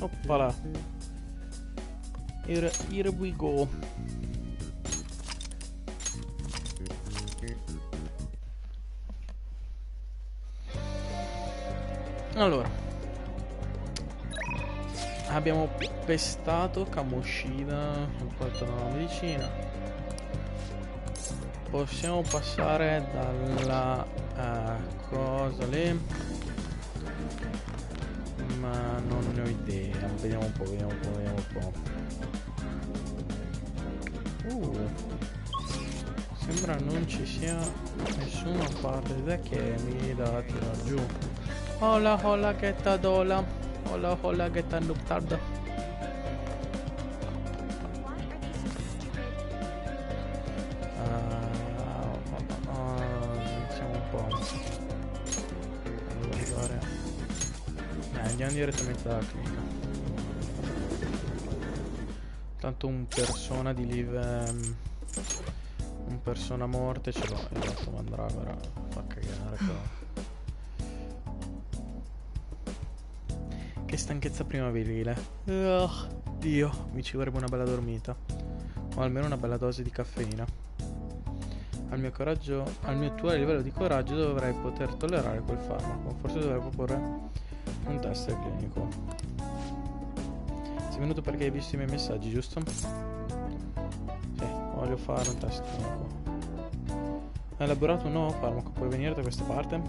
Oppala. Here we go. Allora, abbiamo pestato Kamoshida, ho fatto la medicina. Possiamo passare dalla cosa lì, ma non ne ho idea. Vediamo un po', vediamo un po', vediamo un po'. Sembra non ci sia nessuna parte da che mi dà tirare giù. Hola, hola, che ta dola. Hola, hola, che ta nuptarda. Iniziamo un po'. Devo arrivare. Andiamo direttamente dalla clinica. Tanto un persona di live. Un persona morte ce l'ho. Esatto, Mandragora. Fa cagare qua. Che stanchezza primaverile. Dio, mi ci vorrebbe una bella dormita. O almeno una bella dose di caffeina. Al mio attuale livello di coraggio dovrei poter tollerare quel farmaco. Forse dovrei proporre un test clinico. Sei venuto perché hai visto i miei messaggi, giusto? Sì, voglio fare un test clinico. Hai elaborato un nuovo farmaco, puoi venire da questa parte?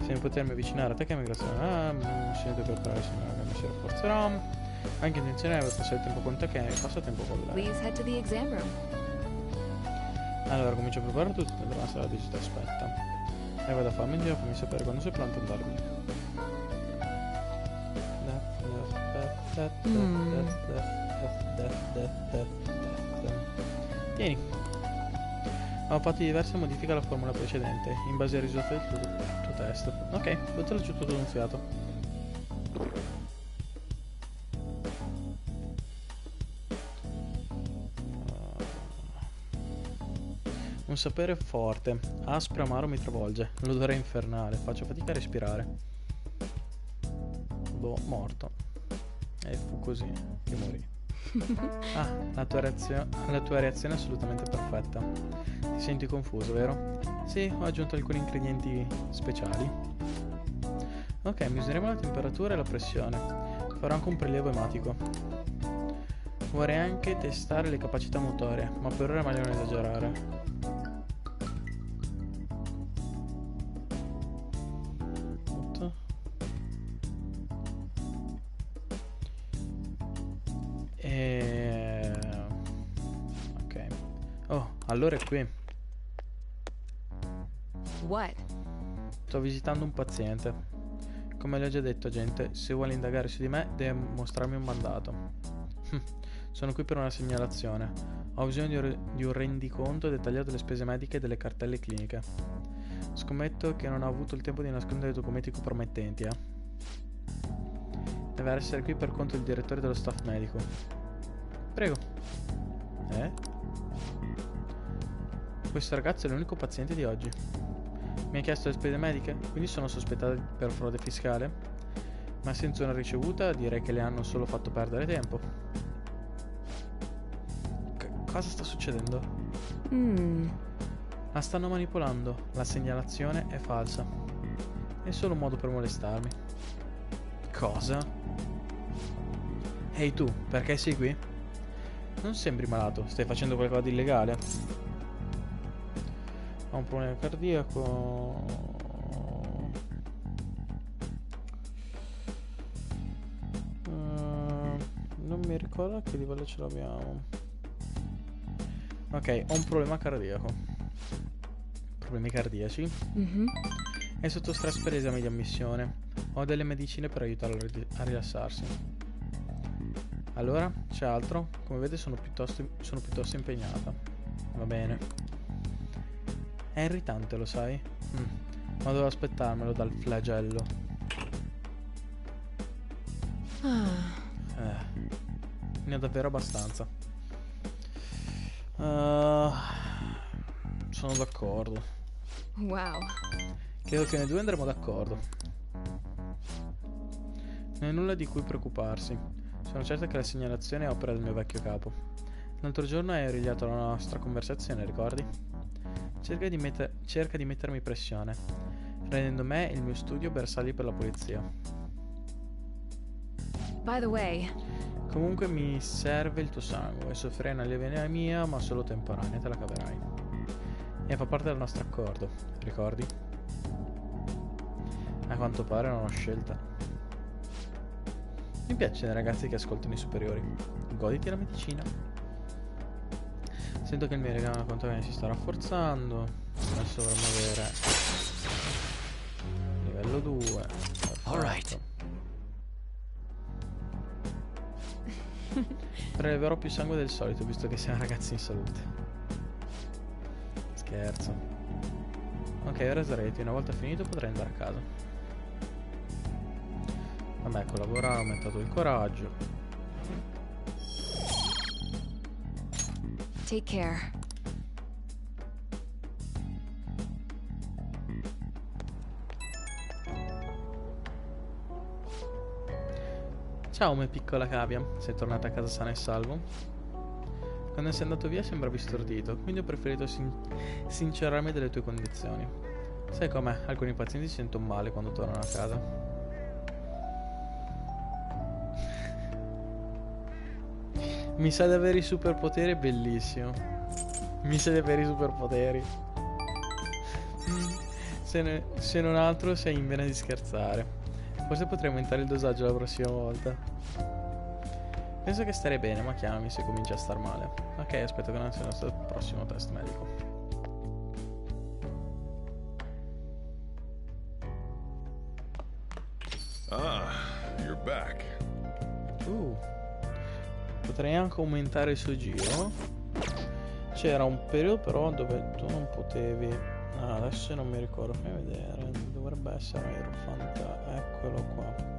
Se mi potermi avvicinare a te che migrazione. Mi sento preparare, signora, che mi si rafforzerà. Anche intenzionale per passare il tempo con te che passa tempo con lei. Please head to the exam room. Allora comincio a preparare tutto nella sala di visita, aspetta. E vado a farmi in giro, fammi sapere quando sei pronto ad andarmi. Vieni. Ho fatto diverse modifiche alla formula precedente, in base ai risultati del tuo test. Ok, buttalo giù tutto d'un fiato. Un sapere forte, aspro e amaro mi travolge, l'odore è infernale, faccio fatica a respirare. Boh, morto. E fu così che morì. Ah, la tua reazione è assolutamente perfetta. Ti senti confuso, vero? Sì, ho aggiunto alcuni ingredienti speciali. Ok, misureremo la temperatura e la pressione. Farò anche un prelievo ematico. Vorrei anche testare le capacità motorie, ma per ora è meglio non esagerare. Ok. Oh, allora è qui. What? Sto visitando un paziente. Come le ho già detto, gente, se vuole indagare su di me deve mostrarmi un mandato. Sono qui per una segnalazione. Ho bisogno di un rendiconto dettagliato delle spese mediche e delle cartelle cliniche. Scommetto che non ha avuto il tempo di nascondere documenti compromettenti, Deve essere qui per conto del direttore dello staff medico. Prego. Questo ragazzo è l'unico paziente di oggi. Mi ha chiesto le spese mediche, quindi sono sospettato per frode fiscale. Ma senza una ricevuta direi che le hanno solo fatto perdere tempo. Cosa sta succedendo? La stanno manipolando. La segnalazione è falsa. È solo un modo per molestarmi. Cosa? Ehi tu, perché sei qui? Non sembri malato, stai facendo qualcosa di illegale? Ho un problema cardiaco. Non mi Ricorda che livello ce l'abbiamo. Ok, ho un problema cardiaco. Problemi cardiaci? È sotto stress per esami di ammissione. Ho delle medicine per aiutarlo a rilassarsi. Allora, c'è altro? Come vede sono piuttosto impegnata. Va bene. È irritante, lo sai? Ma devo aspettarmelo dal flagello. Ne ho davvero abbastanza. Sono d'accordo. Wow. Credo che noi due andremo d'accordo. Non è nulla di cui preoccuparsi. Sono certa che la segnalazione è opera del mio vecchio capo. L'altro giorno hai origliato la nostra conversazione, ricordi? Cerca di mettermi pressione, rendendo me e il mio studio bersagli per la polizia. By the way, Comunque mi serve il tuo sangue. Soffrirei una lieve anemia, ma solo temporanea, te la caverai. E fa parte del nostro accordo, ricordi? A quanto pare non ho scelta. Mi piacciono i ragazzi che ascoltano i superiori. Goditi la medicina. Sento che il mio legame con te si sta rafforzando. Adesso dovremmo avere livello 2. Alright. Preleverò più sangue del solito, visto che siamo ragazzi in salute. Scherzo. Ok, ora sreti. Una volta finito potrei andare a casa. Vabbè, collabora, ha aumentato il coraggio. take care. Ciao, mia piccola cavia. Sei tornata a casa sana e salvo? Quando sei andato via sembravi stordito, quindi ho preferito sincerarmi delle tue condizioni. Sai com'è? Alcuni pazienti si sentono male quando tornano a casa. Mi sa di avere i superpoteri, bellissimo. Mi sa di avere i superpoteri. Se non altro sei in vena di scherzare. Forse potrei aumentare il dosaggio la prossima volta. Penso che starei bene, ma chiamami se cominci a star male. Ok, aspetto che non sia il nostro prossimo test medico. Ah, you're back. Potrei anche aumentare il suo giro. C'era un periodo però dove tu non potevi. Ah, adesso non mi ricordo. Fammi vedere. Dovrebbe essere Aerofanta. Eccolo qua.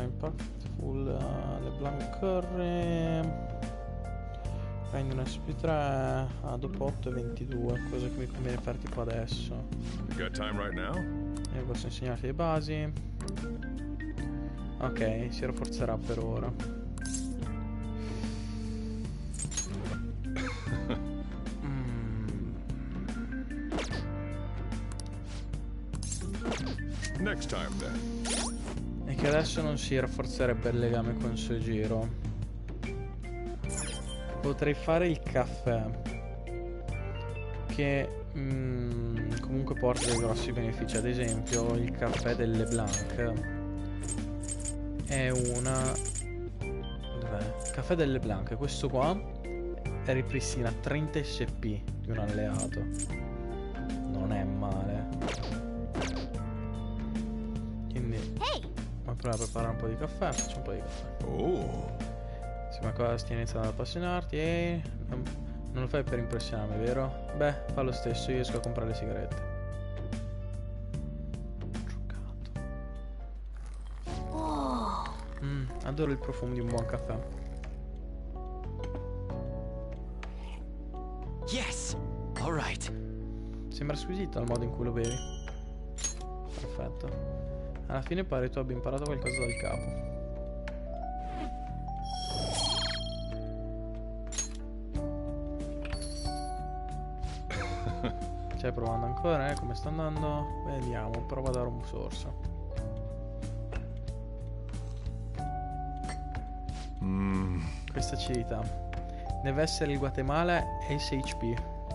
Impactful LeBlanc Curry. Prendi un SP3. Dopo 8 e 22. Cosa che mi conviene fare tipo adesso. You got time right now? E posso insegnarti le basi. Ok, si rafforzerà per ora. Next time then. E che adesso non si rafforzerebbe il legame con il suo giro. Potrei fare il caffè, che comunque porta dei grossi benefici. Ad esempio il caffè del LeBlanc è una... Dov'è? Il caffè del LeBlanc, questo qua ripristina 30 SP di un alleato. Non è male. Quindi vamos a preparare un po' di caffè. Faccio un po' di caffè. Oh. Sì, ma cosa stai iniziando ad appassionarti? Non lo fai per impressionarmi, vero? Beh, fa lo stesso, io esco a comprare le sigarette. Adoro il profumo di un buon caffè. Yes! All right. Sembra squisito il modo in cui lo bevi. Perfetto. Alla fine pare tu abbia imparato qualcosa dal capo. Stai provando ancora, come sta andando? Vediamo, prova a dare un sorso. Questa acidità deve essere il Guatemala Ace HP.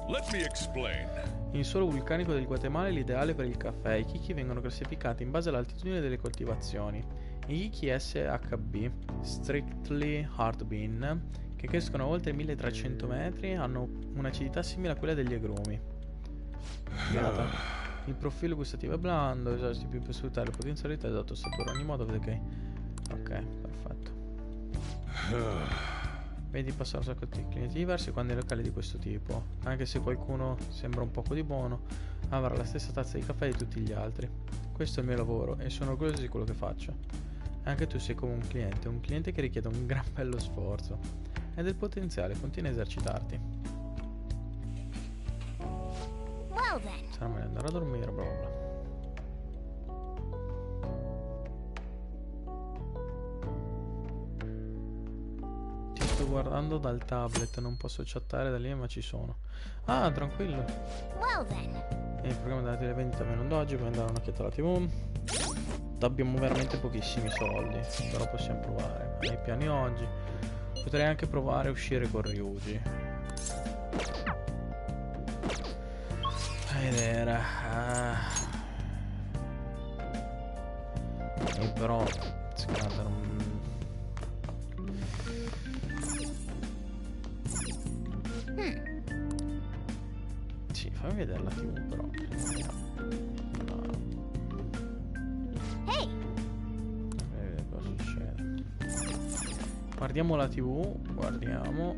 Let me explain. Il suolo vulcanico del Guatemala è l'ideale per il caffè. I chicchi vengono classificati in base all'altitudine delle coltivazioni. I ghiacchi SHB Strictly Hard Bean, che crescono a oltre 1300 metri, hanno un'acidità simile a quella degli agrumi. Figata. Il profilo gustativo è blando, eserciti più per sfruttare le potenzialità esatto sapore. Ogni modo vedete che... Ok, perfetto. Vedi passare un sacco di clienti diversi quando hai locali di questo tipo. Anche se qualcuno sembra un poco di buono, avrà la stessa tazza di caffè di tutti gli altri. Questo è il mio lavoro e sono orgoglioso di quello che faccio. Anche tu sei come un cliente che richiede un gran bello sforzo. Hai del potenziale, continua a esercitarti. Well then. Sarà meglio andare a dormire, bla bla bla. Ti sto guardando dal tablet, non posso chattare da lì ma ci sono. Ah, tranquillo. Well then. Il programma della televendita meno d'oggi, puoi andare un'occhiata alla TV. Abbiamo veramente pochissimi soldi, però possiamo provare. Nei piani oggi. Potrei anche provare a uscire con Ryuji. A vedere. Però secondo me non... Sì, fammi vedere la TV però. Hey. Vedere cosa succede. Guardiamo la TV, guardiamo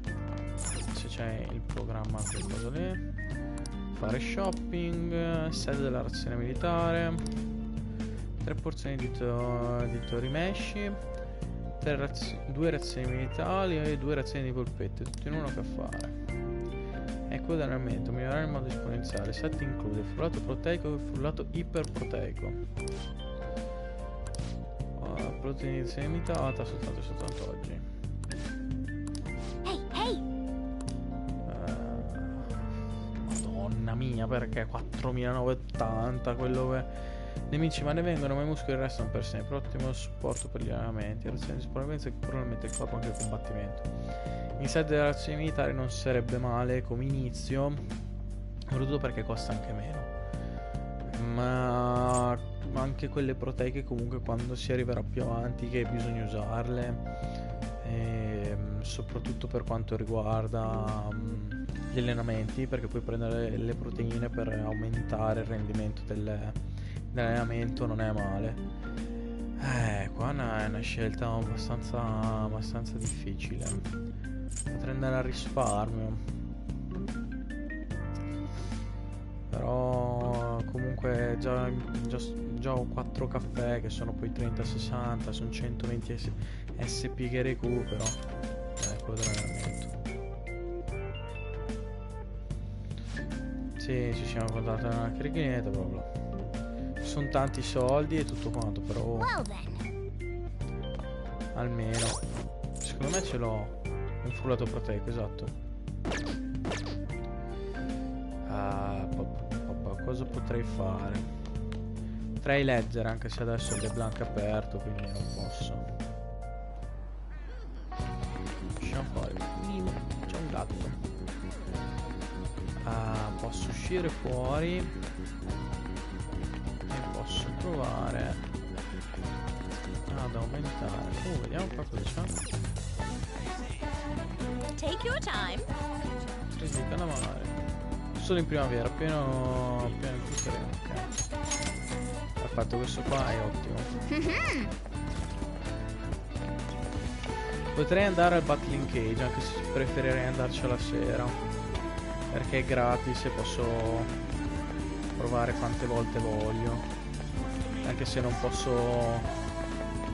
se c'è il programma, quel cosa lì. Fare shopping, sede della razione militare, 3 porzioni di torimeshi, 2 razioni militari e 2 razioni di polpette, tutto in uno che fare. Ecco l'allenamento, migliorare in modo esponenziale. Set include frullato proteico e frullato iperproteico. Proteinizzazione limitata soltanto oggi. Hey, hey. Madonna mia, perché 4.980 quello che... Nemici ma ne vengono, ma i muscoli restano per sempre. Ottimo supporto per gli allenamenti. Razioni di sopravvivenza che probabilmente il corpo anche il combattimento. In set delle razioni militari non sarebbe male come inizio, soprattutto perché costa anche meno. Ma anche quelle proteiche comunque quando si arriverà più avanti che bisogna usarle, e soprattutto per quanto riguarda gli allenamenti, perché puoi prendere le proteine per aumentare il rendimento dell'allenamento, non è male. Qua è una scelta abbastanza difficile. Potrei andare a risparmio, però comunque già ho 4 caffè che sono poi 30-60, sono 120 SP che recupero. Quello dell'allenamento. Sì, ci siamo contati una crichinetta, bla bla. Sono tanti soldi e tutto quanto, però Well then. almeno secondo me ce l'ho un frullato proteico, esatto. Cosa potrei fare? Potrei leggere, anche se adesso il LeBlanc è aperto, quindi non posso. Usciamo fuori. C'è un gatto. Posso uscire fuori e posso provare ad aumentare. Vediamo qua cosa c'è. Take your time. 3D calamare. Solo in primavera, pieno in tutte le... Ok. Perfetto, questo qua è ottimo. Potrei andare al Battling Cage, anche se preferirei andarci la sera, perché è gratis e posso provare quante volte voglio, anche se non posso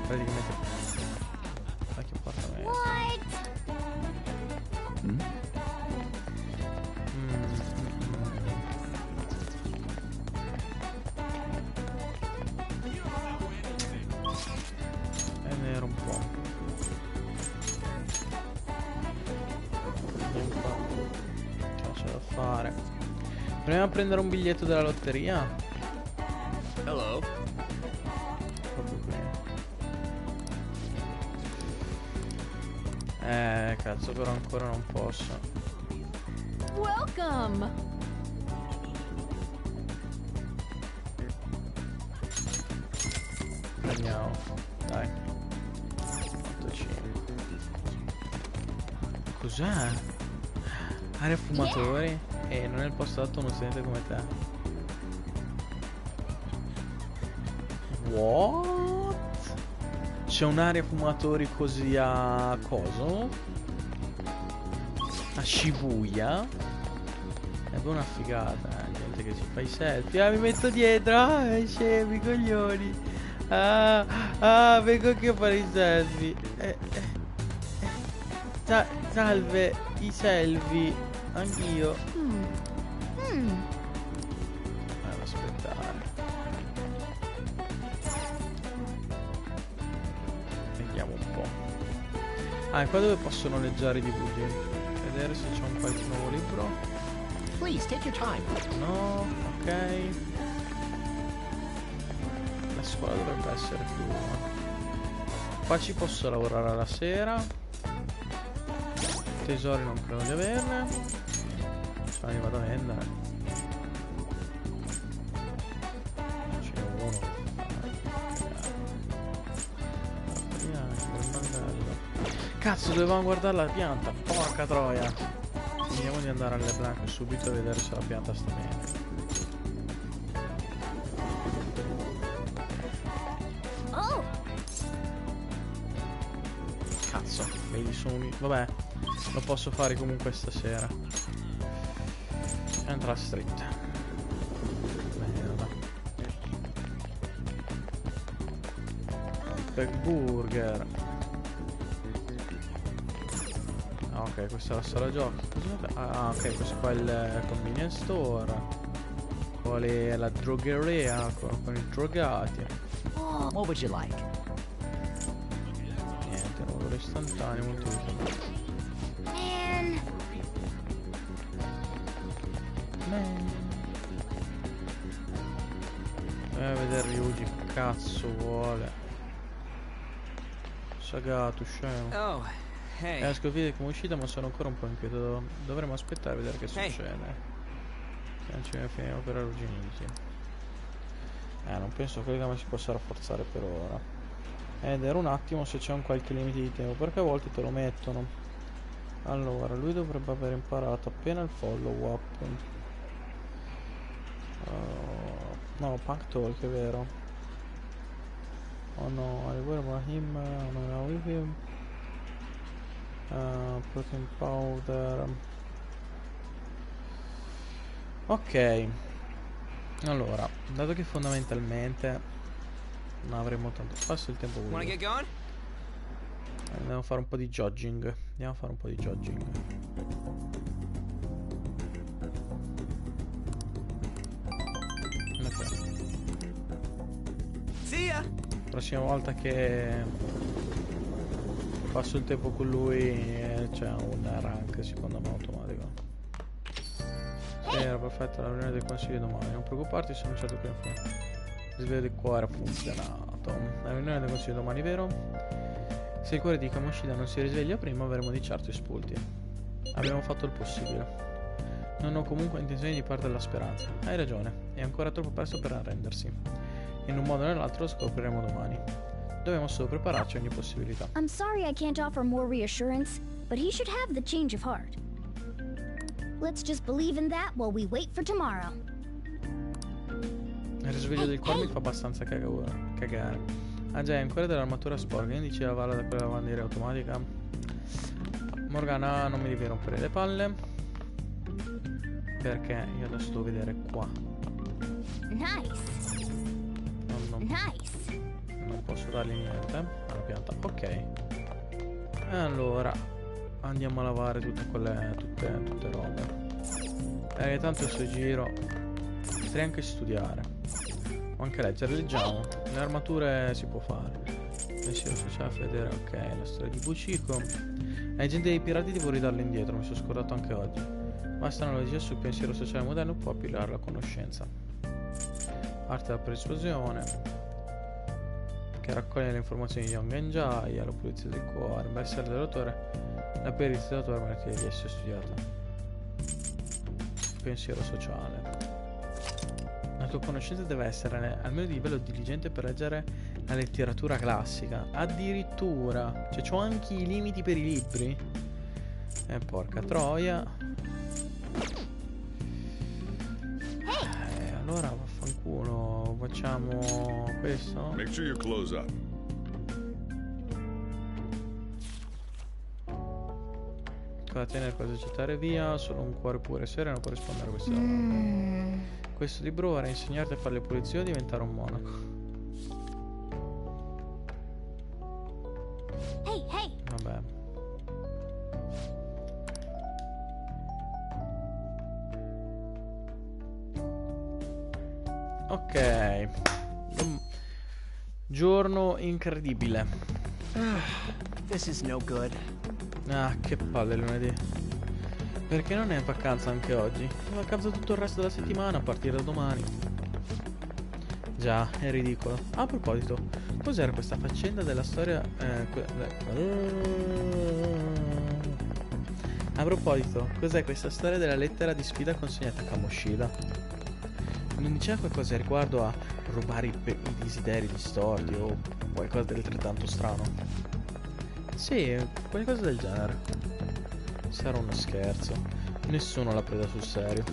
praticamente... Che appartamento. E ne ero un po'. C'è da fare. Proviamo a prendere un biglietto della lotteria. Hello. Proprio qui. Cazzo, però ancora non posso. Welcome. Prendiamo. Dai. bottoncini. Cos'è? Area fumatori? E non è il posto adatto a uno studente come te. What? C'è un'area fumatori così a coso? A Shibuya? È una figata, gente che ci fa i selfie. Ah, mi metto dietro, scemi, coglioni. Vengo anche a fare i selfie. Salve, i selfie. Anch'io. Devo aspettare. Vediamo un po'. Ah, è qua dove posso noleggiare i DVD. Vedere se c'è un qualche nuovo libro. Please take your time. No, ok. La scuola dovrebbe essere più... Qua ci posso lavorare alla sera. Tesori non credo di averne. Cioè li vado a vendere. Ce n'è uno. Cazzo, dovevamo guardare la pianta. Porca troia. Vediamo di andare alle Blanche subito a vedere se la pianta sta bene. Oh, Cazzo, vedi sono... Vabbè, lo posso fare comunque stasera. Entra street. Merda. Big Burger. Ah, ok, questa è la sala giochi. Ah, ok, questo qua è il convenience store. Quale è la drogheria con i drogati. What would you like? Niente, lavoro istantaneo, molto utile. man. Vedere Ryuji, che cazzo vuole. Sagato, scemo. Oh, hey. Esco via come uscita ma sono ancora un po' inquieto. Dovremmo aspettare a vedere che succede. Non ci finiamo per arrugginirsi. Non penso che il legame si possa rafforzare per ora. Vedere un attimo se c'è un qualche limite di tempo, perché a volte te lo mettono. Allora, lui dovrebbe aver imparato appena il follow up. No, Punk Talk è vero. Oh no, I will him, I'm with him. Protein powder. Ok. Allora, dato che fondamentalmente non avremo tanto passo il tempo Wanna get going? Andiamo a fare un po' di jogging. Andiamo a fare un po' di jogging. Ok. See ya. Prossima volta che passo il tempo con lui c'è un rank secondo me automatico. Sì, era perfetta la riunione del consiglio domani. Non preoccuparti, sono certo che il risveglio del cuore ha funzionato. La riunione del consiglio domani, vero? Se il cuore di Kamoshida non si risveglia prima, avremo di certo espulti. Abbiamo fatto il possibile. Non ho comunque intenzione di perdere la speranza. Hai ragione, è ancora troppo presto per arrendersi. In un modo o nell'altro lo scopriremo domani. Dobbiamo solo prepararci a ogni possibilità. I'm sorry I can't offer more reassurance, but he should have the change of heart. Let's just believe in that while we wait for tomorrow. Il risveglio del cuore mi fa abbastanza cagare. Ah già, è ancora dell'armatura sporca. Che dici lavarla da quella lavanderia automatica? Morgana, non mi devi rompere le palle. Perché io adesso devo vedere qua. Nice. Nice. Non posso dargli niente alla pianta. Ok. E allora andiamo a lavare tutte robe. Tanto sto giro potrei anche studiare o anche leggere. Leggiamo. Le armature si può fare. Pensiero sociale, vedere. Ok, la storia di Buciko. Ai gente dei pirati devo ridarle indietro. Mi sono scordato anche oggi. Basta una logica sul pensiero sociale moderno può applicare la conoscenza. Arte della persuasione che raccoglie le informazioni di Young Enjai, la pulizia del cuore, benessere dell'autore, la perizia dell'autore merita di essere studiata. Pensiero sociale. La tua conoscenza deve essere almeno di livello diligente per leggere La letteratura classica. Addirittura. Cioè, c'ho anche i limiti per i libri. Porca troia. Allora vaffanculo. Facciamo questo. Make sure you close up. Cosa tenere, cosa gettare via. Solo un cuore puro e sereno può rispondere a queste domande. Questo libro vorrà insegnarti a fare le pulizie o diventare un monaco. Hey, hey! Vabbè. Ok. Giorno incredibile. This is no good. Ah, che palle lunedì. Perché non è vacanza anche oggi? È vacanza tutto il resto della settimana a partire da domani. Già, è ridicolo. A proposito, cos'era questa faccenda della storia? A proposito, cos'è questa storia della lettera di sfida consegnata a Kamoshida? Non diceva qualcosa riguardo a rubare i desideri distorti o qualcosa di altrettanto strano? Sì, qualcosa del genere. Sarà uno scherzo. Nessuno l'ha presa sul serio.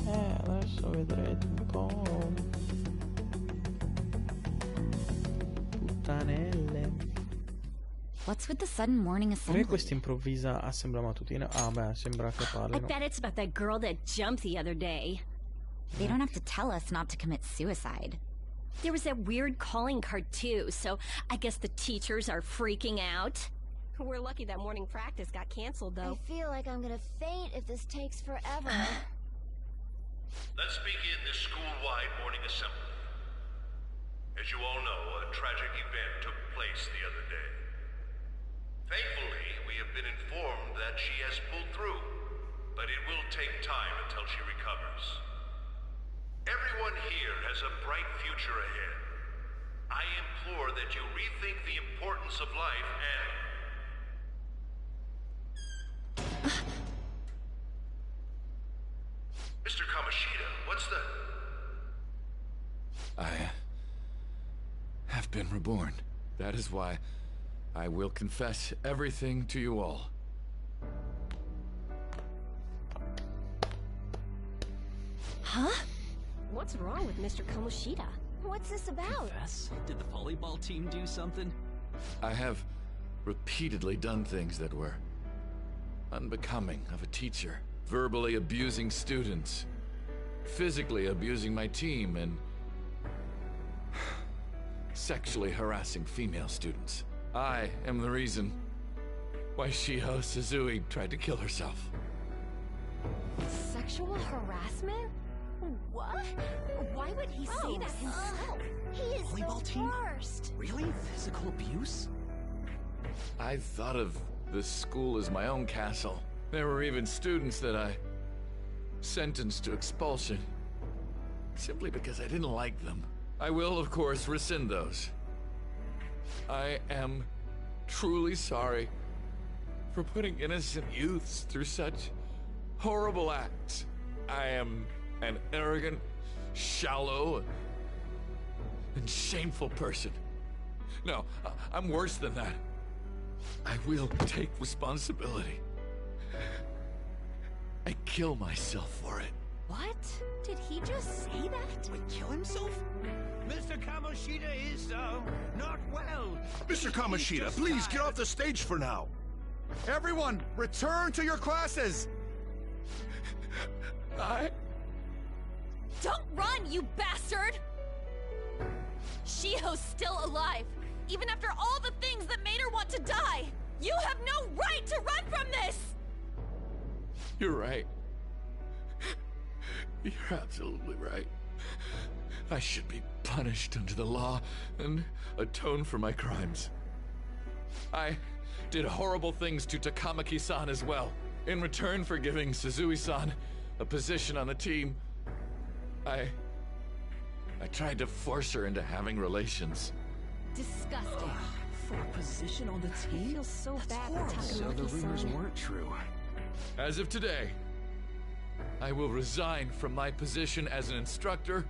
Adesso vedrete un po'. Puttanelle. What's with the sudden morning Perché assembly? questa improvvisa assemblea mattutina? Ah beh, sembra che I parlino. bet it's about that girl that jumped the other day. They don't have to tell us not to commit suicide. There was that weird calling card too, so I guess the teachers are freaking out. We're lucky that morning practice got canceled, though. I feel like I'm gonna faint if this takes forever. Let's begin this school-wide morning assembly. As you all know, a tragic event took place the other day. Thankfully, we have been informed that she has pulled through, but it will take time until she recovers. Everyone here has a bright future ahead. I implore that you rethink the importance of life and... Mr. Kamoshida, what's the... I have been reborn. That is why I will confess everything to you all. Huh? What's wrong with Mr. Kamoshida? What's this about? Confess? Did the volleyball team do something? I have repeatedly done things that were unbecoming of a teacher. Verbally abusing students, physically abusing my team, and sexually harassing female students. I am the reason why Shiho Suzui tried to kill herself. Sexual harassment? What? Why would he say that himself? He is Volleyball the team? worst. Really? Physical abuse? I thought of this school as my own castle. There were even students that I sentenced to expulsion, simply because I didn't like them. I will, of course, rescind those. I am truly sorry for putting innocent youths through such horrible acts. I am an arrogant, shallow, and shameful person. No, I'm worse than that. I will take responsibility. I kill myself for it. What? Did he just say that? Wait, kill himself? Mr. Kamoshida is, not well. Mr. Kamoshida, please get off the stage for now. Everyone, return to your classes! Don't run, you bastard! Shiho's still alive, even after all the things that made her want to die! You have no right to run from this! You're right. You're absolutely right. I should be punished under the law and atone for my crimes. I did horrible things to Takamaki-san as well. In return for giving Suzui-san a position on the team, I tried to force her into having relations. Disgusting. For a position on the I team? feel so That's bad horrible. for So the rumors Takamaki-san. weren't true. As of today, I will resign from my position as an instructor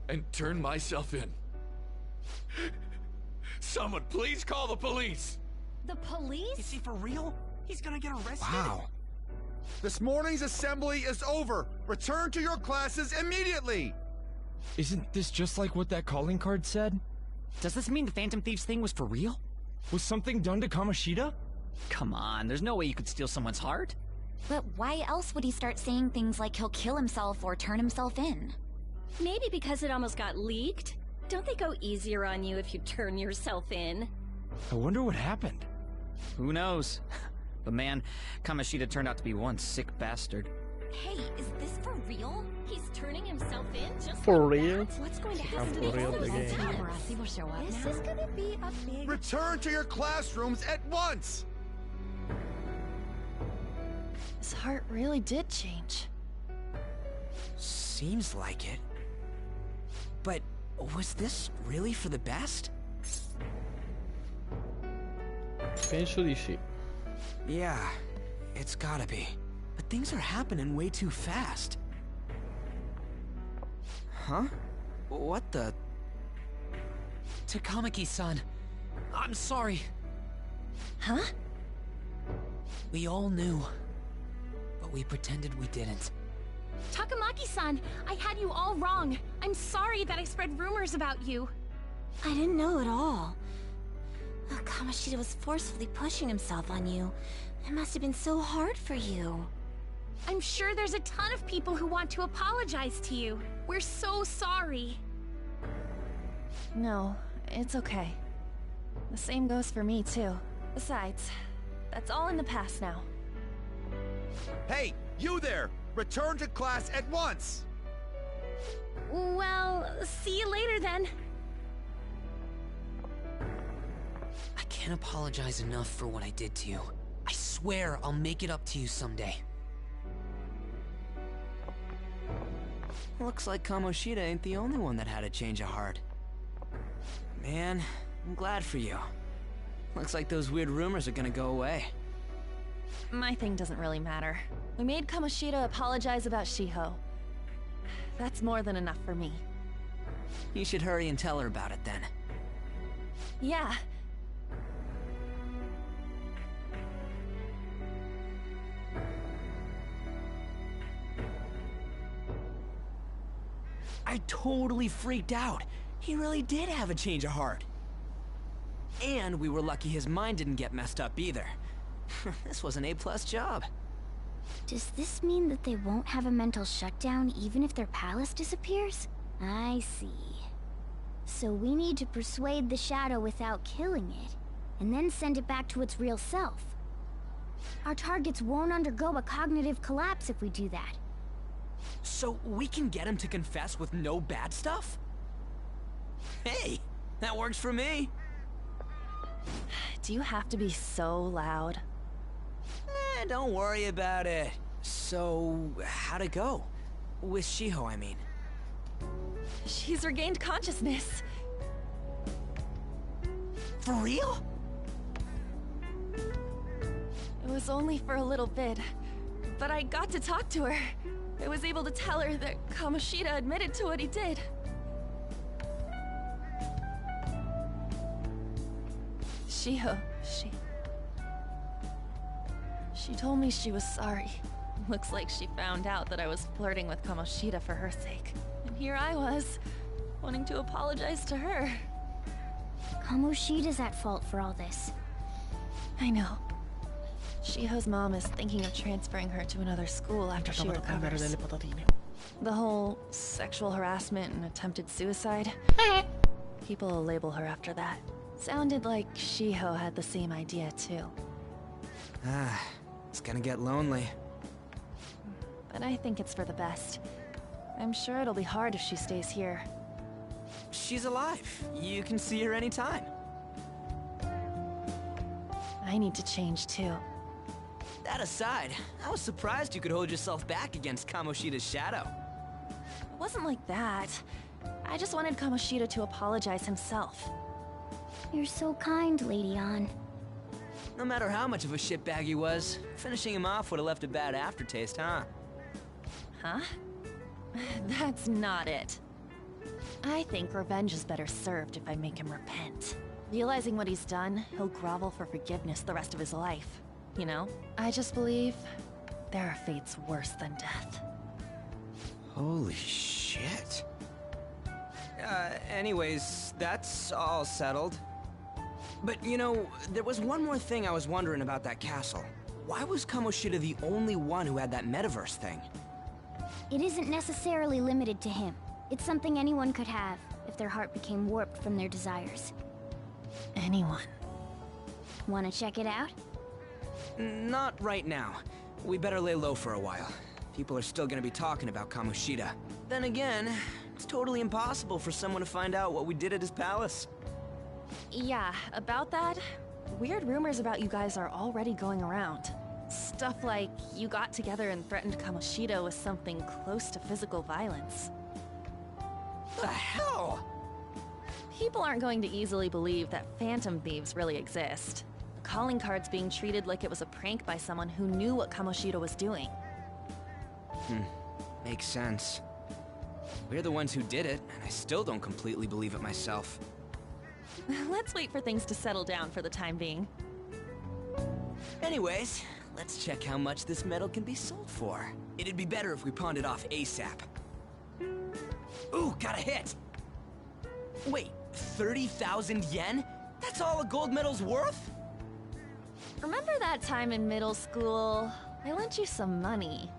and turn myself in. Someone please call the police! The police? Is he for real? He's gonna get arrested? Wow. This morning's assembly is over. Return to your classes immediately. Isn't this just like what that calling card said? Does this mean the Phantom Thieves thing was for real? Was something done to Kamoshida? Come on, there's no way you could steal someone's heart. But why else would he start saying things like he'll kill himself or turn himself in? Maybe because it almost got leaked. Don't they go easier on you if you turn yourself in? I wonder what happened. Who knows? But man, Kamoshida turned out to be one sick bastard. Hey, is this for real? He's turning himself in just For like real? that? What's going to I'm happen to for the real others again. this time? Paparazzi will show up. This is gonna be a big... Return to your classrooms at once. His heart really did change. Seems like it. But was this really for the best? Penso di sì. Yeah, it's gotta be. But things are happening way too fast. Huh? What the? Takamaki-san, I'm sorry. Huh? We all knew, but we pretended we didn't. Takamaki-san, I had you all wrong. I'm sorry that I spread rumors about you. I didn't know at all. Kamoshida was forcefully pushing himself on you. It must have been so hard for you. I'm sure there's a ton of people who want to apologize to you. We're so sorry. No, it's okay. The same goes for me, too. Besides, that's all in the past now. Hey, you there! Return to class at once! Well, see you later then. I can't apologize enough for what I did to you. I swear I'll make it up to you someday. Looks like Kamoshida ain't the only one that had a change of heart. Man, I'm glad for you. Looks like those weird rumors are gonna go away. My thing doesn't really matter. We made Kamoshida apologize about Shiho. That's more than enough for me. You should hurry and tell her about it then. Yeah. I totally freaked out. He really did have a change of heart. And we were lucky his mind didn't get messed up either. This was an A+ job. Does this mean that they won't have a mental shutdown even if their palace disappears? I see. So we need to persuade the shadow without killing it, and then send it back to its real self. Our targets won't undergo a cognitive collapse if we do that. So we can get him to confess with no bad stuff? Hey, that works for me. Do you have to be so loud? Don't worry about it. So, how'd it go? With Shiho, I mean. She's regained consciousness. For real? It was only for a little bit, but I got to talk to her. I was able to tell her that Kamoshida admitted to what he did. Shiho, She told me she was sorry. Looks like she found out that I was flirting with Kamoshida for her sake. And here I was, wanting to apologize to her. Kamoshida's at fault for all this. I know. Shiho's mom is thinking of transferring her to another school after she recovers. The whole sexual harassment and attempted suicide. People will label her after that. Sounded like Shiho had the same idea too. It's gonna get lonely. But I think it's for the best. I'm sure it'll be hard if she stays here. She's alive. You can see her anytime. I need to change too. That aside, I was surprised you could hold yourself back against Kamoshida's shadow. It wasn't like that. I just wanted Kamoshida to apologize himself. You're so kind, Lady Ann. No matter how much of a shitbag he was, finishing him off would have left a bad aftertaste, huh? Huh? That's not it. I think revenge is better served if I make him repent. Realizing what he's done, he'll grovel for forgiveness the rest of his life. You know? I just believe there are fates worse than death. Holy shit. Anyways, that's all settled. But you know, there was one more thing I was wondering about that castle. Why was Kamoshida the only one who had that metaverse thing? It isn't necessarily limited to him. It's something anyone could have, if their heart became warped from their desires. Anyone. Wanna check it out? Not right now. We better lay low for a while. People are still gonna be talking about Kamoshida. Then again, it's totally impossible for someone to find out what we did at his palace. Yeah, about that, weird rumors about you guys are already going around. Stuff like you got together and threatened Kamoshida with something close to physical violence. The hell? People aren't going to easily believe that phantom thieves really exist. The calling card's being treated like it was a prank by someone who knew what Kamoshida was doing. Makes sense. We're the ones who did it, and I still don't completely believe it myself. Let's wait for things to settle down for the time being. Anyways, let's check how much this metal can be sold for. It'd be better if we pawned it off ASAP. Ooh, got a hit! Wait, 30,000 yen? That's all a gold medal's worth? Remember that time in middle school? I lent you some money.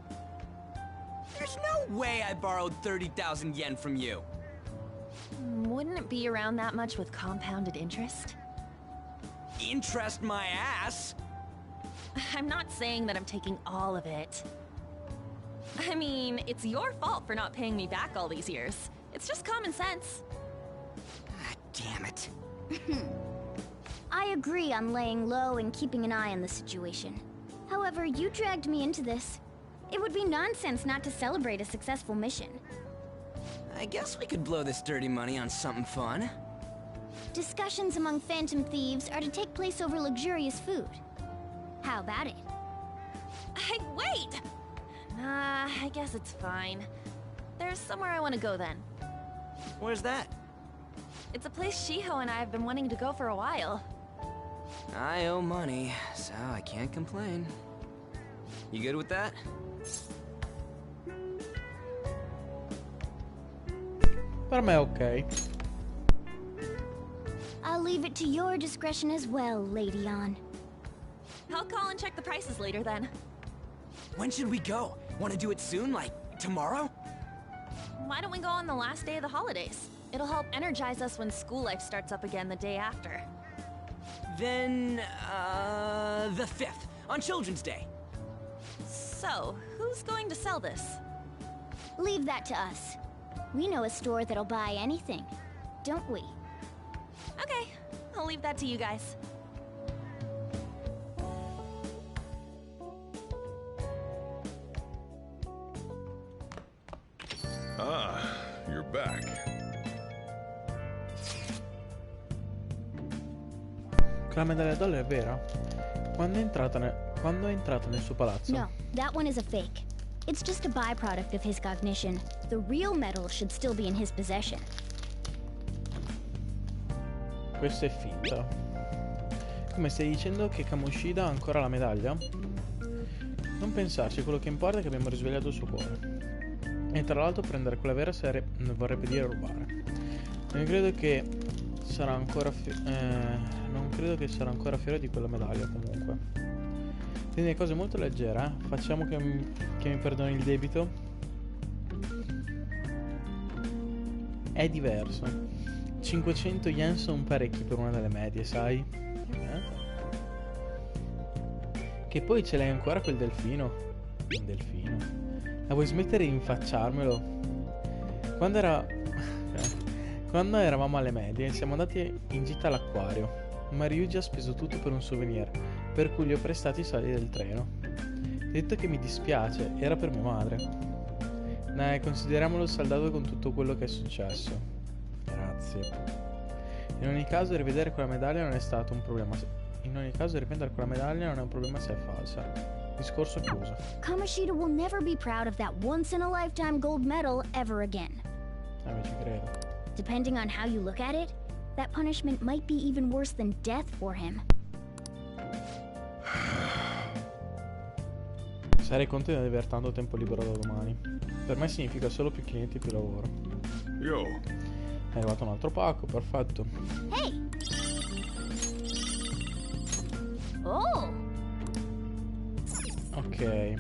There's no way I borrowed 30,000 yen from you. Wouldn't it be around that much with compounded interest? Interest my ass? I'm not saying that I'm taking all of it. I mean, it's your fault for not paying me back all these years. It's just common sense. Ah, damn it. I agree on laying low and keeping an eye on the situation. However, you dragged me into this. It would be nonsense not to celebrate a successful mission. I guess we could blow this dirty money on something fun. Discussions among phantom thieves are to take place over luxurious food. How about it? Hey, wait! Nah, I guess it's fine. There's somewhere I want to go then. Where's that? It's a place Shiho and I have been wanting to go for a while. I owe money, so I can't complain. You good with that? Per me è ok. I'll leave it to your discretion as well, Lady Ann. I'll call and check the prices later then. When should we go? Want to do it soon, like tomorrow? Why don't we go on the last day of the holidays? It'll help energize us when school life starts up again the day after. Then, the 5th, on Children's Day. So, who's going to sell this? Leave that to us. We know a store that'll buy anything, don't we? Okay, I'll leave that to you guys. Ah, you're back. Quella medaglia d'oro è vera? Quando è entrata nel suo palazzo? No, that one is a fake. It's just a byproduct of his cognition. The real medal should still be in his possession. Questo è finta. Come stai dicendo che Kamoshida ha ancora la medaglia? Non pensarci, quello che importa è che abbiamo risvegliato il suo cuore. E tra l'altro prendere quella vera vorrebbe dire rubare. Non credo che sarà ancora fiero di quella medaglia comunque. Quindi è cose molto leggere, eh? Facciamo che mi perdoni il debito. È diverso. 500 yen sono parecchi per una delle medie, sai? Che poi ce l'hai ancora quel delfino. Un delfino. La vuoi smettere di infacciarmelo? Quando eravamo alle medie siamo andati in gita all'acquario. Ma Ryuji ha speso tutto per un souvenir, per cui gli ho prestato i soldi del treno. Ti ho detto che mi dispiace, era per mia madre. Dai, consideriamolo saldato con tutto quello che è successo. Grazie. In ogni caso rivedere quella medaglia non è stato un problema. In ogni caso riprendere quella medaglia non è un problema se è falsa. Discorso chiuso. Kamoshida will never be proud of that once-in-a-lifetime gold medal ever again. ci credo. Depending on how you look at it, that punishment might be even worse than death for him. Sarei contento di avere tanto tempo libero da domani. Per me significa solo più clienti e più lavoro. Yo. È arrivato un altro pacco, perfetto. Hey! Oh! Ok.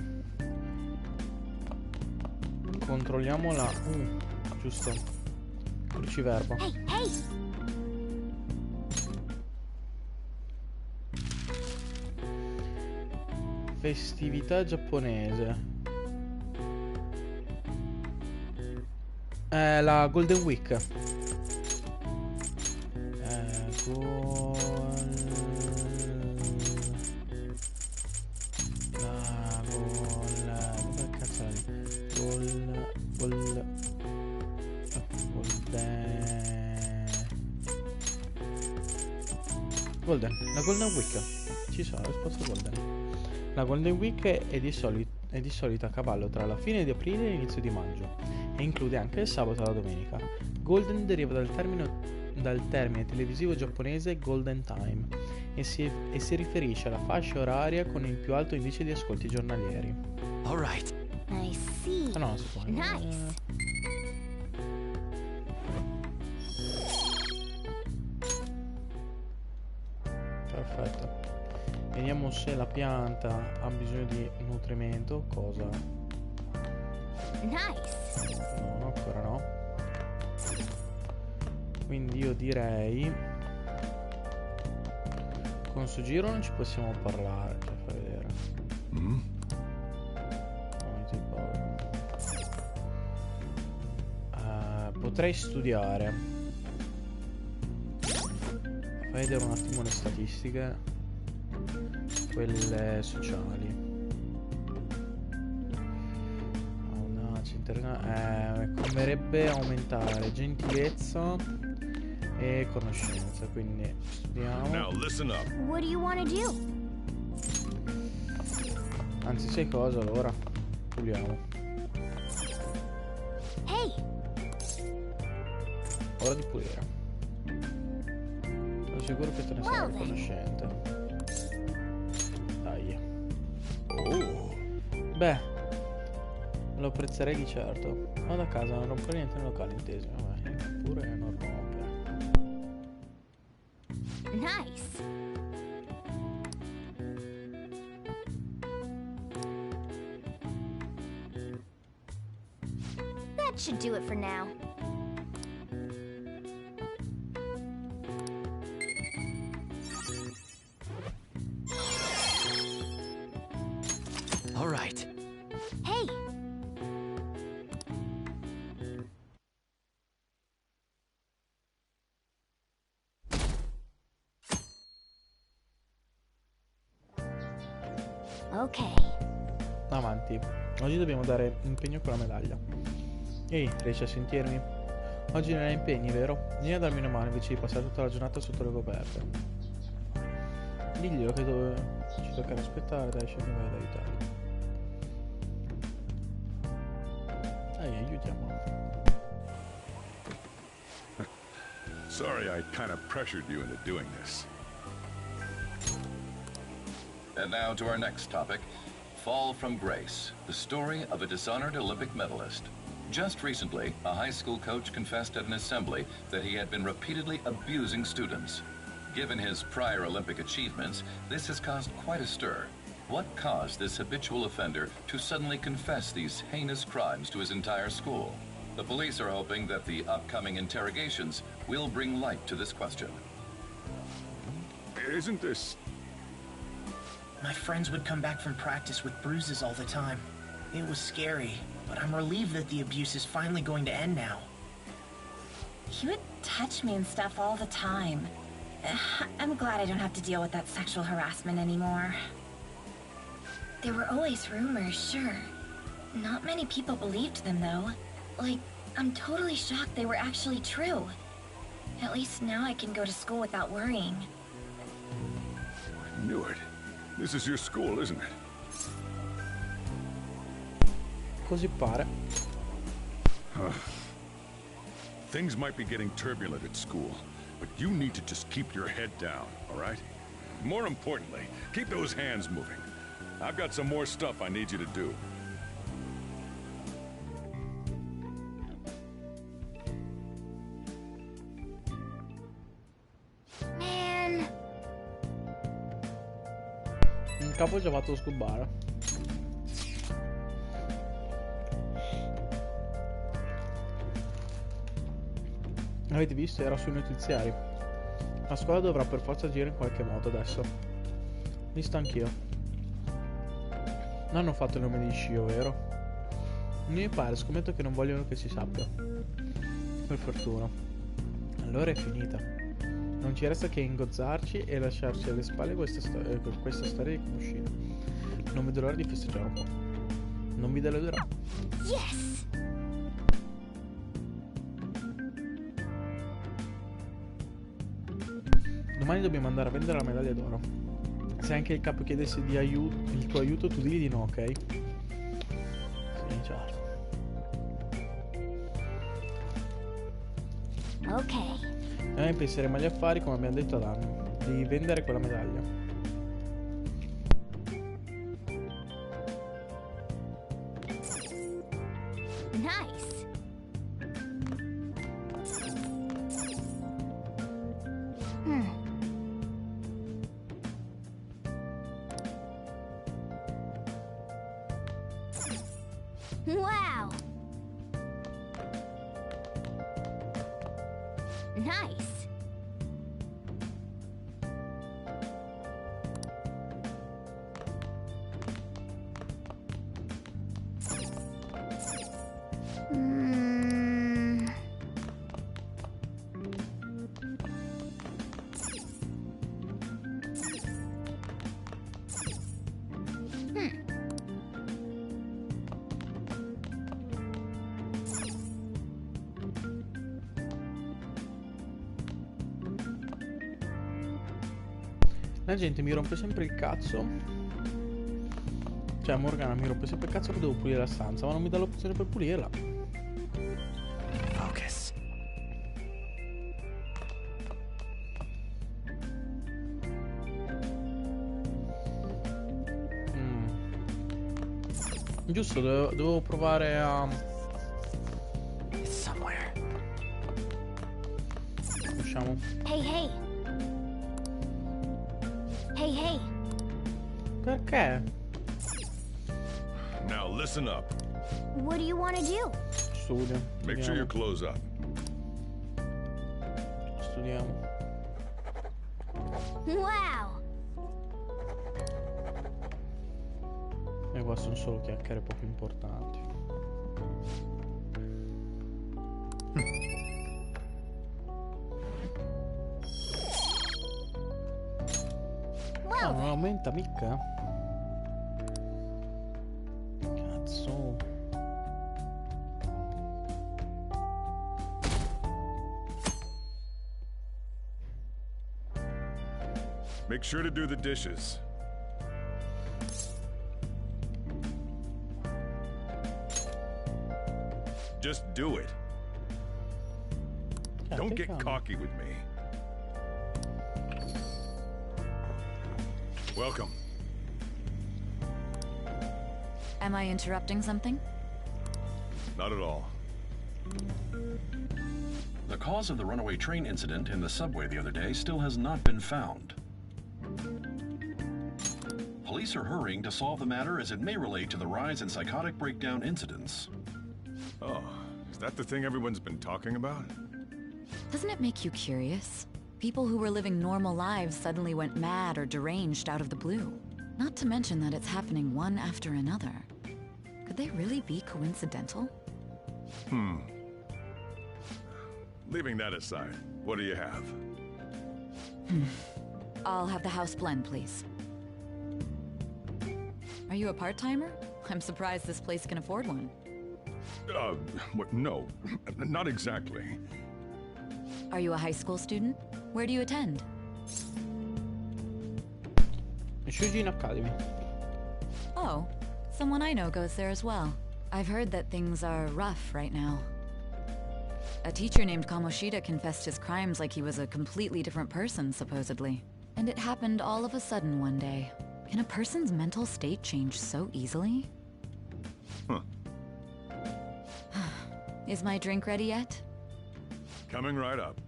Controlliamo la... giusto. Cruciverba. Hey, hey! Festività giapponese. La Golden Week. Golden, la Golden Week. Ci sono la risposta Golden. La Golden Week è di solito a cavallo tra la fine di aprile e l'inizio di maggio e include anche il sabato e la domenica. Golden deriva dal termine televisivo giapponese Golden Time e si riferisce alla fascia oraria con il più alto indice di ascolti giornalieri. Alright. I see. Ah, no, non si può. Nice. Perfetto. Vediamo se la pianta ha bisogno di nutrimento. Cosa? Nice. No, ancora no. Quindi io direi con sto giro non ci possiamo parlare. Cioè, fai vedere. Potrei studiare. Fai vedere un attimo le statistiche, quelle sociali. Converrebbe aumentare gentilezza e conoscenza, quindi studiamo. Now listen up. What do you want to do? Anzi, sai cosa, allora puliamo. Hey! Ora di pulire. Sono sicuro che te ne sarai riconoscente. Dai. Oh. Beh, lo apprezzerei di certo. Vado a casa, non rompo niente nel locale, inteso. Vabbè, pure non rompere. Nice. That should do it for now. All right. Hey! Ok. Avanti. Oggi dobbiamo dare impegno con la medaglia. Ehi, riesci a sentirmi? Oggi non hai impegni, vero? Vieni a darmi una mano invece di passare tutta la giornata sotto le coperte. Diglielo che ci toccherà aspettare, dai, scendi vai ad aiutarli. Dai, aiutiamo. Sorry I kind of pressured you into doing this. And now to our next topic, Fall from Grace, the story of a dishonored Olympic medalist. Just recently, a high school coach confessed at an assembly that he had been repeatedly abusing students. Given his prior Olympic achievements, this has caused quite a stir. What caused this habitual offender to suddenly confess these heinous crimes to his entire school? The police are hoping that the upcoming interrogations will bring light to this question. Isn't this... My friends would come back from practice with bruises all the time. It was scary, but I'm relieved that the abuse is finally going to end now. He would touch me and stuff all the time. I'm glad I don't have to deal with that sexual harassment anymore. There were always rumors, sure. Not many people believed them, though. Like, I'm totally shocked they were actually true. At least now I can go to school without worrying. I knew it. This is your school, isn't it? Così pare. Things might be getting turbulent at school, but you need to just keep your head down, all right? More importantly, keep those hands moving. I've got some more stuff I need you to do. Man. Il capo ci ha fatto scubare. Avete visto? Era sui notiziari. La scuola dovrà per forza agire in qualche modo adesso. Visto anch'io. Non hanno fatto il nome di Shio, vero? Non mi pare, scommetto che non vogliono che si sappia. Per fortuna. Allora è finita. Non ci resta che ingozzarci e lasciarci alle spalle questa storia di Kamoshida. Non vedo l'ora di festeggiare un po'. Non vi deluderò. Yes! Domani dobbiamo andare a vendere la medaglia d'oro. Se anche il capo chiedesse il tuo aiuto, tu digli di no, ok? Sì, certo. Ok. Noi penseremo agli affari come abbiamo detto ad Anno. Devi vendere quella medaglia. Nice. Wow. Nice. La gente mi rompe sempre il cazzo. Cioè Morgana mi rompe sempre il cazzo che devo pulire la stanza, ma non mi dà l'opzione per pulirla. Focus. Giusto, dovevo provare a... It's somewhere. Usciamo. Hey, hey. Hey, hey. Perché? Now listen up. What do you want to do? Studio. Make sure your clothes up. Studiamo. Wow. E qua sono solo chiacchiere poco importanti. Well, non aumenta mica. Cazzo. Make sure to do the dishes. Just do it. Don't get cocky with me. Welcome. Am I interrupting something? Not at all. The cause of the runaway train incident in the subway the other day still has not been found. Police are hurrying to solve the matter as it may relate to the rise in psychotic breakdown incidents. Oh, is that the thing everyone's been talking about? Doesn't it make you curious? People who were living normal lives suddenly went mad or deranged out of the blue. Not to mention that it's happening one after another. Could they really be coincidental? Leaving that aside, what do you have? I'll have the house blend, please. Are you a part-timer? I'm surprised this place can afford one. No, not exactly. Are you a high school student? Where do you attend? Shujin Academy. Oh, someone I know goes there as well. I've heard that things are rough right now. A teacher named Kamoshida confessed his crimes like he was a completely different person, supposedly. And it happened all of a sudden one day. Can a person's mental state change so easily? Huh. Is my drink ready yet? Coming right up.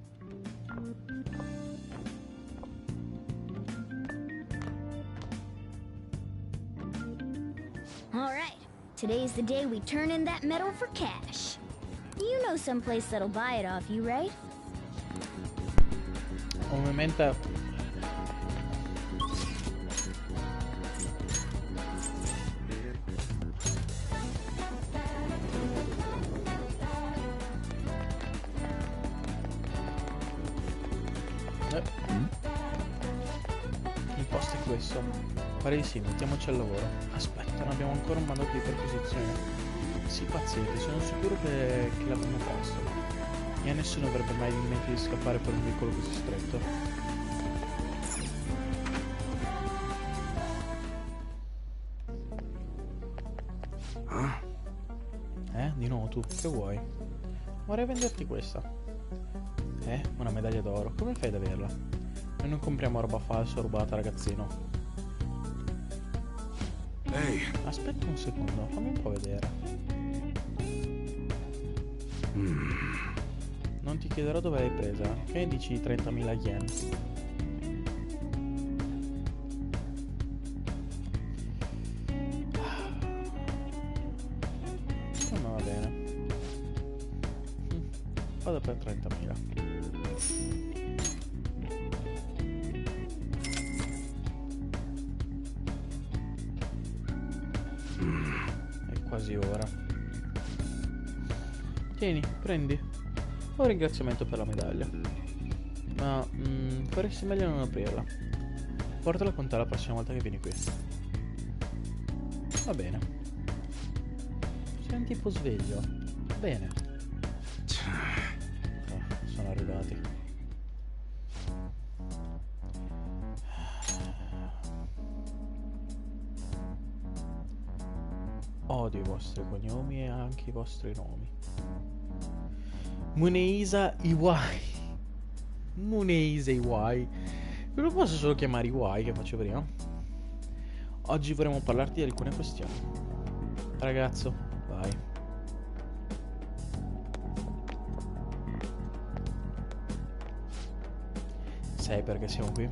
Alright, today's the day we turn in that medal for cash. You know someplace that'll buy it off you, right? Ovviamente il posto è questo. Pare di sì, mettiamoci al lavoro. Aspetta, non abbiamo ancora un mandato di perquisizione. Sii paziente, sono sicuro che l'avremo presto. E a nessuno avrebbe mai in mente di scappare per un vicolo così stretto. Di nuovo tu, che vuoi? Vorrei venderti questa. Una medaglia d'oro. Come fai ad averla? Noi non compriamo roba falsa o rubata, ragazzino. Ehi! Aspetta un secondo, fammi un po' vedere. Non ti chiederò dove l'hai presa. Che ne dici 30.000 yen? Non va bene. Vado per 30.000. È quasi ora. Tieni, prendi. Un ringraziamento per la medaglia. Ma faresti meglio non aprirla. Portala con te la prossima volta che vieni qui. Va bene. Sei un tipo sveglio. Bene. Sono arrivati. Odio i vostri cognomi e anche i vostri nomi. Muneisa Iwai. Muneisa Iwai. Non lo posso solo chiamare Iwai che faccio prima. Oggi vorremmo parlarti di alcune questioni. Ragazzo, vai. Sai perché siamo qui?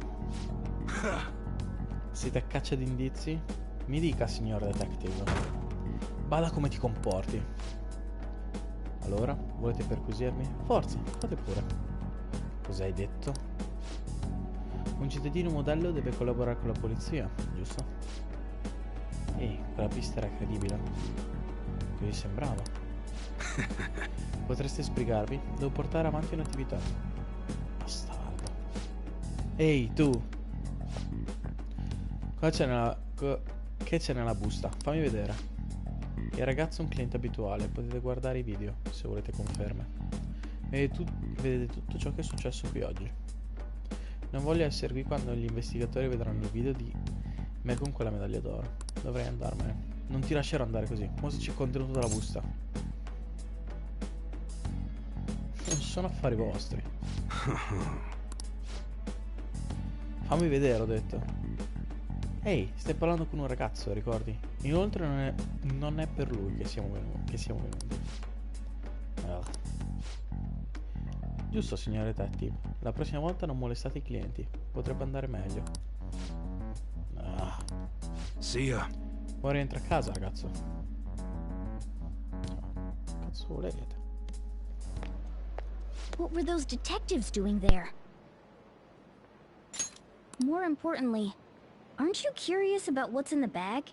Siete a caccia di indizi? Mi dica, signor detective. Bada come ti comporti. Allora, volete perquisirmi? Forza, fate pure. Cos'hai detto? Un cittadino modello deve collaborare con la polizia, giusto? Ehi, quella pista era credibile. Così sembrava. Potreste sbrigarvi? Devo portare avanti un'attività. Bastardo. Ehi, tu! Cosa c'è nella... Che c'è nella busta? Fammi vedere. Il ragazzo è un cliente abituale, potete guardare i video se volete conferme. Vedete tutto ciò che è successo qui oggi. Non voglio essere qui quando gli investigatori vedranno il video di me con quella medaglia d'oro. Dovrei andarmene. Non ti lascerò andare così. Mostraci il contenuto della busta. Non sono affari vostri. Fammi vedere, ho detto. Ehi, stai parlando con un ragazzo, ricordi? Inoltre non è per lui che siamo venuti. Giusto, signor detective. La prossima volta non molestate i clienti. Potrebbe andare meglio. Sia. Ora rientra a casa, ragazzo. Cazzo volete? What were those detectives doing there? More importantly, aren't you curious about what's in the bag?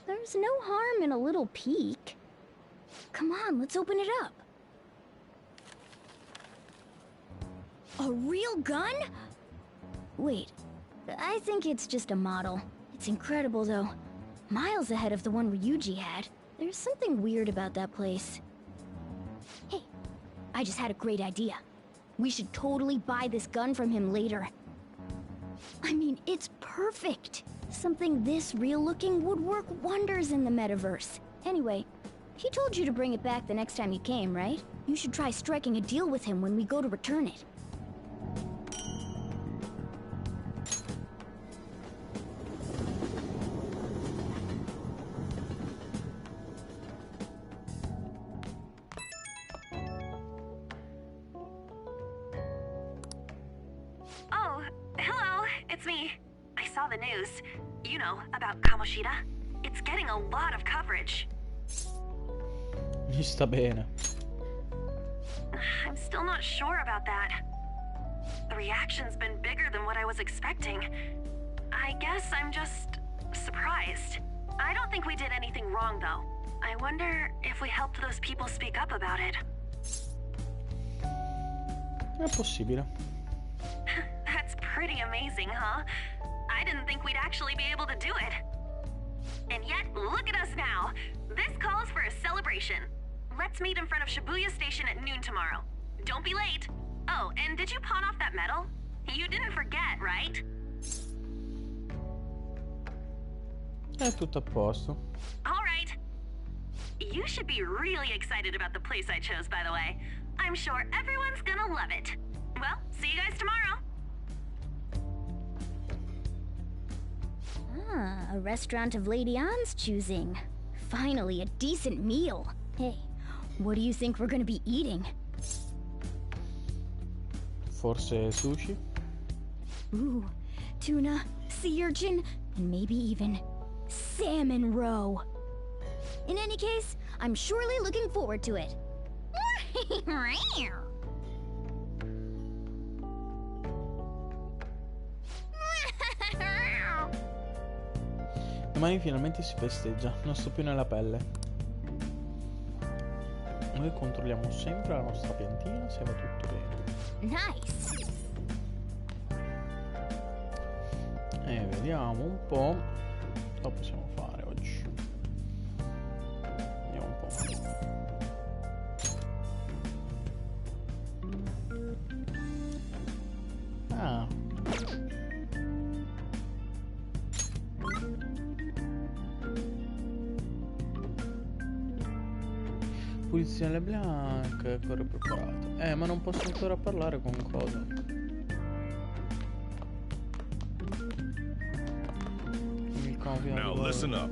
There's no harm in a little peek. Come on, let's open it up. A real gun? Wait, I think it's just a model. It's incredible, though. Miles ahead of the one Ryuji had. There's something weird about that place. Hey, I just had a great idea. We should totally buy this gun from him later. I mean, it's perfect. Something this real-looking would work wonders in the metaverse. Anyway, he told you to bring it back the next time you came, right? You should try striking a deal with him when we go to return it. Oh, hello, it's me. I saw the news. You know, about Kamoshida. It's getting a lot of coverage. Gli sta bene. I'm still not sure about that. The reaction's been bigger than what I was expecting. I guess I'm just surprised. I don't think we did anything wrong, though. I wonder if we helped those people speak up about it. È possibile. That's pretty amazing, huh? I didn't think we'd actually be able to do it. And yet, look at us now. This calls for a celebration. Let's meet in front of Shibuya Station at noon tomorrow. Don't be late. Oh, and did you pawn off that medal? You didn't forget, right? È tutto a posto. All right. You should be really excited about the place I chose, by the way. I'm sure everyone's gonna love it. Well, see you guys tomorrow. Ah, a restaurant of Lady Ann's choosing. Finally, a decent meal. Hey, what do you think we're gonna be eating? Forse sushi? Ooh, tuna, sea urchin, and maybe even salmon roe. In any case, I'm surely looking forward to it. Domani finalmente si festeggia, non sto più nella pelle. Noi controlliamo sempre la nostra piantina se va tutto bene. Nice. E vediamo un po'. Cosa possiamo fare oggi? Vediamo un po'. Ah. Pulizia LeBlanc, corre preparato. Ma non posso ancora parlare con cosa. Now listen up.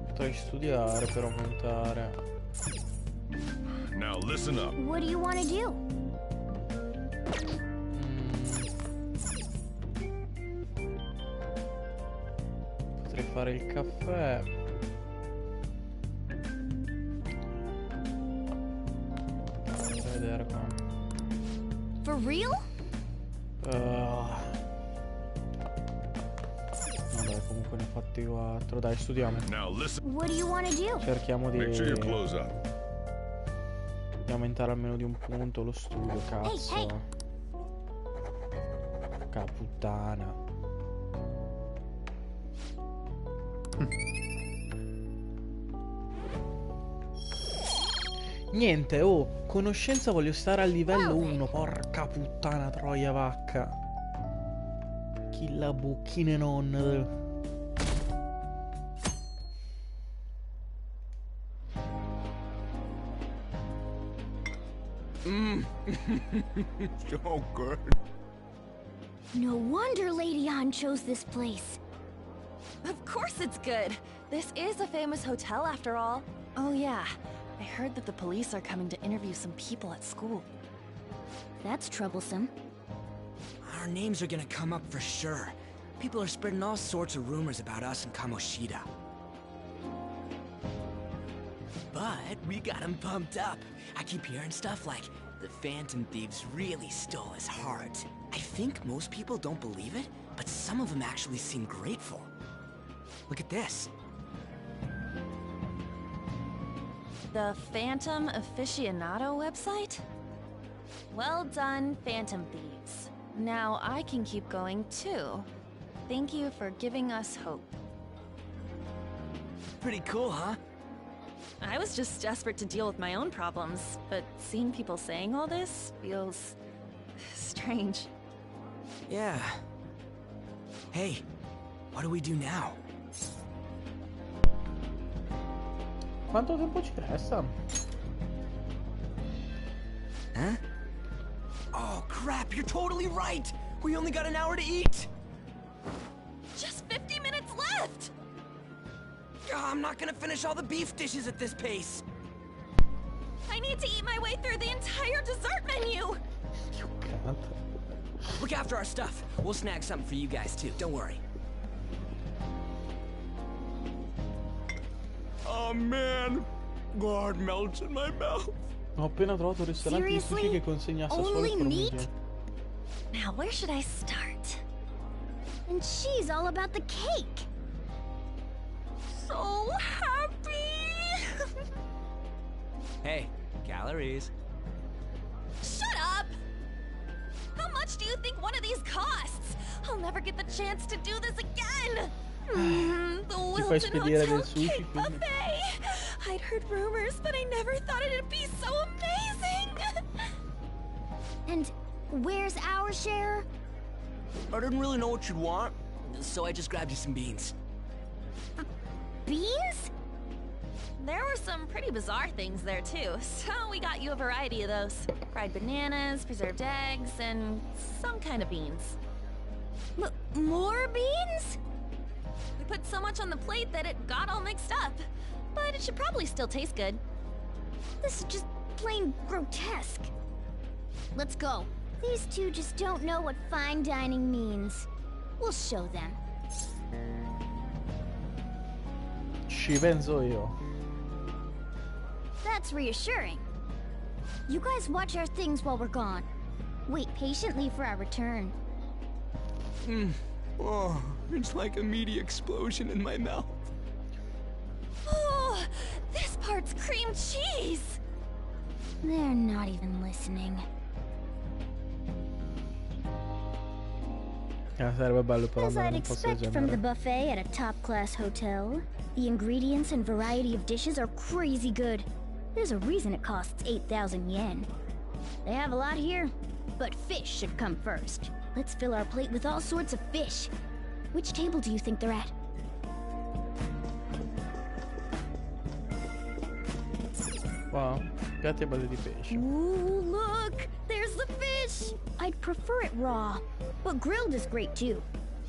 Potrei studiare per aumentare. Now listen up. What do you want to do? Potrei fare il caffè. Faccio vedere qua. For real? Vabbè, comunque ne ho fatti 4. Dai, studiamo. What do you want to do? Cerchiamo di... Make sure you close up. Di aumentare almeno di un punto lo studio, cazzo. Hey. Puttana. Niente, oh, conoscenza voglio stare al livello 1, porca puttana troia vacca. Chi la bucchine non... So good. No wonder Lady Ann chose this place. Of course it's good. This is a famous hotel after all. Oh yeah, I heard that the police are coming to interview some people at school. That's troublesome. Our names are gonna come up for sure. People are spreading all sorts of rumors about us and Kamoshida. But we got him pumped up. I keep hearing stuff like, the Phantom Thieves really stole his heart. I think most people don't believe it, but some of them actually seem grateful. Look at this. The Phantom Aficionado website? Well done, Phantom Thieves. Now I can keep going too. Thank you for giving us hope. Pretty cool, huh? I was just desperate to deal with my own problems, but seeing people saying all this feels strange. Yeah. Hey, what do we do now? Quanto tempo ci resta? Huh? Oh crap, you're totally right! We only got an hour to eat! Just 50 minutes left! I'm not gonna finish all the beef dishes at this pace! I need to eat my way through the entire dessert menu! Look after our stuff. We'll snag something for you guys too, don't worry. Oh man, God melts in my mouth. Ho appena trovato un ristorante di sushi che consegnasse solo il formaggio. Now where should I start? And she's all about the cake. So happy! Hey, calories. Shut up! How much do you think one of these costs? I'll never get the chance to do this again! The Wilton Hotel Cake Buffet! I'd heard rumors, but I never thought it'd be so amazing! And where's our share? I didn't really know what you'd want, so I just grabbed you some beans. Beans? There were some pretty bizarre things there too, so we got you a variety of those. Fried bananas, preserved eggs, and some kind of beans. More beans? We put so much on the plate that it got all mixed up. But it should probably still taste good. This is just plain grotesque. Let's go. These two just don't know what fine dining means. We'll show them. Ci penso io. That's reassuring. You guys watch our things while we're gone. Wait patiently for our return. Oh, it's like a meaty explosion in my mouth. Oh, this part's cream cheese! They're not even listening. Sarebbe bello però As andare I'd in un posto del expect from the genere. buffet at a top-class hotel, the ingredients and variety of dishes are crazy good. There's a reason it costs 8,000 yen. They have a lot here, but fish should come first. Let's fill our plate with all sorts of fish. Which table do you think they're at? Wow, piatti e balle di pesce. Ooh, look! There's the fish! I'd prefer it raw, but grilled is great too.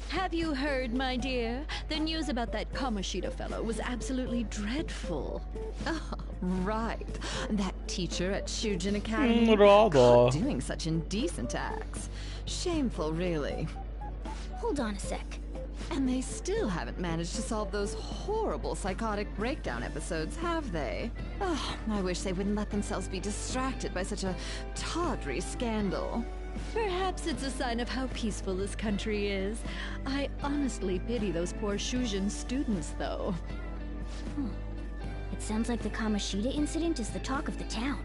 Have you heard, my dear? The news about that Kamoshida fellow was absolutely dreadful. Oh, right. That teacher at Shujin Academy. Bravo. Doing such indecent acts. Shameful, really. Hold on a sec. And they still haven't managed to solve those horrible psychotic breakdown episodes, have they? Oh, I wish they wouldn't let themselves be distracted by such a tawdry scandal. Perhaps it's a sign of how peaceful this country is. I honestly pity those poor Shujin students, though. It sounds like the Kamoshida incident is the talk of the town.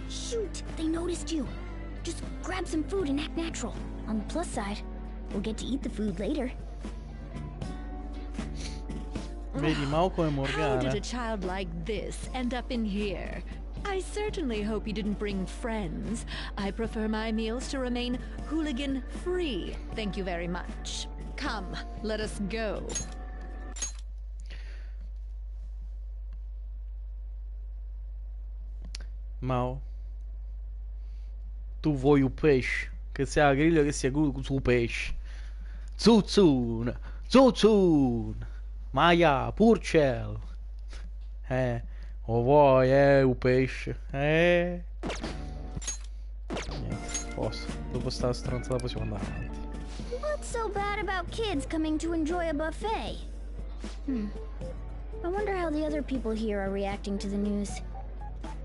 Shoot, they noticed you. Just grab some food and act natural. On the plus side, we'll get to eat the food later. Vedi, Mauko e How Morgana. did a child like this end up in here? I certainly hope you didn't bring friends. I prefer my meals to remain hooligan-free. Thank you very much. Come, let us go. Mao, tu vuoi un pesce? Che sia a griglio che sia su pesce. Zuzun, Zuzun, Maya, Purcell. O vuoi, un pesce? Niente, posto. Dopo sta stronzata possiamo andare avanti. What's so bad about kids coming to enjoy a buffet? I wonder how the other people here are reacting to the news.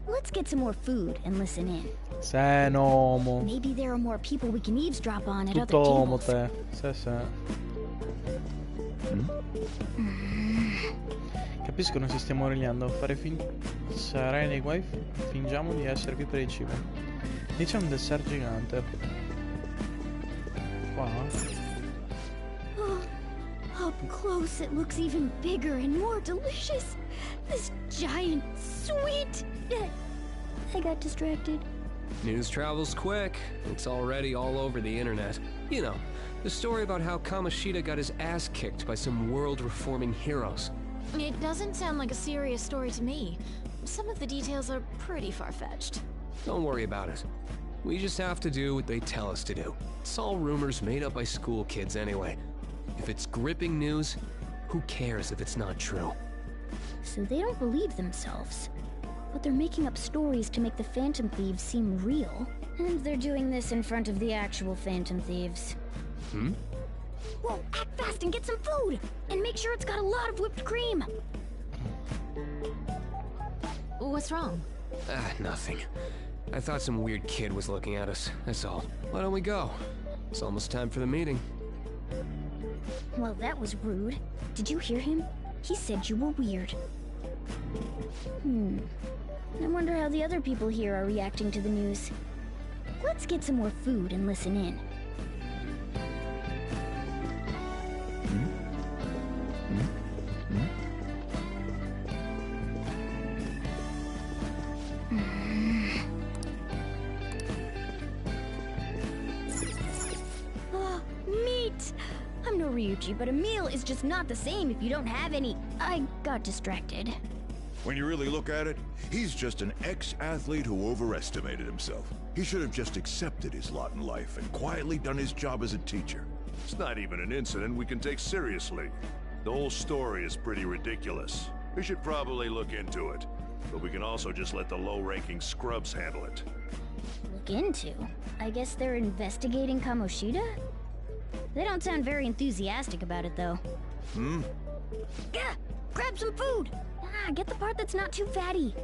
Let's get some more food and listen in. Sei nomo. Maybe there are more people we can eavesdrop on at other Tutto uomo tables. te. Sì. Capisco non si stiamo origliando. Sarai nei guai. Fingiamo di essere qui per il cibo. Lì c'è un dessert gigante. Qua. Up close, it looks even bigger and more delicious. This giant, sweet... I got distracted. News travels quick. It's already all over the internet. You know, the story about how Kamoshida got his ass kicked by some world-reforming heroes. It doesn't sound like a serious story to me. Some of the details are pretty far-fetched. Don't worry about it. We just have to do what they tell us to do. It's all rumors made up by school kids anyway. If it's gripping news, who cares if it's not true? So they don't believe themselves. But they're making up stories to make the Phantom Thieves seem real. And they're doing this in front of the actual Phantom Thieves. Hmm? Whoa, act fast and get some food! And make sure it's got a lot of whipped cream! What's wrong? Nothing. I thought some weird kid was looking at us, that's all. Why don't we go? It's almost time for the meeting. Well, that was rude. Did you hear him? He said you were weird. I wonder how the other people here are reacting to the news. Let's get some more food and listen in. Oh, meat! I'm no Ryuji, but a meal is just not the same if you don't have any. I got distracted. When you really look at it, he's just an ex-athlete who overestimated himself. He should have just accepted his lot in life and quietly done his job as a teacher. It's not even an incident we can take seriously. The whole story is pretty ridiculous. We should probably look into it. But we can also just let the low-ranking scrubs handle it. Look into? I guess they're investigating Kamoshida? They don't sound very enthusiastic about it, though. Gah! Grab some food! Get the part that's not too fatty.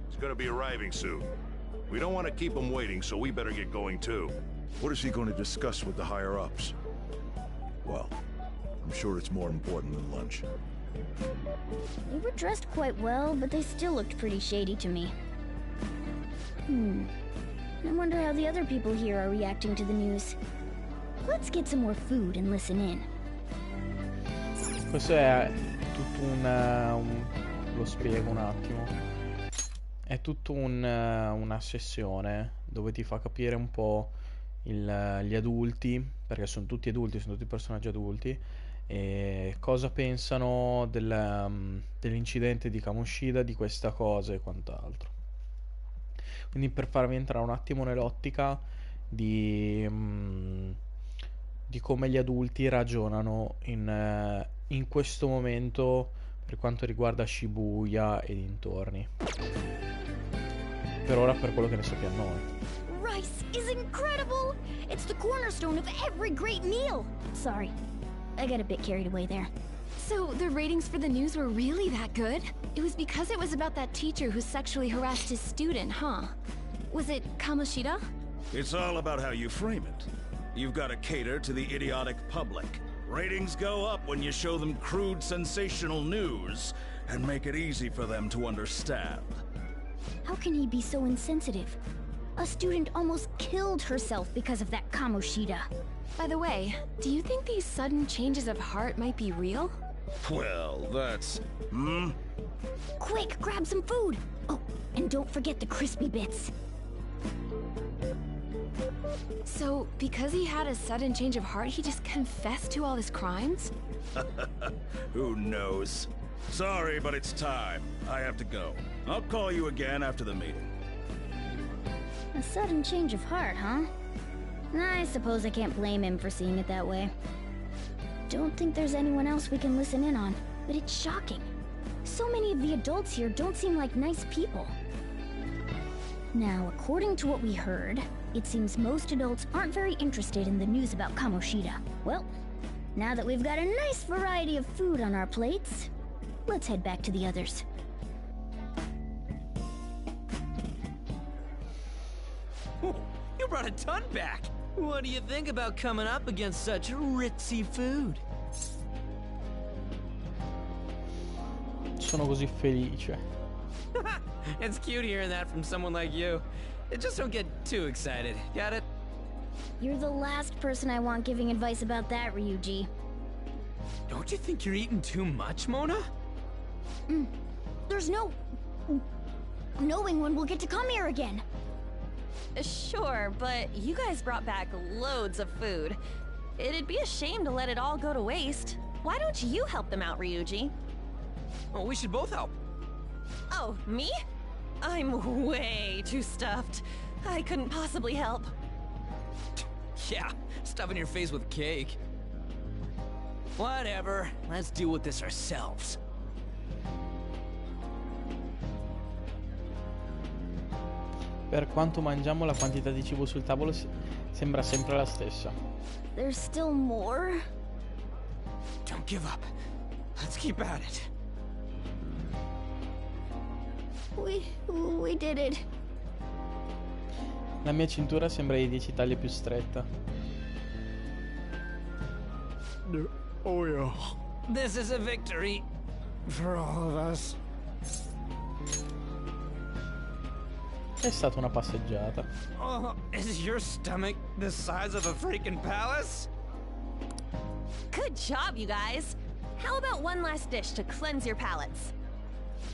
It's gonna be arriving soon. We don't want to keep him waiting, so we better get going too. What is he going to discuss with the higher-ups? Well, I'm sure it's more important than lunch. They were dressed quite well, but they still looked pretty shady to me. I wonder how the other people here are reacting to the news. Let's get some more food and listen in. Questo è tutto lo spiego un attimo. È tutto una sessione dove ti fa capire un po' gli adulti, perché sono tutti adulti, sono tutti personaggi adulti, e cosa pensano dell'incidente di Kamoshida, di questa cosa e quant'altro. Quindi per farvi entrare un attimo nell'ottica di come gli adulti ragionano in questo momento per quanto riguarda Shibuya e dintorni. Per ora, per quello che ne sappiamo noi. Rice is incredible! It's the cornerstone of every great meal! Sorry, I got a bit carried away there. So, the ratings for the news were really that good? It was because it was about that teacher who sexually harassed his student, huh? Was it Kamoshida? It's all about how you frame it. You've got to cater to the idiotic public. Ratings go up when you show them crude, sensational news and make it easy for them to understand. How can he be so insensitive? A student almost killed herself because of that Kamoshida. By the way, do you think these sudden changes of heart might be real? Well, that's... Quick, grab some food! Oh, and don't forget the crispy bits. So, because he had a sudden change of heart, he just confessed to all his crimes? Who knows? Sorry, but it's time. I have to go. I'll call you again after the meeting. A sudden change of heart, huh? I suppose I can't blame him for seeing it that way. Don't think there's anyone else we can listen in on, but it's shocking. So many of the adults here don't seem like nice people. Now, according to what we heard, it seems most adults aren't very interested in the news about Kamoshida. Well, now that we've got a nice variety of food on our plates, let's head back to the others. You brought a ton back! What do you think about coming up against such ritzy food? Sono così felice. It's cute hearing that from someone like you. Just don't get too excited, got it? You're the last person I want giving advice about that, Ryuji. Don't you think you're eating too much, Mona? There's no knowing when we'll get to come here again. Sure, but you guys brought back loads of food. It'd be a shame to let it all go to waste. Why don't you help them out, Ryuji? Well, we should both help. Oh, me? I'm way too stuffed. I couldn't possibly help. Yeah, stuffing your face with cake. Whatever, let's deal with this ourselves. Per quanto mangiamo, la quantità di cibo sul tavolo sembra sempre la stessa. There's still more? Don't give up. Let's keep at it. We did it. La mia cintura sembra di 10 taglie più stretta. Oh yeah. This is a victory for all of us. È stata una passeggiata. Oh, is your stomach the size of a freaking palace? Good job, you guys. How about one last dish to cleanse your palates?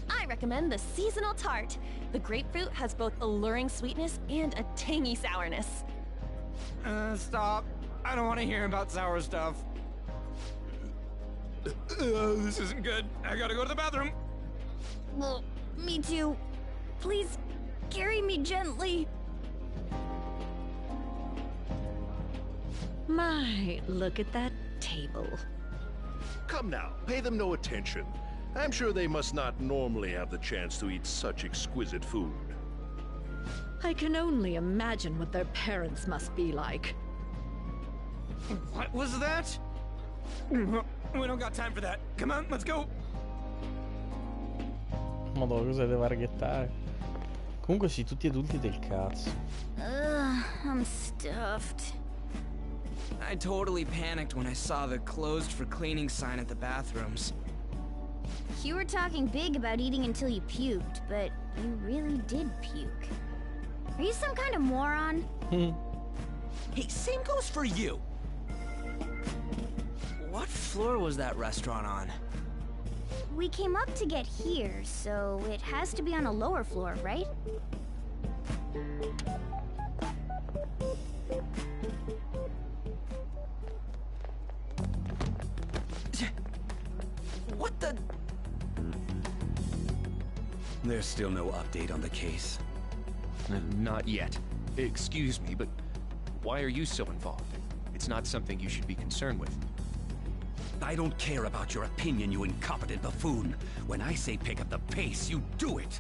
I recommend the seasonal tart. The grapefruit has both alluring sweetness and a tangy sourness. Stop. I don't want to hear about sour stuff. This isn't good. I gotta go to the bathroom. Well, me too. Please carry me gently. My, look at that table. Come now, pay them no attention. I'm sure they must not normally have the chance to eat such exquisite food. I can only imagine what their parents must be like. What was that? We don't got time for that. Come on, let's go. Madonna, cosa devo arghettare? Comunque sì, tutti adulti del cazzo. I'm stuffed. I totally panicked when I saw the closed for cleaning sign at the bathrooms. You were talking big about eating until you puked, but you really did puke. Are you some kind of moron? Hey, same goes for you. What floor was that restaurant on? We came up to get here, so it has to be on a lower floor, right? What the? There's still no update on the case. Not yet. Excuse me, but why are you so involved? It's not something you should be concerned with. I don't care about your opinion, you incompetent buffoon. When I say pick up the pace, you do it.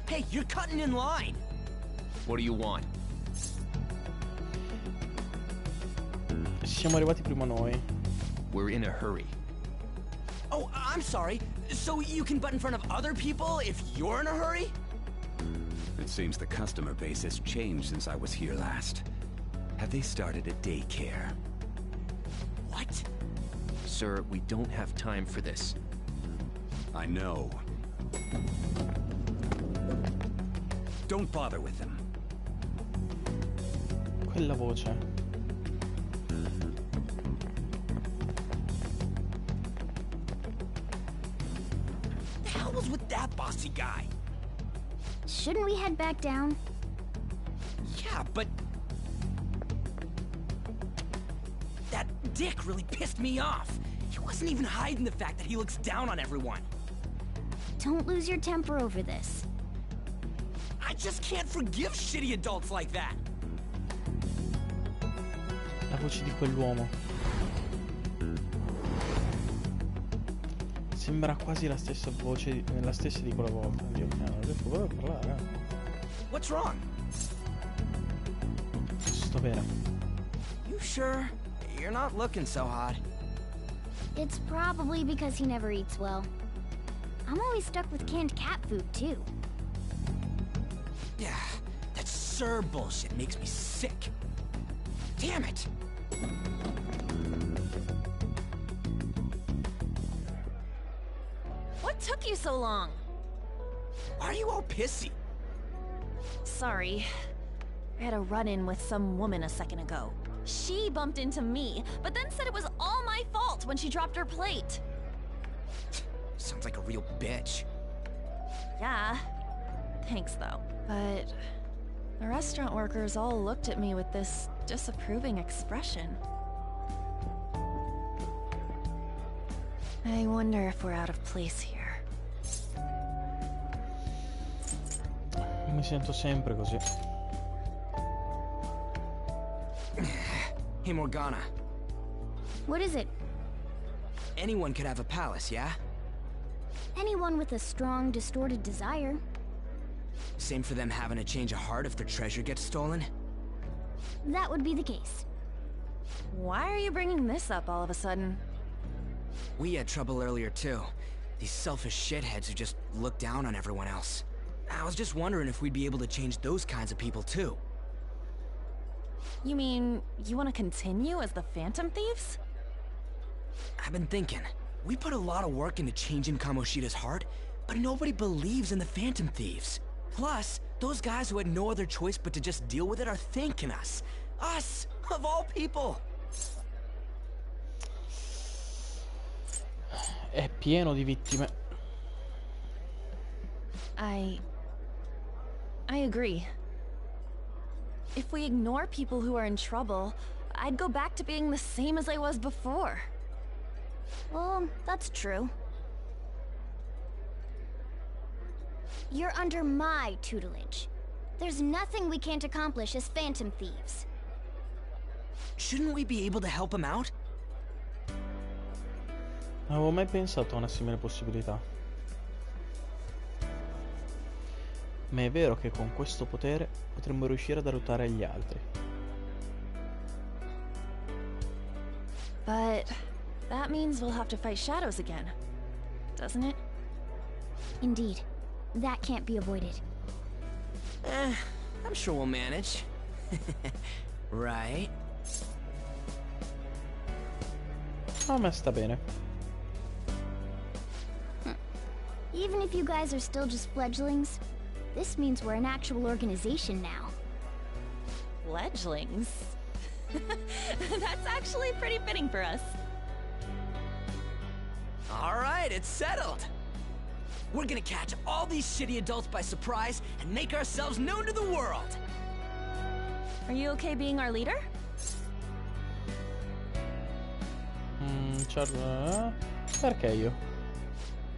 Hey, you're cutting in line. What do you want? Siamo arrivati prima noi. We're in a hurry. Oh, I'm sorry. So you can butt in front of other people if you're in a hurry? It seems the customer base has changed since I was here last. Have they started a daycare? What? Sir, we don't have time for this. I know. Don't bother with them. Quella voce. The hell was with that bossy guy? Shouldn't we head back down? Yeah, but... that dick really pissed me off. He wasn't even hiding the fact that he looks down on everyone. Don't lose your temper over this. I just can't forgive shitty adults like that. La voce di quell'uomo. Sembra quasi la stessa voce, la stessa di quella volta. Dio mio, ho detto, vuoi parlare? What's wrong? Sto bene. You sure? You're not looking so hot. It's probably because he never eats well. I'm always stuck with canned cat food, too. Yeah, that Sir bullshit makes me sick. Damn it! What took you so long? Why are you all pissy? Sorry. I had a run-in with some woman a second ago. She bumped into me, but then said it was all my fault when she dropped her plate. Sounds like a real bitch. Yeah. Thanks, though. But the restaurant workers all looked at me with this disapproving expression. I wonder if we're out of place here. Mi sento sempre così. Hey, Morgana. What is it? Anyone could have a palace, yeah? Anyone with a strong, distorted desire. Same for them having a change of heart if their treasure gets stolen? That would be the case. Why are you bringing this up all of a sudden? We had trouble earlier too. These selfish shitheads who just look down on everyone else. I was just wondering if we'd be able to change those kinds of people too. You mean, you want to continue as the Phantom Thieves? I've been thinking. We put a lot of work into changing Kamoshida's heart, but nobody believes in the Phantom Thieves. Plus, those guys who had no other choice but to just deal with it are thanking us. Us, of all people. È pieno di vittime. I agree. If we ignore people who are in trouble, I'd go back to being the same as I was before. Well, that's true. You're under my tutelage. There's nothing we can't accomplish as Phantom Thieves. Shouldn't we be able to help him out? Non avevo mai pensato a una simile possibilità. Ma è vero che con questo potere potremmo riuscire ad aiutare gli altri. But that means we'll have to fight shadows again, doesn't it? Indeed. That can't be avoided. I'm sure we'll manage. Right? A me sta bene. Even if you guys are still just fledglings, this means we're an actual organization now. Fledglings? That's actually pretty fitting for us. Alright, it's settled. We're gonna catch all these shitty adults by surprise and make ourselves known to the world. Are you okay being our leader? Perché io?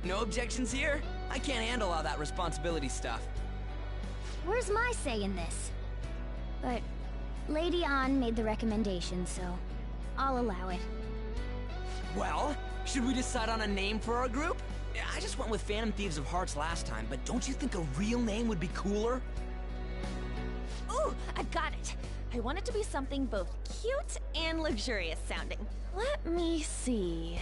No objections here? I can't handle all that responsibility stuff. Where's my say in this? But Lady Ann made the recommendation, so I'll allow it. Well, should we decide on a name for our group? I just went with Phantom Thieves of Hearts last time, but don't you think a real name would be cooler? Ooh, I've got it. I want it to be something both cute and luxurious sounding. Let me see.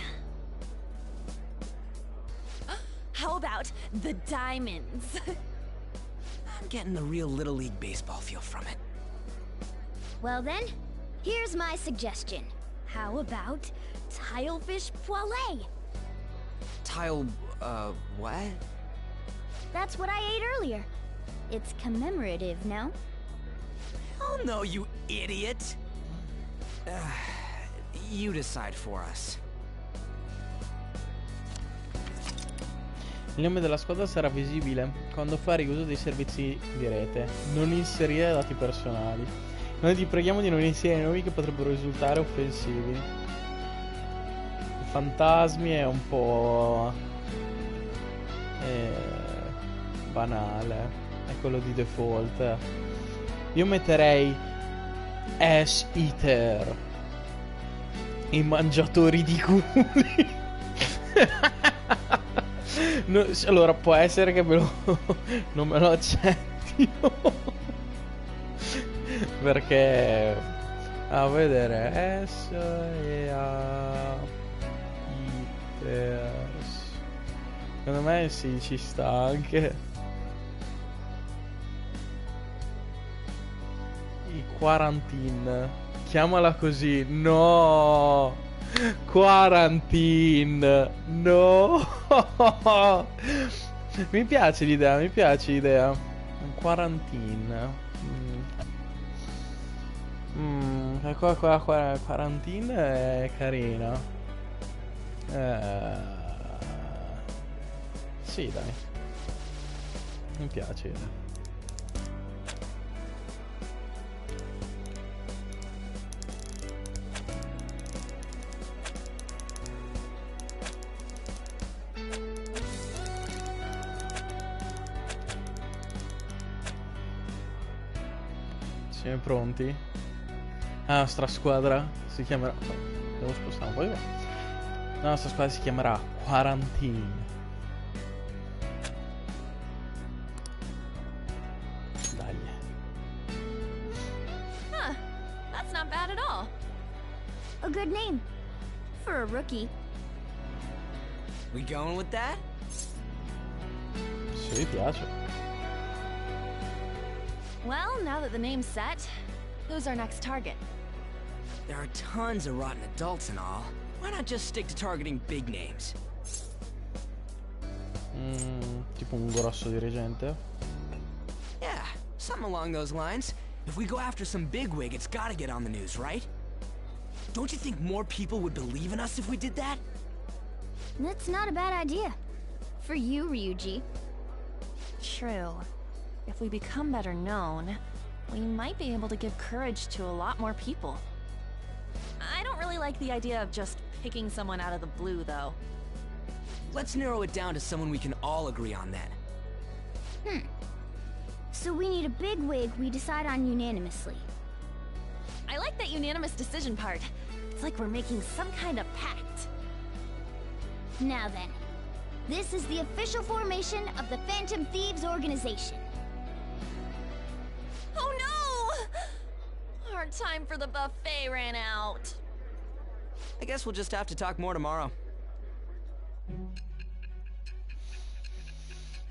How about the Diamonds? I'm getting the real Little League Baseball feel from it. Well then, here's my suggestion. How about Tilefish Poêlée? What? That's what I ate earlier. It's commemorative, no? Oh no, you idiot! You decide for us. Il nome della squadra sarà visibile quando fare uso dei servizi di rete. Non inserire dati personali. Noi ti preghiamo di non inserire nomi che potrebbero risultare offensivi. I fantasmi è un po' banale. È quello di default. Io metterei Ash Eater. I mangiatori di culi. No, allora può essere che non me lo accettino. Perché a vedere Ash e a Eaters. Secondo me sì, ci sta anche. I Quarantine. Chiamala così. No. Quarantine. No. Mi piace l'idea, mi piace l'idea. Quarantine. Qua quarantine è carino. Sì, dai. Mi piace. Siamo pronti? La nostra squadra si chiamerà... Devo spostare un po' di qua. La nostra squadra si chiamerà Quarantine. Dai. Huh, that's not bad at all. A good name. For a rookie. We going with that? Sì, piace. Well, now that the name's set, who's our next target? There are tons of rotten adults and all. Why not just stick to targeting big names? Tipo un grosso dirigente? Yeah, something along those lines. If we go after some bigwig, it's gotta get on the news, right? Don't you think more people would believe in us if we did that? That's not a bad idea. For you, Ryuji. True. If we become better known, we might be able to give courage to a lot more people. I don't really like the idea of just picking someone out of the blue, though. Let's narrow it down to someone we can all agree on then. So we need a bigwig we decide on unanimously. I like that unanimous decision part. It's like we're making some kind of pact. Now then, this is the official formation of the Phantom Thieves organization. Oh no! Our time for the buffet ran out. I guess we'll just have to talk more tomorrow.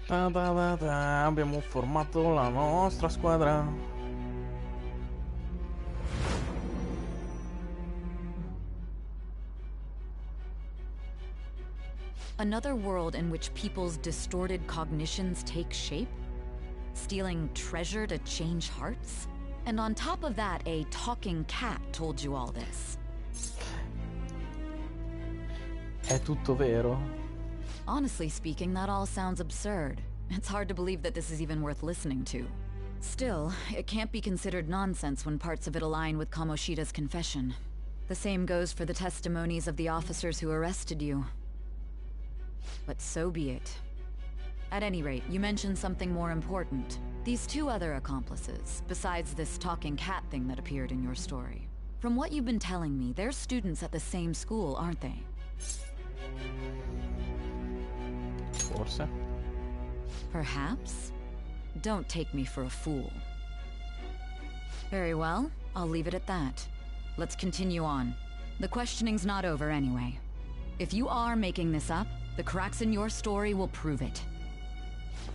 Abbiamo formato la nostra squadra. Another world in which people's distorted cognitions take shape? Stealing treasure to change hearts? And on top of that, a talking cat told you all this. È tutto vero? Honestly speaking, that all sounds absurd. It's hard to believe that this is even worth listening to. Still, it can't be considered nonsense when parts of it align with Kamoshida's confession. The same goes for the testimonies of the officers who arrested you. But so be it. At any rate, you mentioned something more important. These two other accomplices, besides this talking cat thing that appeared in your story. From what you've been telling me, they're students at the same school, aren't they? Forse. Perhaps? Don't take me for a fool. Very well, I'll leave it at that. Let's continue on. The questioning's not over anyway. If you are making this up, the cracks in your story will prove it.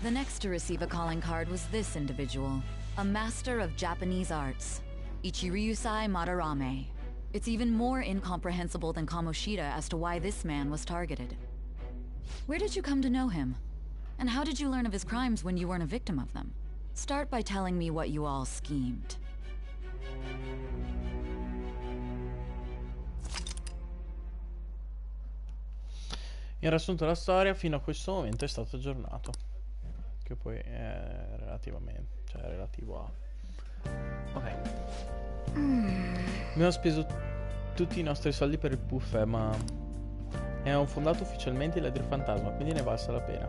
The next to receive a calling card was this individual, a master of Japanese arts, Ichiryusai Madarame. It's even more incomprehensible than Kamoshida as to why this man was targeted. Where did you come to know him? And how did you learn of his crimes when you weren't a victim of them? Start by telling me what you all schemed. Il riassunto della storia fino a questo momento è stato aggiornato. Che poi è relativamente, cioè è relativo a... Ok. Abbiamo speso tutti i nostri soldi per il buffet, ma abbiamo fondato ufficialmente il Ladri Fantasma, quindi ne è valsa la pena.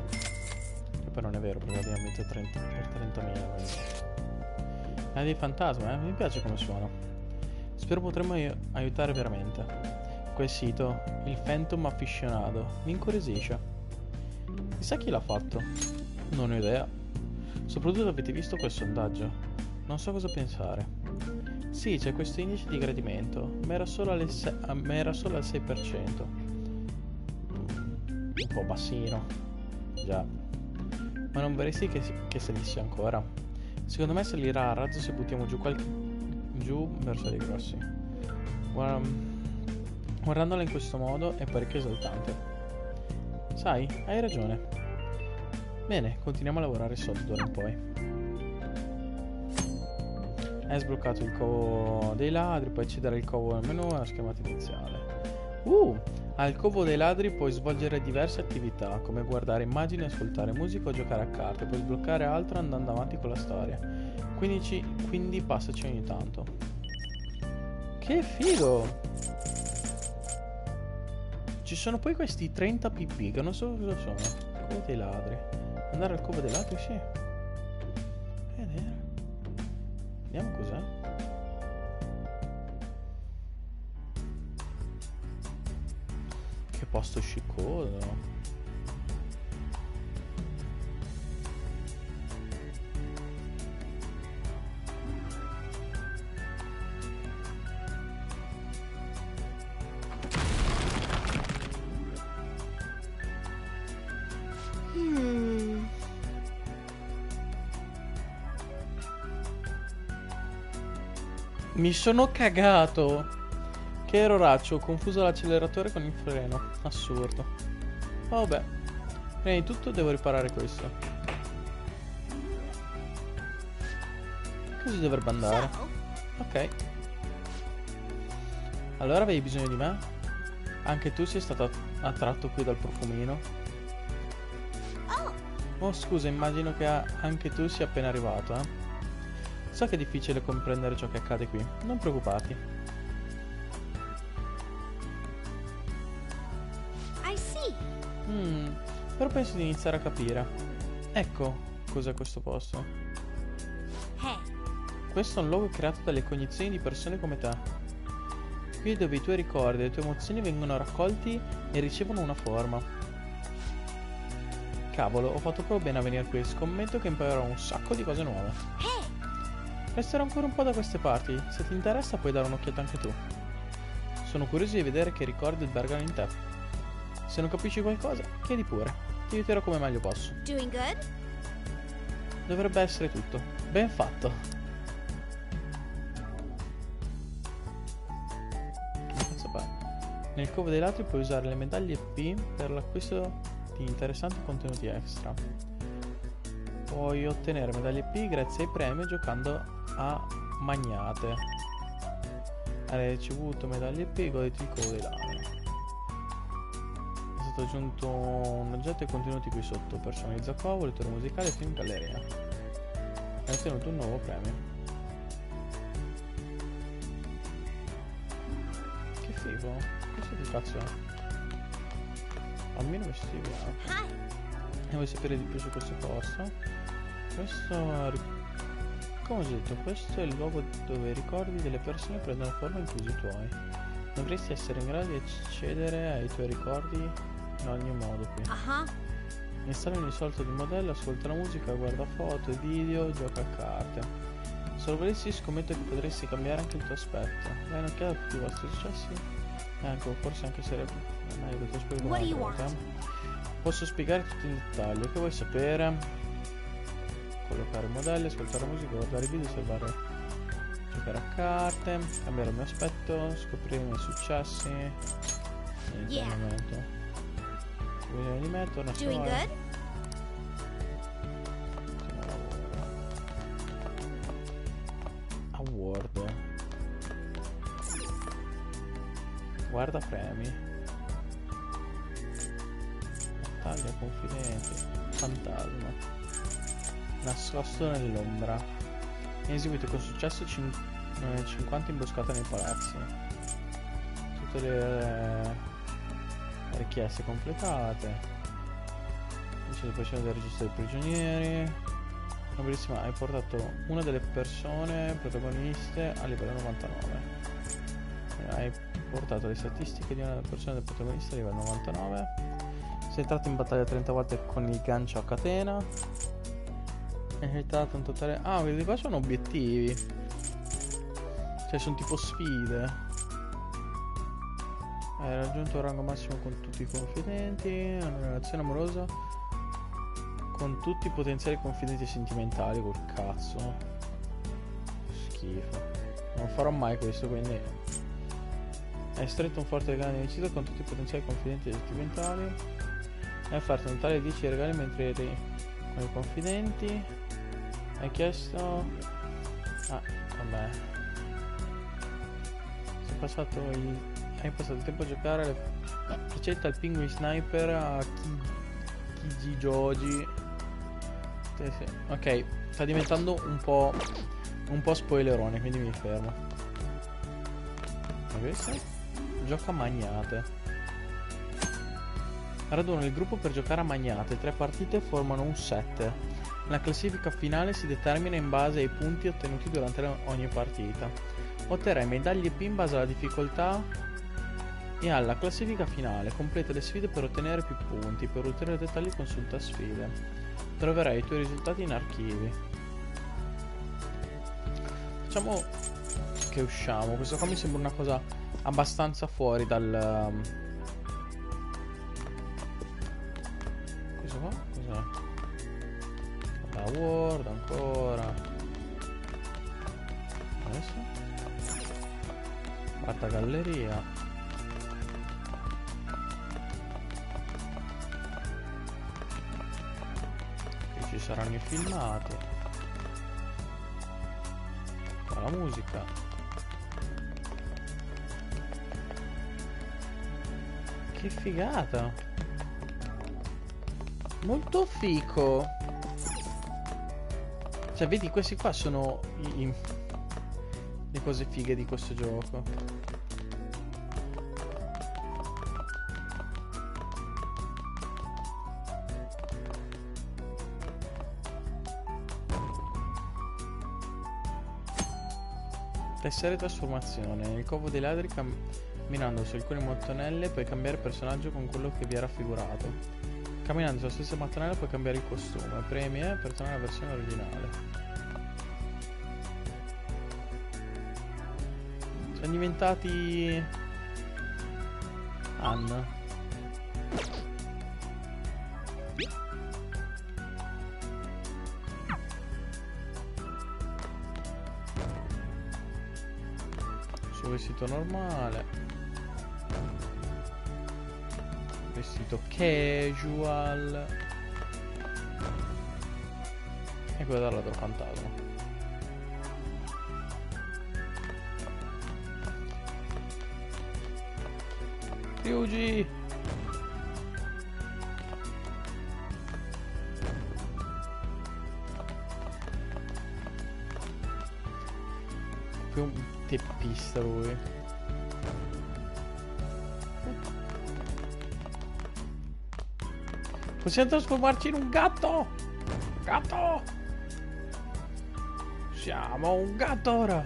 Che poi non è vero, perché abbiamo vinto per 30.000. Ladri Fantasma, mi piace come suona. Spero potremo aiutare veramente. Quel sito, il Phantom Aficionado, mi incuriosisce. Chissà chi l'ha fatto? Non ho idea. Soprattutto avete visto quel sondaggio. Non so cosa pensare. Sì, c'è questo indice di gradimento, ma era solo al 6%. Un po' bassino. Già. Ma non vorresti che salisse ancora? Secondo me salirà a razzo se buttiamo giù verso dei grossi. Guardandola in questo modo è parecchio esaltante. Sai, hai ragione. Bene, continuiamo a lavorare sotto d'ora in poi. Hai sbloccato il covo dei ladri, puoi accedere al covo nel menu e alla schermata iniziale. Al covo dei ladri puoi svolgere diverse attività, come guardare immagini, ascoltare musica o giocare a carte. Puoi sbloccare altro andando avanti con la storia. Quindi passaci ogni tanto. Che figo! Ci sono poi questi 30 pp che non so cosa sono. Covo dei ladri. Andare al covo dei ladri, sì. Vediamo cos'è. Che posto sciccoso. Mi sono cagato. Che eroraccio, ho confuso l'acceleratore con il freno. Assurdo. Vabbè. Prima di tutto devo riparare questo. Così dovrebbe andare. Ok. Allora avevi bisogno di me? Anche tu sei stato attratto qui dal profumino? Oh scusa, immagino che anche tu sia appena arrivato, eh? So che è difficile comprendere ciò che accade qui. Non preoccupati. I see. Però penso di iniziare a capire. Ecco cos'è questo posto. Hey. Questo è un luogo creato dalle cognizioni di persone come te. Qui dove i tuoi ricordi e le tue emozioni vengono raccolti e ricevono una forma. Cavolo, ho fatto proprio bene a venire qui. Scommetto che imparerò un sacco di cose nuove. Resterò ancora un po' da queste parti. Se ti interessa puoi dare un'occhiata anche tu. Sono curioso di vedere che ricordi albergano in te. Se non capisci qualcosa, chiedi pure. Ti aiuterò come meglio posso. Doing good? Dovrebbe essere tutto. Ben fatto. Che cazzo fai? Nel covo dei ladri puoi usare le medaglie P per l'acquisto di interessanti contenuti extra. Puoi ottenere medaglie P grazie ai premi giocando a Magnate. Hai ricevuto medaglie P, goditi il covo dei ladri. È stato aggiunto un oggetto e contenuti qui sotto. Personalizza covo, lettore musicale e film galleria. Hai ottenuto un nuovo premio. Che figo. Questo che cazzo è? Almeno vestibile. E vuoi sapere di più su questo posto? Questo, come ho detto, questo è il luogo dove i ricordi delle persone prendono forma inclusi i tuoi. Dovresti essere in grado di accedere ai tuoi ricordi in ogni modo qui. Installa ogni sorta di modello, ascolta la musica, guarda foto e video, gioca a carte. Se lo volessi, scommetto che potresti cambiare anche il tuo aspetto. Dai un'occhiata a tutti i vostri successi. Ecco, forse anche sarebbe meglio che ti spiego. Posso spiegare tutto in dettaglio. Che vuoi sapere? Collocare modelli, ascoltare musica, guardare video, osservare, giocare a carte, cambiare il mio aspetto, scoprire i miei successi. Niente al momento. Bisogno di me, torna a trovare. Award. Guarda premi. Battaglia confidenti. Fantasma. Nascosto nell'ombra. Hai eseguito con successo 50 imboscate nei palazzi. Tutte le richieste completate. Dice il bacino del registro dei prigionieri. Nobilissima, hai portato una delle persone protagoniste a livello 99. Hai portato le statistiche di una delle persone del protagonista a livello 99. Sei entrato in battaglia 30 volte con il gancio a catena. Hai aiutato un totale. Ah, questi qua sono obiettivi. Cioè sono tipo sfide. Hai raggiunto il rango massimo con tutti i confidenti. Una relazione amorosa con tutti i potenziali confidenti sentimentali. Col cazzo. Schifo. Non farò mai questo, quindi. Hai stretto un forte legame di amicizia con tutti i potenziali confidenti sentimentali. Hai offerto un totale di 10 regali mentre eri con i confidenti. Hai chiesto Ah, vabbè. Hai passato il tempo a giocare alle ricetta al Penguin Sniper a Kiji Joji. Ok, sta diventando un po' spoilerone, quindi mi fermo. Ma questo? Gioca a magnate. Raduna il gruppo per giocare a magnate. 3 partite formano un set. La classifica finale si determina in base ai punti ottenuti durante ogni partita. Otterrai medaglie P in base alla difficoltà e alla classifica finale. Completa le sfide per ottenere più punti. Per ulteriori dettagli consulta sfide. Troverai i tuoi risultati in archivi. Facciamo che usciamo. Questo qua mi sembra una cosa abbastanza fuori dal... Questo qua? Cos'è? La Word ancora. Adesso? Fatta galleria. Qui ci saranno i filmati. Qua la musica. Che figata. Molto fico. Cioè, vedi, questi qua sono le cose fighe di questo gioco. Tessere trasformazione. Nel covo dei ladri, camminando su alcune mattonelle puoi cambiare personaggio con quello che vi era raffigurato. Camminando sulla stessa mattonella puoi cambiare il costume. Premi E per tornare alla versione originale. Sono diventati Anna. Suo vestito normale. Vestito casual. E quello dall'altro fantasma. Ryuji! Più un teppista lui. Possiamo trasformarci in un gatto! Gatto! Siamo un gatto ora!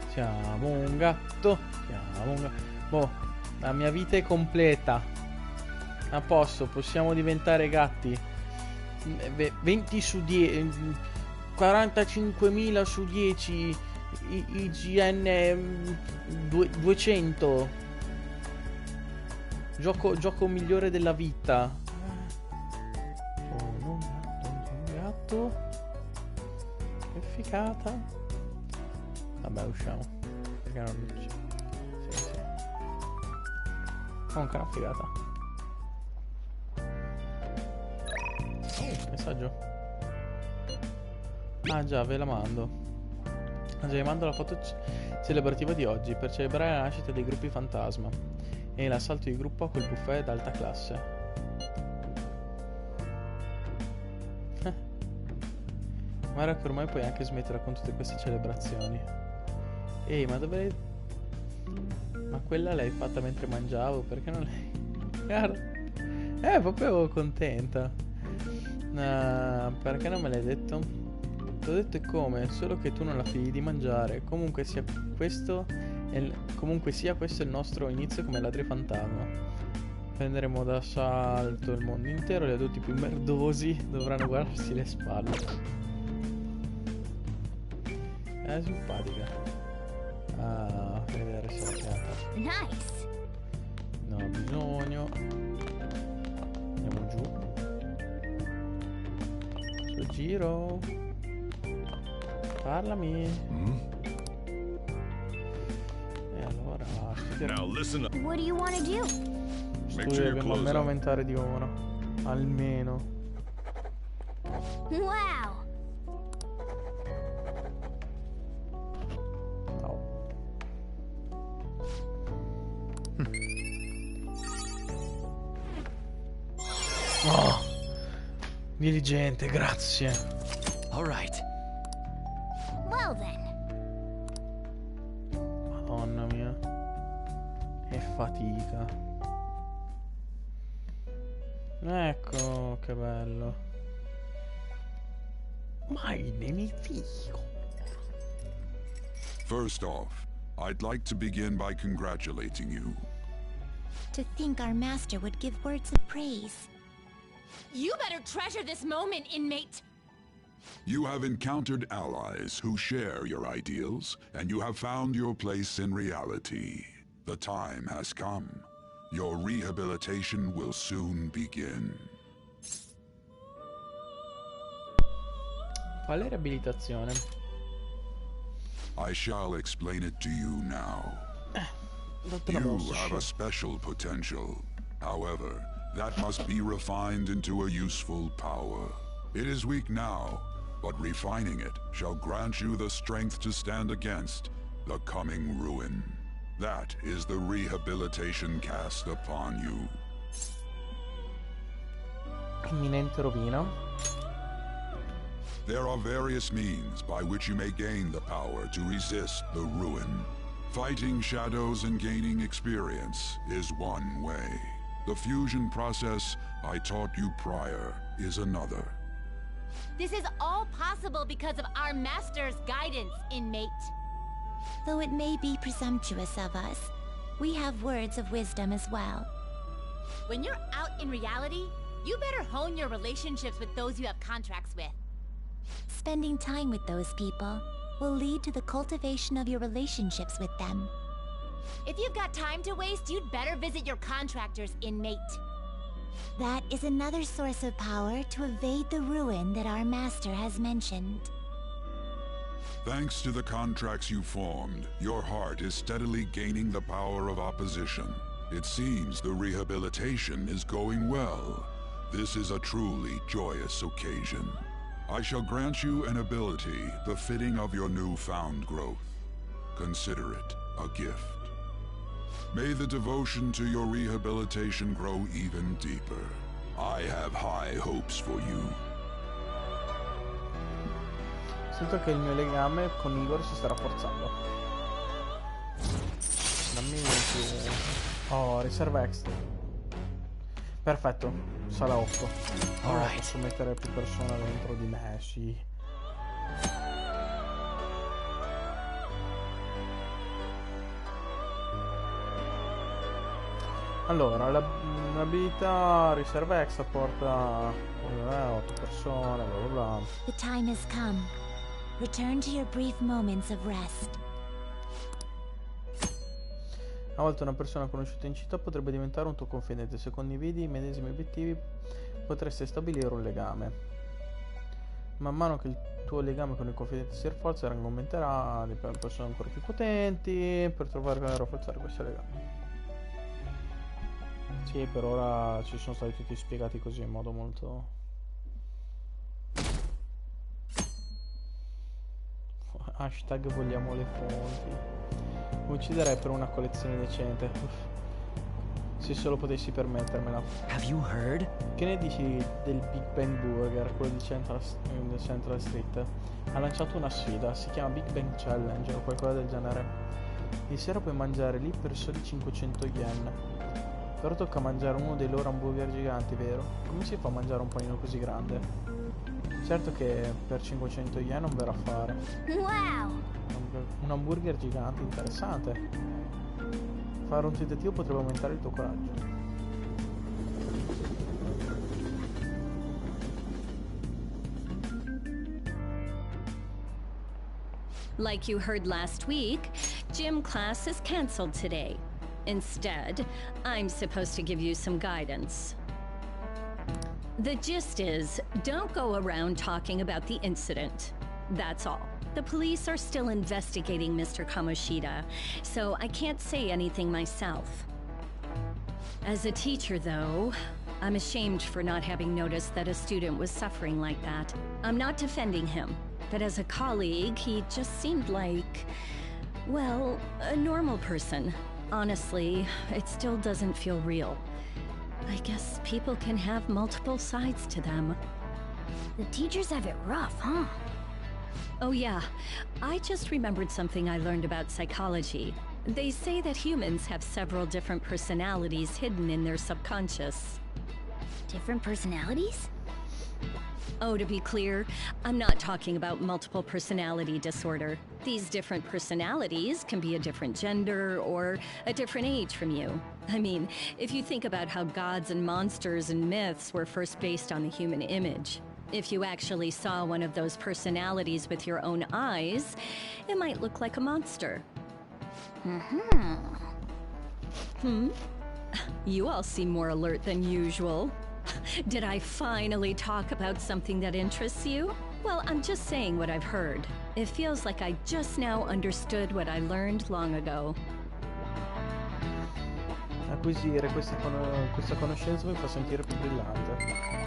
Siamo un gatto. Boh, la mia vita è completa. A posto, possiamo diventare gatti. 20 su 10. 45.000 su 10. IGN 200. Gioco migliore della vita. Sono un gatto. Che figata. Vabbè, usciamo. Perché non c'è? Sì. Comunque una figata. Messaggio. Ah già, ve la mando. Già, vi mando la foto celebrativa di oggi per celebrare la nascita dei gruppi fantasma e l'assalto di gruppo a quel buffet d'alta classe. Guarda che ormai puoi anche smettere con tutte queste celebrazioni. Ehi, ma dove... Ma quella l'hai fatta mentre mangiavo? Perché non l'hai... Guarda. Proprio contenta. Perché non me l'hai detto? T'ho detto e come, solo che tu non la fidi di mangiare. Comunque sia questo il nostro inizio come ladri fantasma. Prenderemo d'assalto il mondo intero. Gli adulti più merdosi dovranno guardarsi le spalle. È simpatica. Ah, vedere se la pianta. Nice. Non ho bisogno. Andiamo giù. Sto giro. Parlami. E allora studio. What do you want to do? Studio dobbiamo almeno aumentare di 1. Almeno. Wow! Oh, diligente, grazie. All right. Well then. Madonna mia. Che fatica. Ecco, che bello. My nemico. First off, I'd like to begin by congratulating you. To think our master would give words of praise. You better treasure this moment, inmate! You have encountered allies who share your ideals, and you have found your place in reality. The time has come. Your rehabilitation will soon begin. Quale riabilitazione? I shall explain it to you now. You have a special potential. However, that must be refined into a useful power. It is weak now, but refining it shall grant you the strength to stand against the coming ruin. That is the rehabilitation cast upon you. Imminente rovina. There are various means by which you may gain the power to resist the ruin. Fighting shadows and gaining experience is one way. The fusion process I taught you prior is another. This is all possible because of our master's guidance, inmate. Though it may be presumptuous of us, we have words of wisdom as well. When you're out in reality, you better hone your relationships with those you have contracts with. Spending time with those people will lead to the cultivation of your relationships with them. If you've got time to waste, you'd better visit your contractors, inmate. That is another source of power to evade the ruin that our master has mentioned. Thanks to the contracts you formed, your heart is steadily gaining the power of opposition. It seems the rehabilitation is going well. This is a truly joyous occasion. I shall grant you an ability befitting of your newfound growth. Consider it a gift. May the devotion to your rehabilitation grow even deeper. I have high hopes for you. Sento che il mio legame con Igor si sta rafforzando. Dammi più... Oh, riserva extra. Perfetto, sala 8. Oh, posso mettere più persone dentro di me, sì. Allora, l'abilità riserva extra porta 8 persone, bla bla bla. The time has come. Return to your brief moments of rest. A volte una persona conosciuta in città potrebbe diventare un tuo confidente. Se condividi i medesimi obiettivi potreste stabilire un legame. Man mano che il tuo legame con il confidente si rafforza, il rango aumenterà di persone ancora più potenti per trovare e rafforzare questo legame. Sì, per ora ci sono stati tutti spiegati così in modo molto... Hashtag vogliamo le fonti. Ucciderei per una collezione decente. Se solo potessi permettermela. Have you heard? Che ne dici del Big Bang Burger, quello di Central Street? Ha lanciato una sfida, si chiama Big Bang Challenge o qualcosa del genere. Di sera puoi mangiare lì per soli 500 yen. Però tocca mangiare uno dei loro hamburger giganti, vero? Come si fa a mangiare un panino così grande? Certo che per 500 yen non verrà a fare. Wow! Un hamburger gigante, interessante. Fare un tentativo potrebbe aumentare il tuo coraggio. Like you heard last week, gym class is canceled today. Instead, I'm supposed to give you some guidance. The gist is, don't go around talking about the incident. That's all. The police are still investigating Mr. Kamoshida, so I can't say anything myself. As a teacher, though, I'm ashamed for not having noticed that a student was suffering like that. I'm not defending him, but as a colleague, he just seemed like, well, a normal person. Honestly, it still doesn't feel real. I guess people can have multiple sides to them. The teachers have it rough, huh? Oh yeah, I just remembered something I learned about psychology. They say that humans have several different personalities hidden in their subconscious. Different personalities? Oh, to be clear, I'm not talking about multiple personality disorder. These different personalities can be a different gender or a different age from you. I mean, if you think about how gods and monsters and myths were first based on the human image, if you actually saw one of those personalities with your own eyes, it might look like a monster. You all seem more alert than usual. Did I finally talk about something that interests you? Well, I'm just saying what I've heard. It feels like I just now understood what I learned long ago. Acquisire questa conoscenza mi fa sentire più brillante.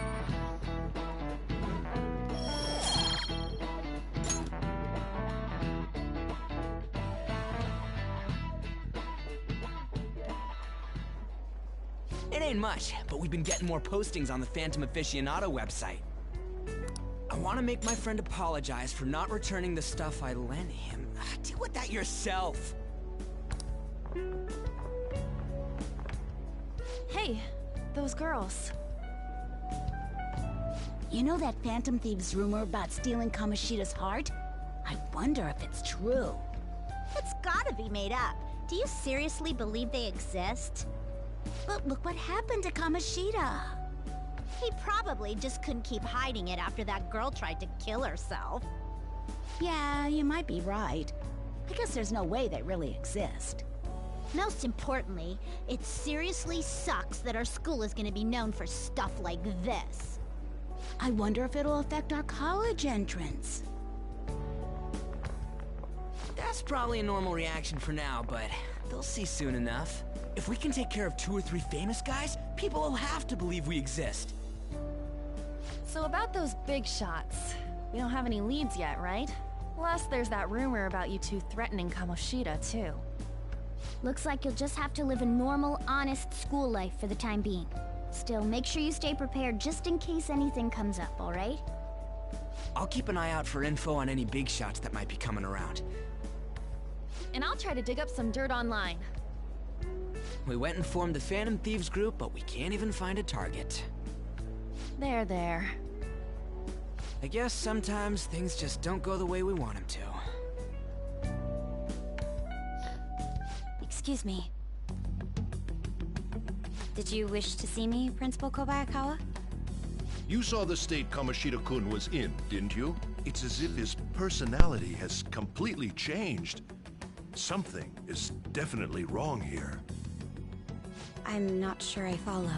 It ain't much, but we've been getting more postings on the Phantom Aficionado website. I want to make my friend apologize for not returning the stuff I lent him. Deal with that yourself. Hey, those girls. You know that Phantom Thieves rumor about stealing Kamoshida's heart? I wonder if it's true. It's gotta be made up. Do you seriously believe they exist? But look what happened to Kamoshida. He probably just couldn't keep hiding it after that girl tried to kill herself. Yeah, you might be right. I guess there's no way they really exist. Most importantly, it seriously sucks that our school is gonna be known for stuff like this. I wonder if it'll affect our college entrance. That's probably a normal reaction for now, but they'll see soon enough. If we can take care of 2 or 3 famous guys, people will have to believe we exist. So about those big shots, we don't have any leads yet, right? Plus, there's that rumor about you two threatening Kamoshida, too. Looks like you'll just have to live a normal, honest school life for the time being. Still, make sure you stay prepared just in case anything comes up, alright? I'll keep an eye out for info on any big shots that might be coming around. And I'll try to dig up some dirt online. We went and formed the Phantom Thieves group, but we can't even find a target. There. I guess sometimes things just don't go the way we want them to. Excuse me. Did you wish to see me, Principal Kobayakawa? You saw the state Kamoshida-kun was in, didn't you? It's as if his personality has completely changed. Something is definitely wrong here. I'm not sure I follow.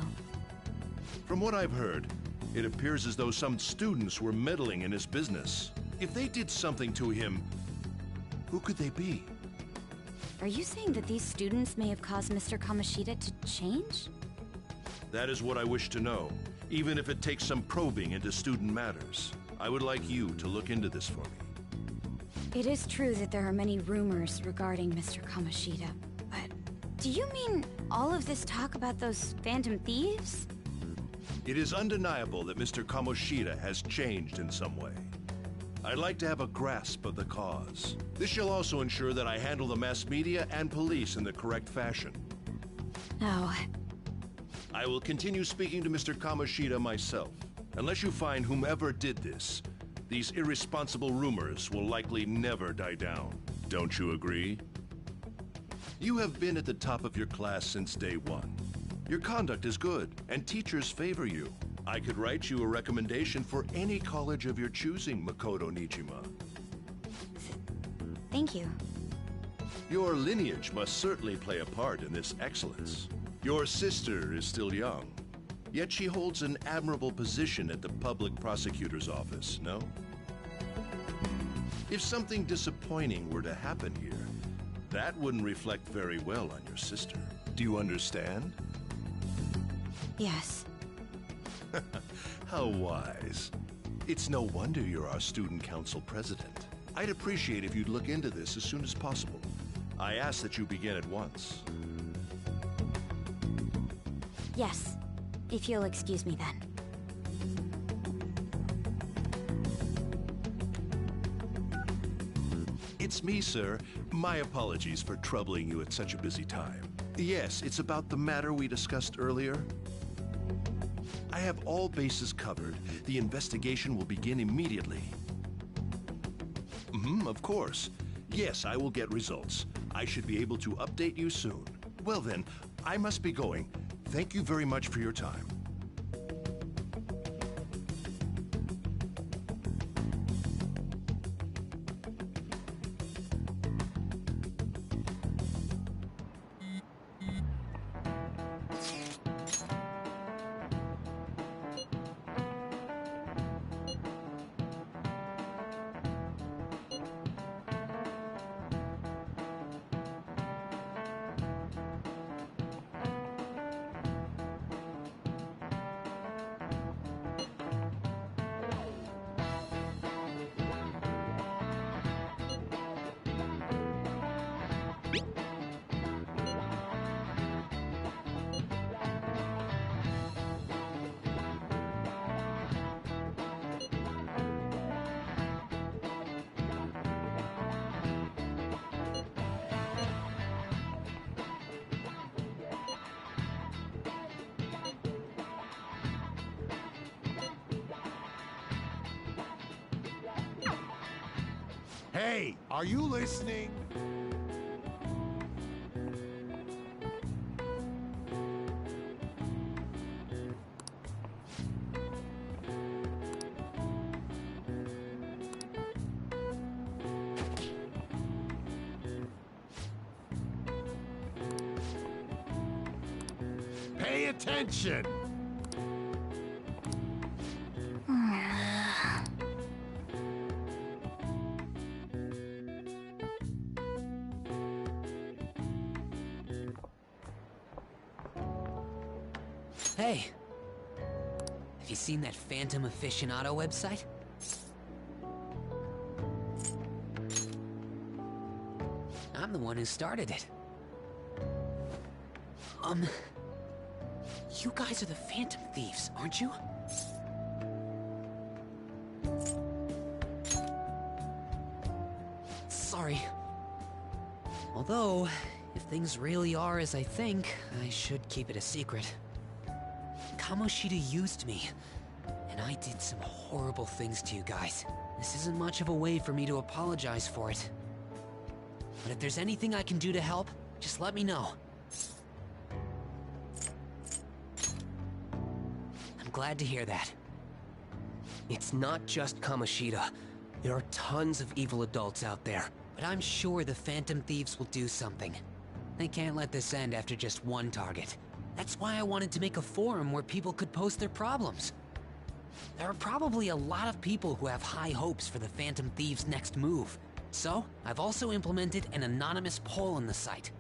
From what I've heard, it appears as though some students were meddling in his business. If they did something to him, who could they be? Are you saying that these students may have caused Mr. Kamoshida to change? That is what I wish to know, even if it takes some probing into student matters. I would like you to look into this for me. It is true that there are many rumors regarding Mr. Kamoshida, but do you mean all of this talk about those Phantom Thieves? It is undeniable that Mr. Kamoshida has changed in some way. I'd like to have a grasp of the cause. This shall also ensure that I handle the mass media and police in the correct fashion. No. I will continue speaking to Mr. Kamoshida myself. Unless you find whomever did this, these irresponsible rumors will likely never die down. Don't you agree? You have been at the top of your class since day one. Your conduct is good, and teachers favor you. I could write you a recommendation for any college of your choosing, Makoto Nijima. Thank you. Your lineage must certainly play a part in this excellence. Your sister is still young, yet she holds an admirable position at the public prosecutor's office, no? If something disappointing were to happen here, that wouldn't reflect very well on your sister. Do you understand? Yes. How wise. It's no wonder you're our student council president. I'd appreciate if you'd look into this as soon as possible. I ask that you begin at once. Yes, if you'll excuse me then. It's me, sir. My apologies for troubling you at such a busy time. Yes, it's about the matter we discussed earlier. I have all bases covered. The investigation will begin immediately. Of course. Yes, I will get results. I should be able to update you soon. Well then, I must be going. Thank you very much for your time. Hey, are you listening? Pay attention! Hey! Have you seen that Phantom Aficionado website? I'm the one who started it. You guys are the Phantom Thieves, aren't you? Sorry. Although, if things really are as I think, I should keep it a secret. Kamoshida used me, and I did some horrible things to you guys. This isn't much of a way for me to apologize for it. But if there's anything I can do to help, just let me know. I'm glad to hear that. It's not just Kamoshida. There are tons of evil adults out there. But I'm sure the Phantom Thieves will do something. They can't let this end after just one target. That's why I wanted to make a forum where people could post their problems. There are probably a lot of people who have high hopes for the Phantom Thieves' next move. So, I've also implemented an anonymous poll on the site.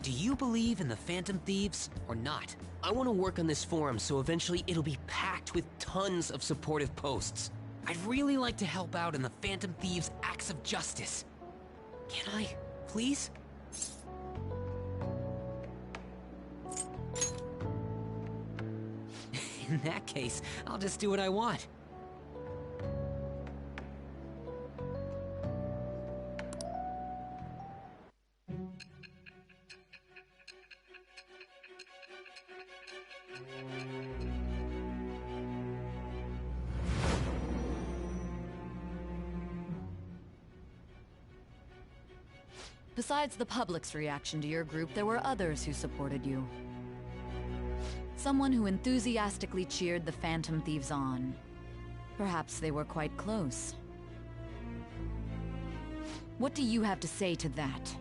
Do you believe in the Phantom Thieves or not? I want to work on this forum so eventually it'll be packed with tons of supportive posts. I'd really like to help out in the Phantom Thieves' acts of justice. Can I, please? In that case, I'll just do what I want. Besides the public's reaction to your group, there were others who supported you. Someone who enthusiastically cheered the Phantom Thieves on. Perhaps they were quite close. What do you have to say to that?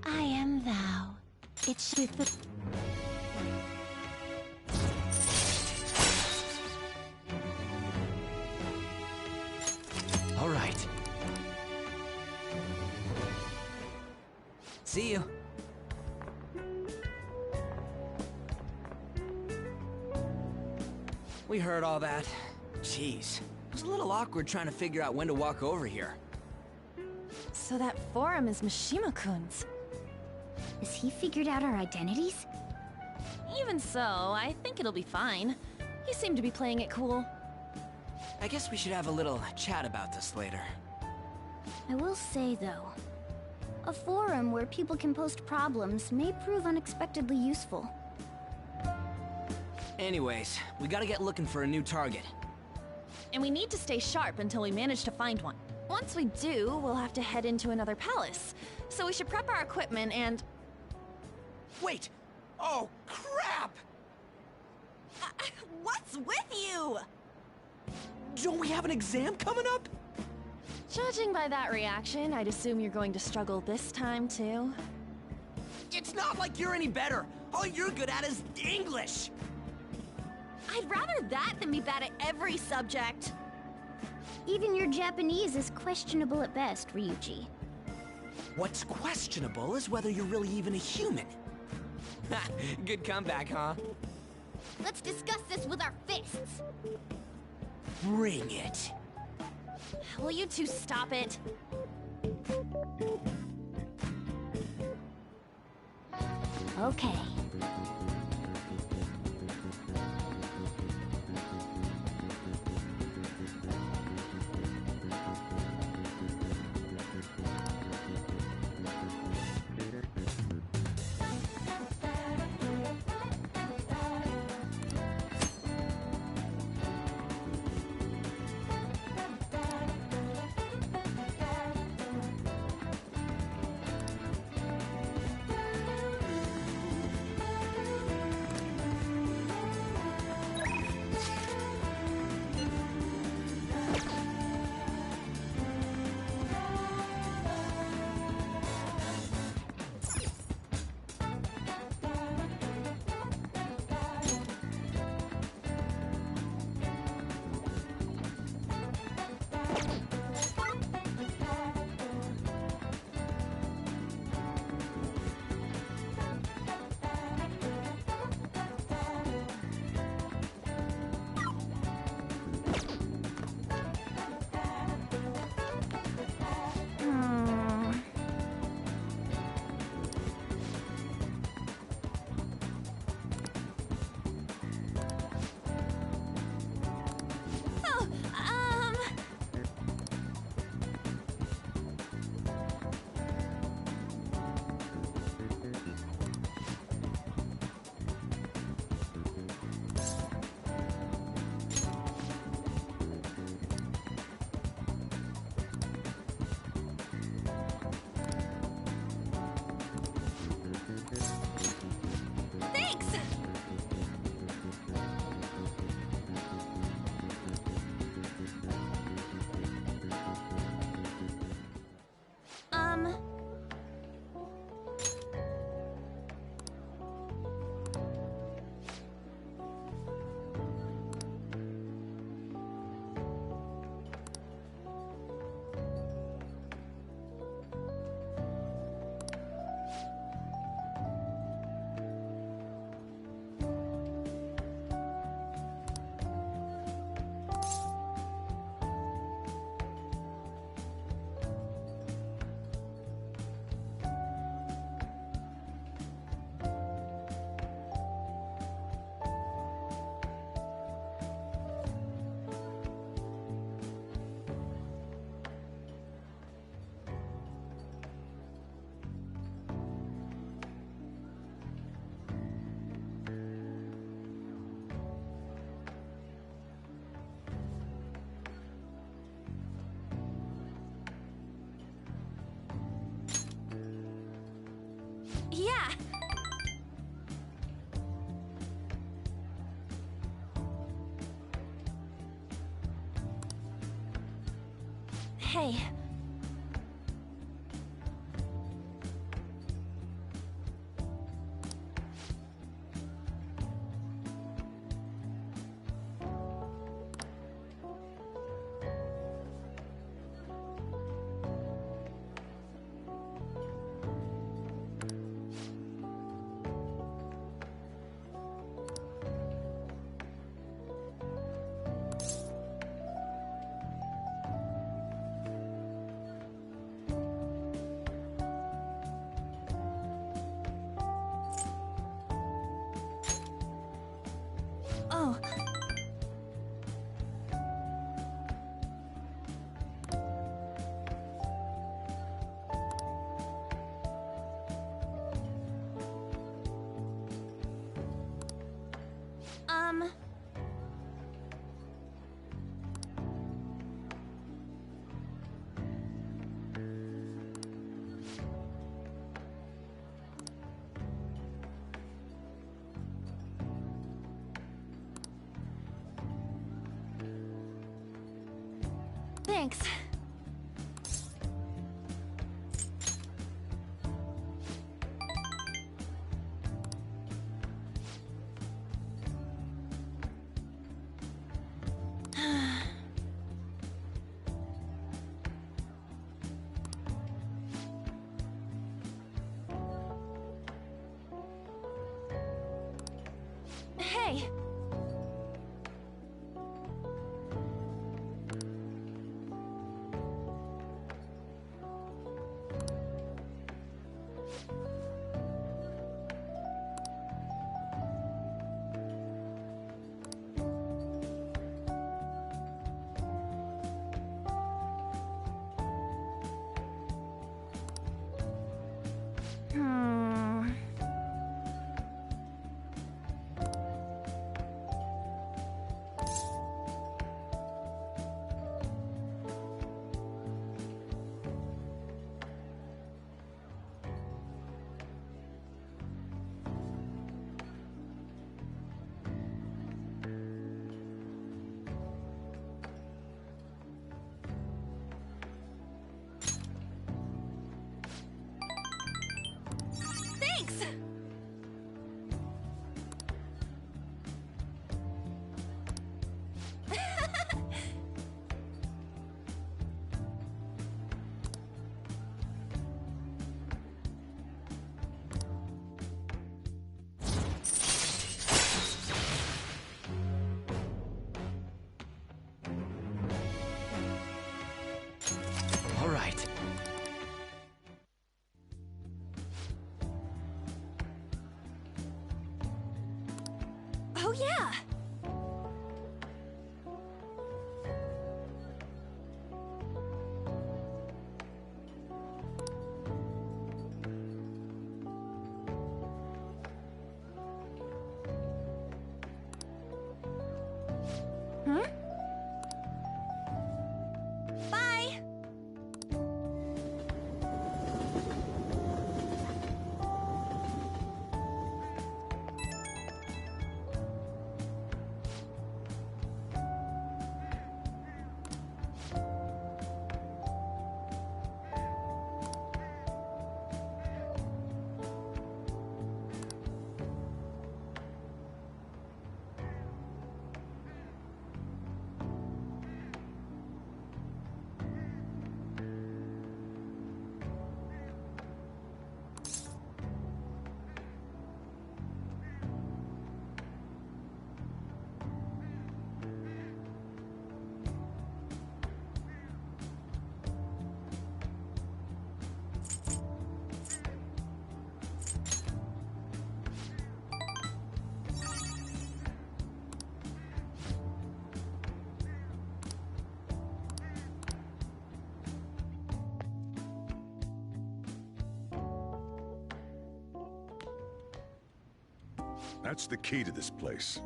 I am thou. It's with the... All right. See you. We heard all that. Jeez. It was a little awkward trying to figure out when to walk over here. So that forum is Mishima-kun's. Has he figured out our identities? Even so, I think it'll be fine. He seemed to be playing it cool. I guess we should have a little chat about this later. I will say, though, a forum where people can post problems may prove unexpectedly useful. Anyways, we gotta get looking for a new target. And we need to stay sharp until we manage to find one. Once we do, we'll have to head into another palace. So we should prep our equipment and... Wait! Oh, crap! What's with you? Don't we have an exam coming up? Judging by that reaction, I'd assume you're going to struggle this time, too. It's not like you're any better. All you're good at is English. I'd rather that than be bad at every subject. Even your Japanese is questionable at best, Ryuji. What's questionable is whether you're really even a human. Good comeback, huh? Let's discuss this with our fists. Bring it. Will you two stop it? Okay. Yeah. Hey. Oh. Thanks. Hey. Thanks! All right. Oh, yeah! Huh? Bye! That's the key to this place.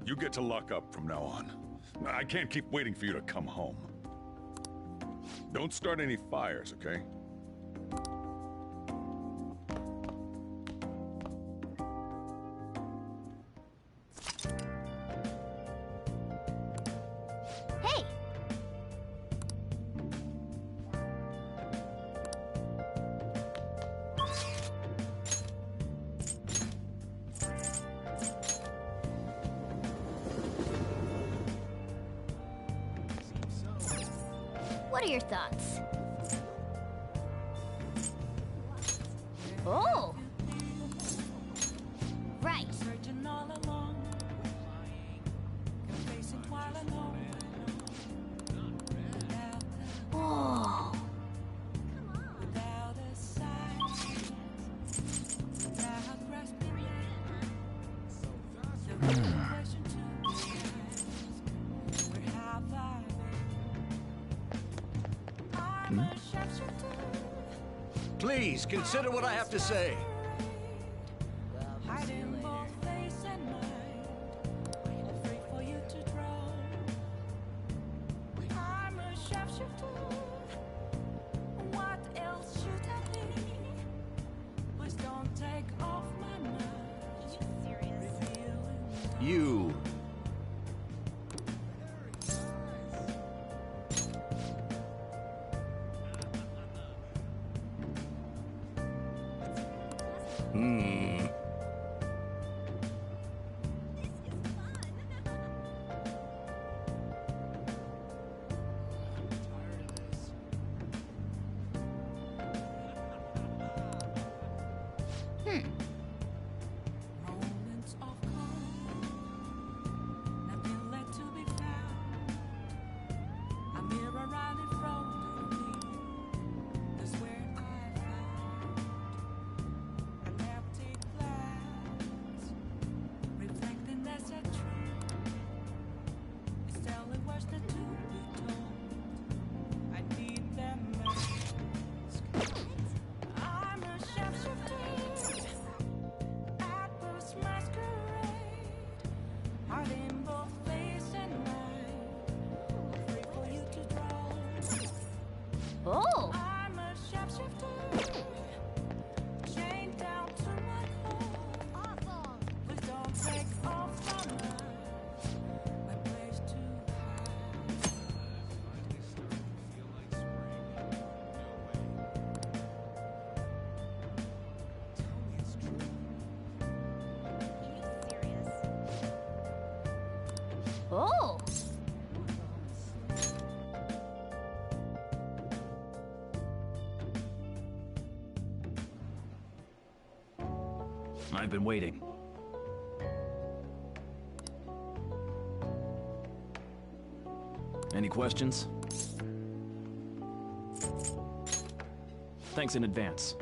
You get to lock up from now on. I can't keep waiting for you to come home. Don't start any fires, okay? Hey! What are your thoughts? Oh! Right. Oh. Please, consider what I have to say. You. Oh! Oh! I've been waiting. Any questions? Thanks in advance.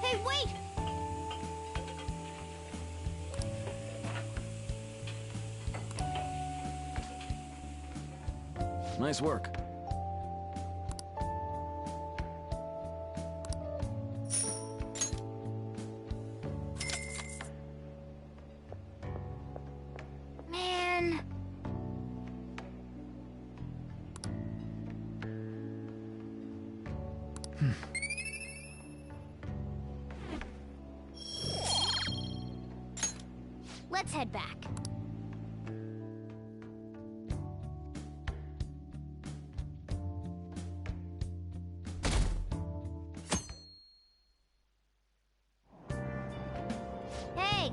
Hey, wait! Nice work. Man. Let's head back. Hey!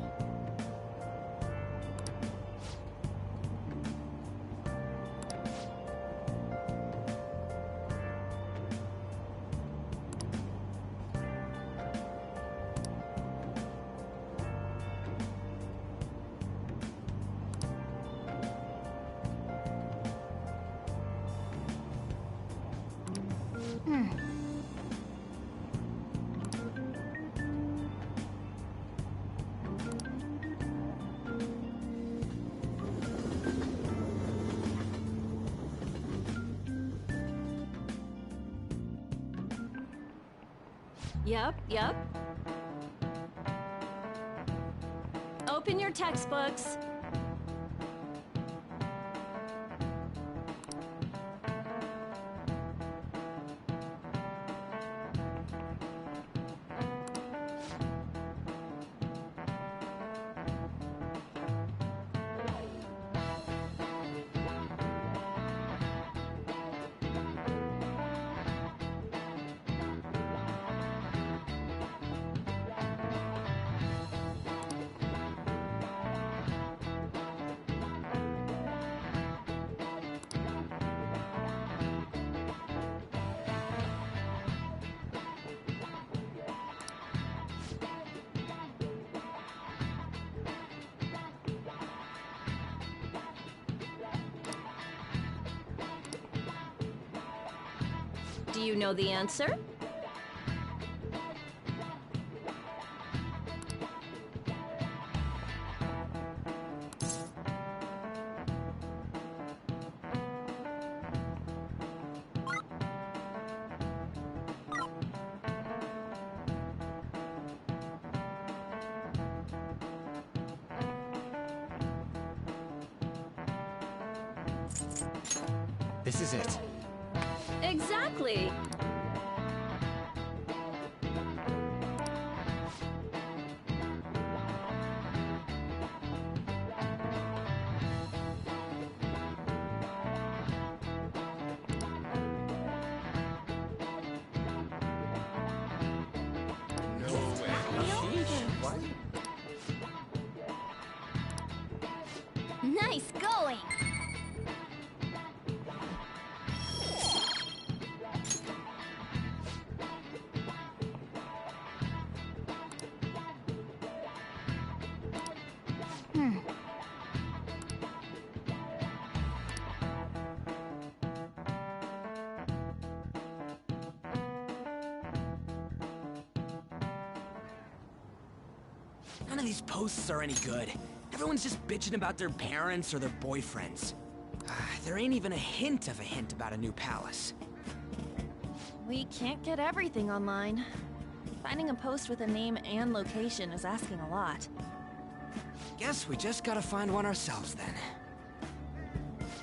Yep. Open your textbooks. Do you know the answer? This is it. Exactly. Nice going! None of these posts are any good. Everyone's just bitching about their parents or their boyfriends. There ain't even a hint about a new palace. We can't get everything online. Finding a post with a name and location is asking a lot. Guess we just gotta find one ourselves then.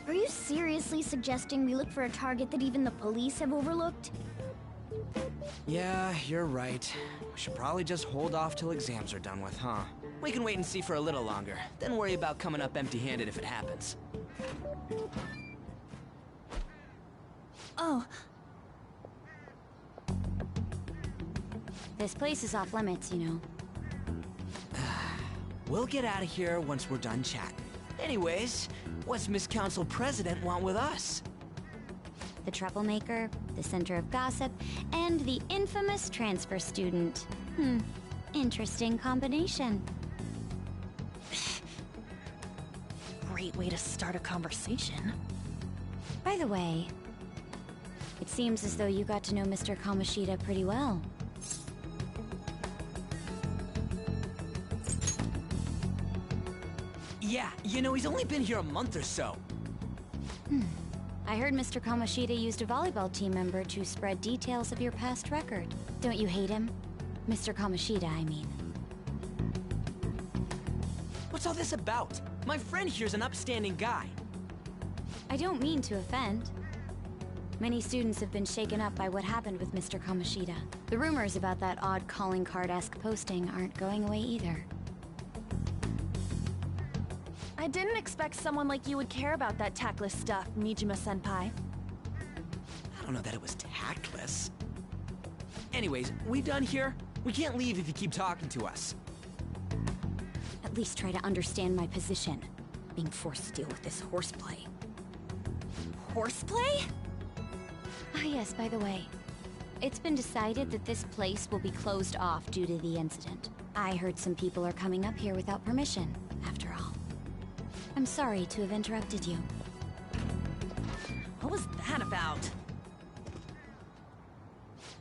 Are you seriously suggesting we look for a target that even the police have overlooked? Yeah, you're right. We should probably just hold off till exams are done with, huh? We can wait and see for a little longer, then worry about coming up empty-handed if it happens. Oh. This place is off limits, you know. We'll get out of here once we're done chatting. Anyways, what's Miss Council President want with us? The troublemaker, the center of gossip, and the infamous transfer student. Interesting combination. Great way to start a conversation. By the way, it seems as though you got to know Mr. Kamoshida pretty well. Yeah, you know, he's only been here a month or so. I heard Mr. Kamoshida used a volleyball team member to spread details of your past record. Don't you hate him? Mr. Kamoshida, I mean. What's all this about? My friend here's an upstanding guy. I don't mean to offend. Many students have been shaken up by what happened with Mr. Kamoshida. The rumors about that odd calling card-esque posting aren't going away either. I didn't expect someone like you would care about that tactless stuff, Mijima-senpai. I don't know that it was tactless. Anyways, we done here? We can't leave if you keep talking to us. At least try to understand my position. Being forced to deal with this horseplay. Horseplay? Ah yes, by the way. It's been decided that this place will be closed off due to the incident. I heard some people are coming up here without permission, after all. I'm sorry to have interrupted you. What was that about?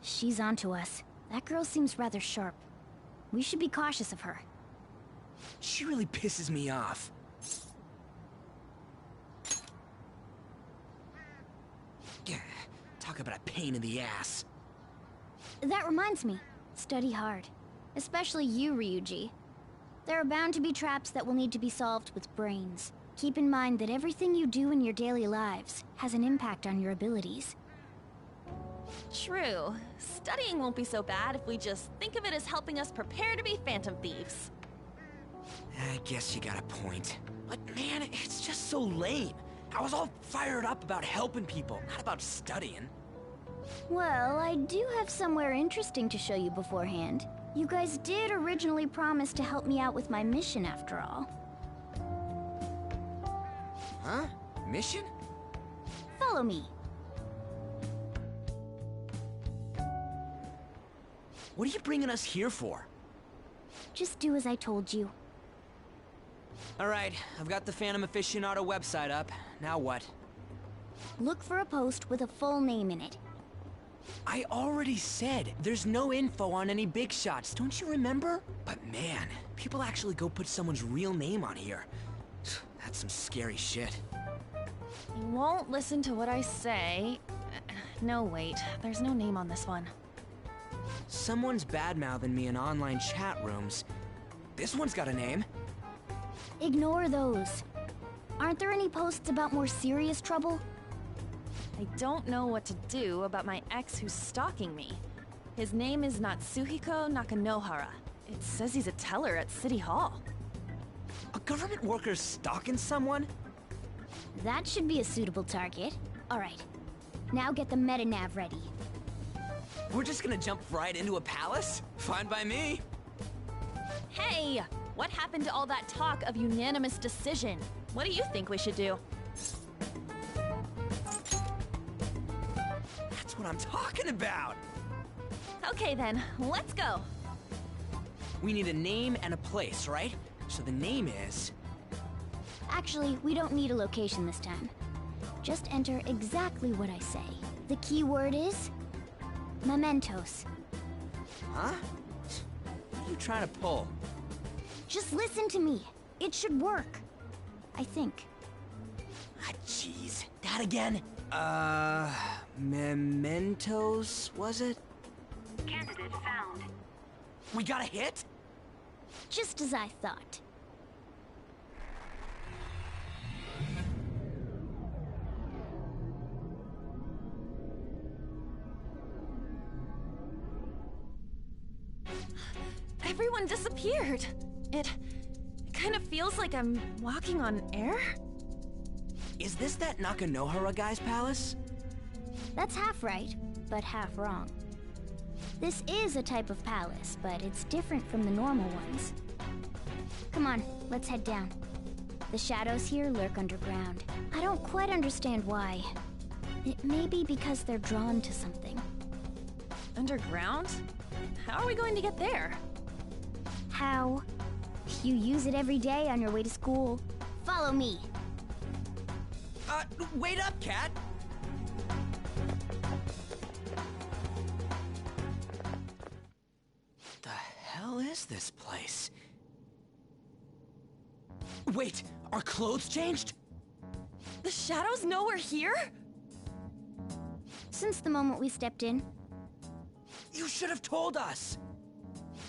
She's onto us. That girl seems rather sharp. We should be cautious of her. She really pisses me off. Talk about a pain in the ass. That reminds me. Study hard. Especially you, Ryuji. There are bound to be traps that will need to be solved with brains. Keep in mind that everything you do in your daily lives has an impact on your abilities. True. Studying won't be so bad if we just think of it as helping us prepare to be Phantom Thieves. I guess you got a point. But man, it's just so lame. I was all fired up about helping people, not about studying. Well, I do have somewhere interesting to show you beforehand. You guys did originally promise to help me out with my mission after all. Huh? Mission? Follow me. What are you bringing us here for? Just do as I told you. Alright, I've got the Phantom Aficionado website up. Now what? Look for a post with a full name in it. I already said there's no info on any big shots, don't you remember? But man, people actually go put someone's real name on here. That's some scary shit. You won't listen to what I say. No, wait. There's no name on this one. Someone's bad-mouthing me in online chat rooms. This one's got a name. Ignore those. Aren't there any posts about more serious trouble? I don't know what to do about my ex who's stalking me. His name is Natsuhiko Nakanohara. It says he's a teller at City Hall. A government worker stalking someone? That should be a suitable target. Alright, now get the meta-nav ready. We're just gonna jump right into a palace? Fine by me. Hey! What happened to all that talk of unanimous decision? What do you think we should do? That's what I'm talking about! Okay then, let's go! We need a name and a place, right? So the name is... Actually, we don't need a location this time. Just enter exactly what I say. The key word is... mementos. Huh? What are you trying to pull? Just listen to me. It should work. I think. Ah, jeez. That again? Mementos, was it? Candidate found. We got a hit? Just as I thought. Everyone disappeared. It kind of feels like I'm walking on air. Is this that Nakanohara guy's palace? That's half right, but half wrong. This is a type of palace, but it's different from the normal ones. Come on, let's head down. The shadows here lurk underground. I don't quite understand why. It may be because they're drawn to something. Underground? How are we going to get there? How? You use it every day on your way to school. Follow me. Wait up, Cat! The hell is this place? Wait, our clothes changed? The shadows know we're here? Since the moment we stepped in. You should have told us!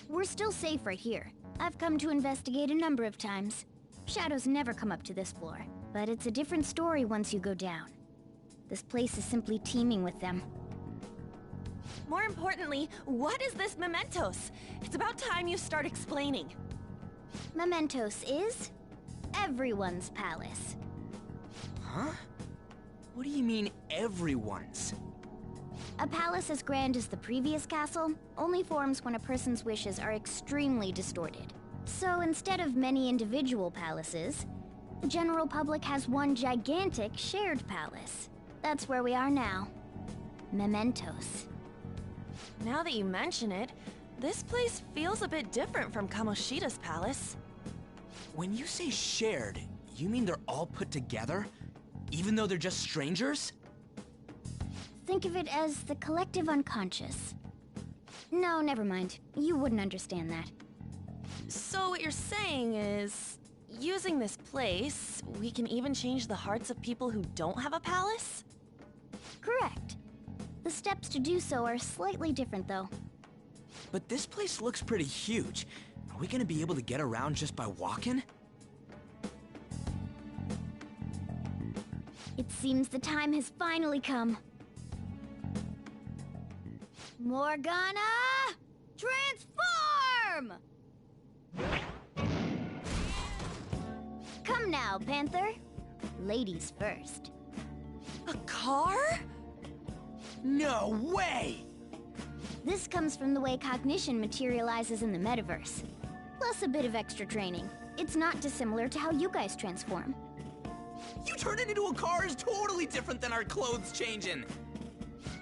We're still safe right here. I've come to investigate a number of times. Shadows never come up to this floor, but it's a different story once you go down. This place is simply teeming with them. More importantly, what is this mementos? It's about time you start explaining. Mementos is everyone's palace. Huh? What do you mean, everyone's? A palace as grand as the previous castle only forms when a person's wishes are extremely distorted. So instead of many individual palaces, the general public has one gigantic shared palace. That's where we are now. Mementos. Now that you mention it, this place feels a bit different from Kamoshida's palace. When you say shared, you mean they're all put together? Even though they're just strangers? Think of it as the collective unconscious. No, never mind. You wouldn't understand that. So what you're saying is, using this place, we can even change the hearts of people who don't have a palace? Correct. The steps to do so are slightly different, though. But this place looks pretty huge. Are we gonna be able to get around just by walking? It seems the time has finally come. Morgana! Transform! Come now, Panther. Ladies first. A car? No way! This comes from the way cognition materializes in the metaverse. Plus a bit of extra training. It's not dissimilar to how you guys transform. You turning into a car is totally different than our clothes changing!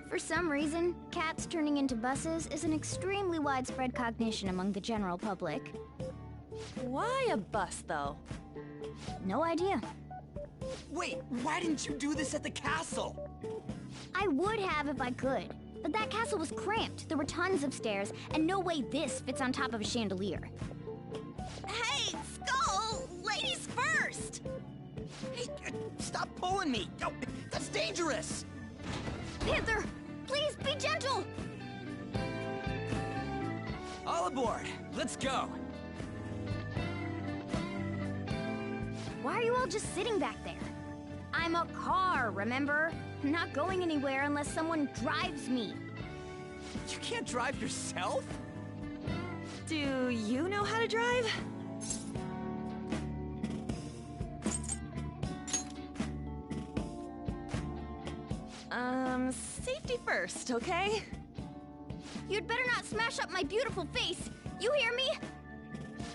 For some reason, cats turning into buses is an extremely widespread cognition among the general public. Why a bus, though? No idea. Wait, why didn't you do this at the castle? I would have if I could, but that castle was cramped. There were tons of stairs, and no way this fits on top of a chandelier. Hey, Skull! Ladies first! Hey, stop pulling me! Yo, that's dangerous! Panther, please be gentle! All aboard! Let's go! Why are you all just sitting back there? I'm a car, remember? I'm not going anywhere unless someone drives me. You can't drive yourself? Do you know how to drive? Safety first, okay? You'd better not smash up my beautiful face. You hear me?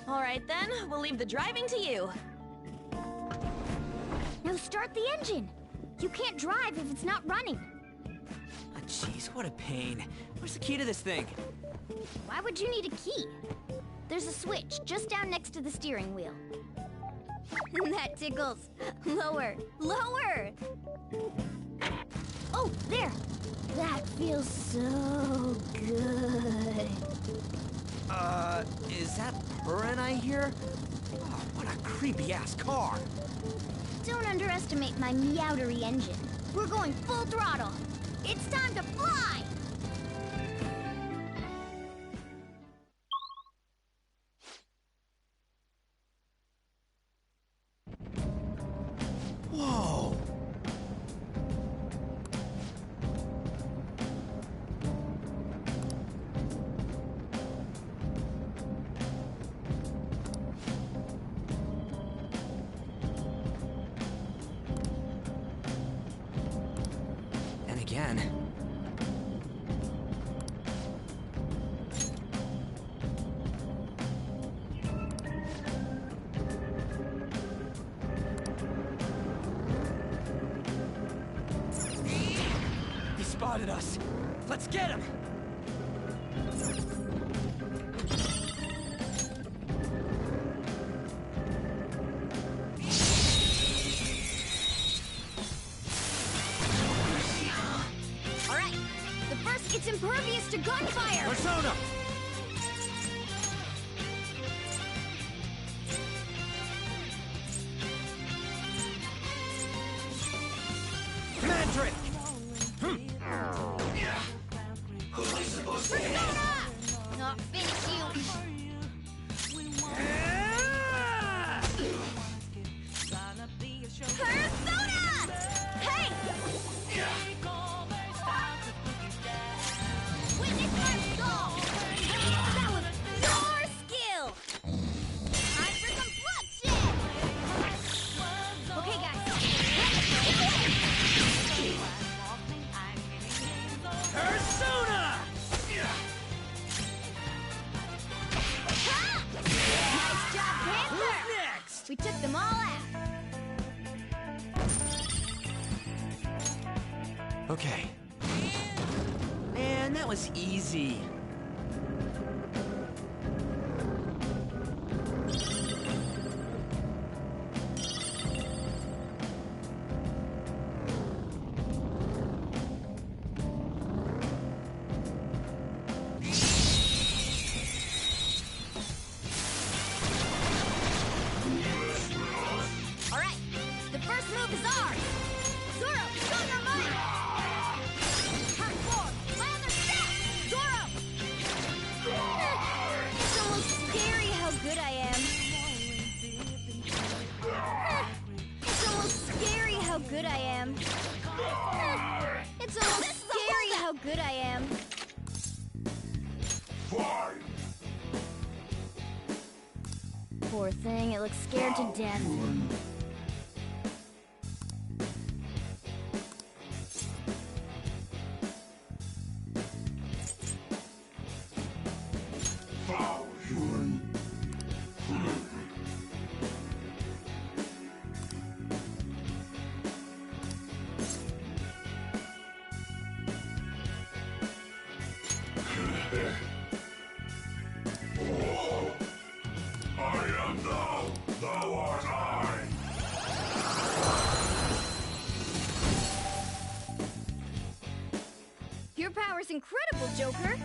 All right then, we'll leave the driving to you. Now start the engine. You can't drive if it's not running. Ah, jeez, what a pain. Where's the key to this thing? Why would you need a key? There's a switch just down next to the steering wheel. That tickles. Lower, lower! Oh, there! That feels so good. Is that purring I hear? Oh, what a creepy-ass car. Don't underestimate my meowdery engine. We're going full throttle. It's time to fly! Whoa! And again. He spotted us. Let's get him! All right, the first gets impervious to gunfire! Persona! Mandrake! Persona! Not finish you! Persona! Hey! Witness my soul! That was your skill! Time for some bloodshed! Okay, guys. Persona! Nice job, Panther! Who's next? We took them all out. Okay. Man, that was easy. All right, the first move is ours. Zoro, show your might. Hard forward, my other step. Zoro. It's almost scary how good I am. It's almost scary how good I am. It's almost scary how good I am. Poor thing, it looks scared to death. I am thou, thou art I. Your power's incredible, Joker.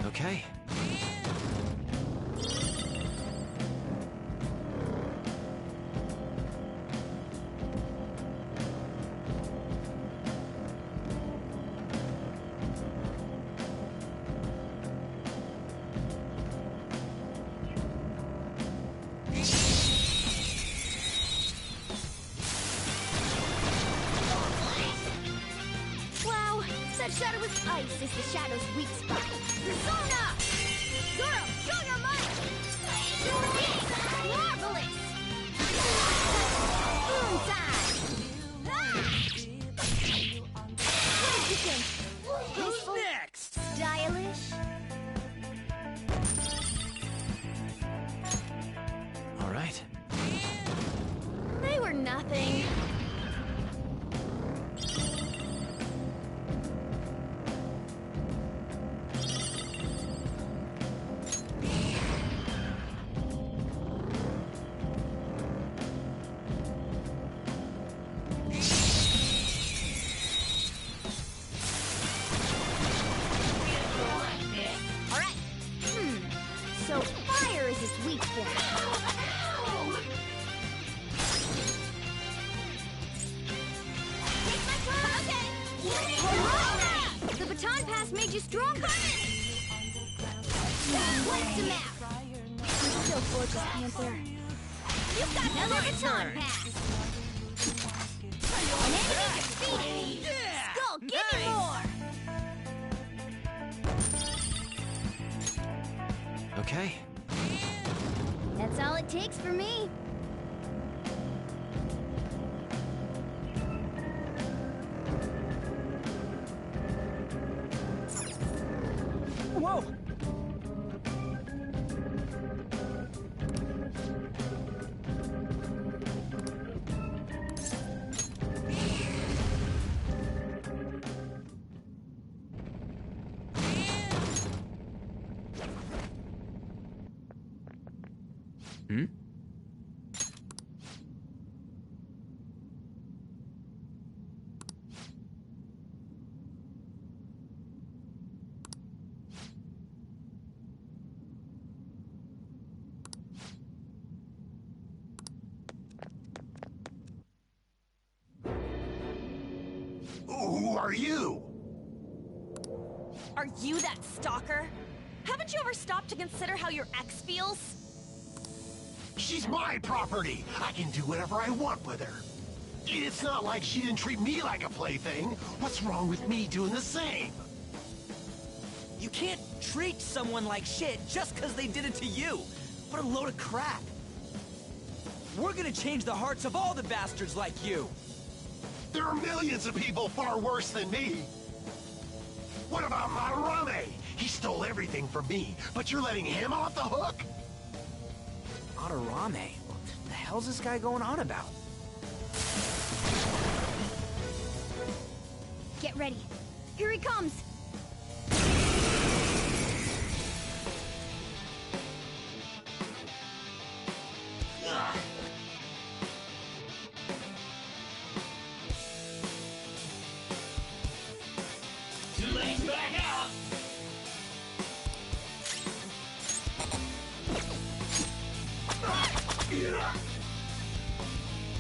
Okay. Ice is the Shadow's weak spot. Persona! Zoro, show your might! Marvelous! Moonside! What did you think? Who's next? Stylish? All right. They were nothing. Alright. So fire is its weak point. Take my time! Okay! The baton pass made you stronger! What's the map? You're so gorgeous, Panther. You've got another baton pass! An enemy defeated! Skull, give me more! Okay. That's all it takes for me. Whoa! Hmm? Who are you? Are you that stalker? Haven't you ever stopped to consider how your ex feels? She's my property. I can do whatever I want with her. It's not like she didn't treat me like a plaything. What's wrong with me doing the same? You can't treat someone like shit just because they did it to you. What a load of crap. We're gonna change the hearts of all the bastards like you. There are millions of people far worse than me. What about Madarame? He stole everything from me, but you're letting him off the hook? Madarame? What the hell's this guy going on about? Get ready. Here he comes. Too late to back out.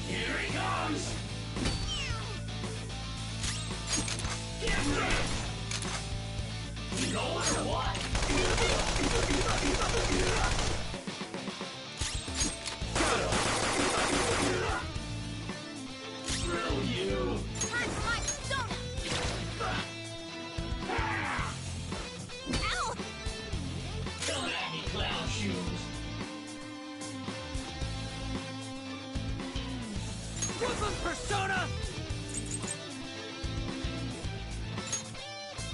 Here he comes. Get ready. You going or what? Screw you. Time for my persona. Ow! Come at me, clown shoes. Brooklyn Persona!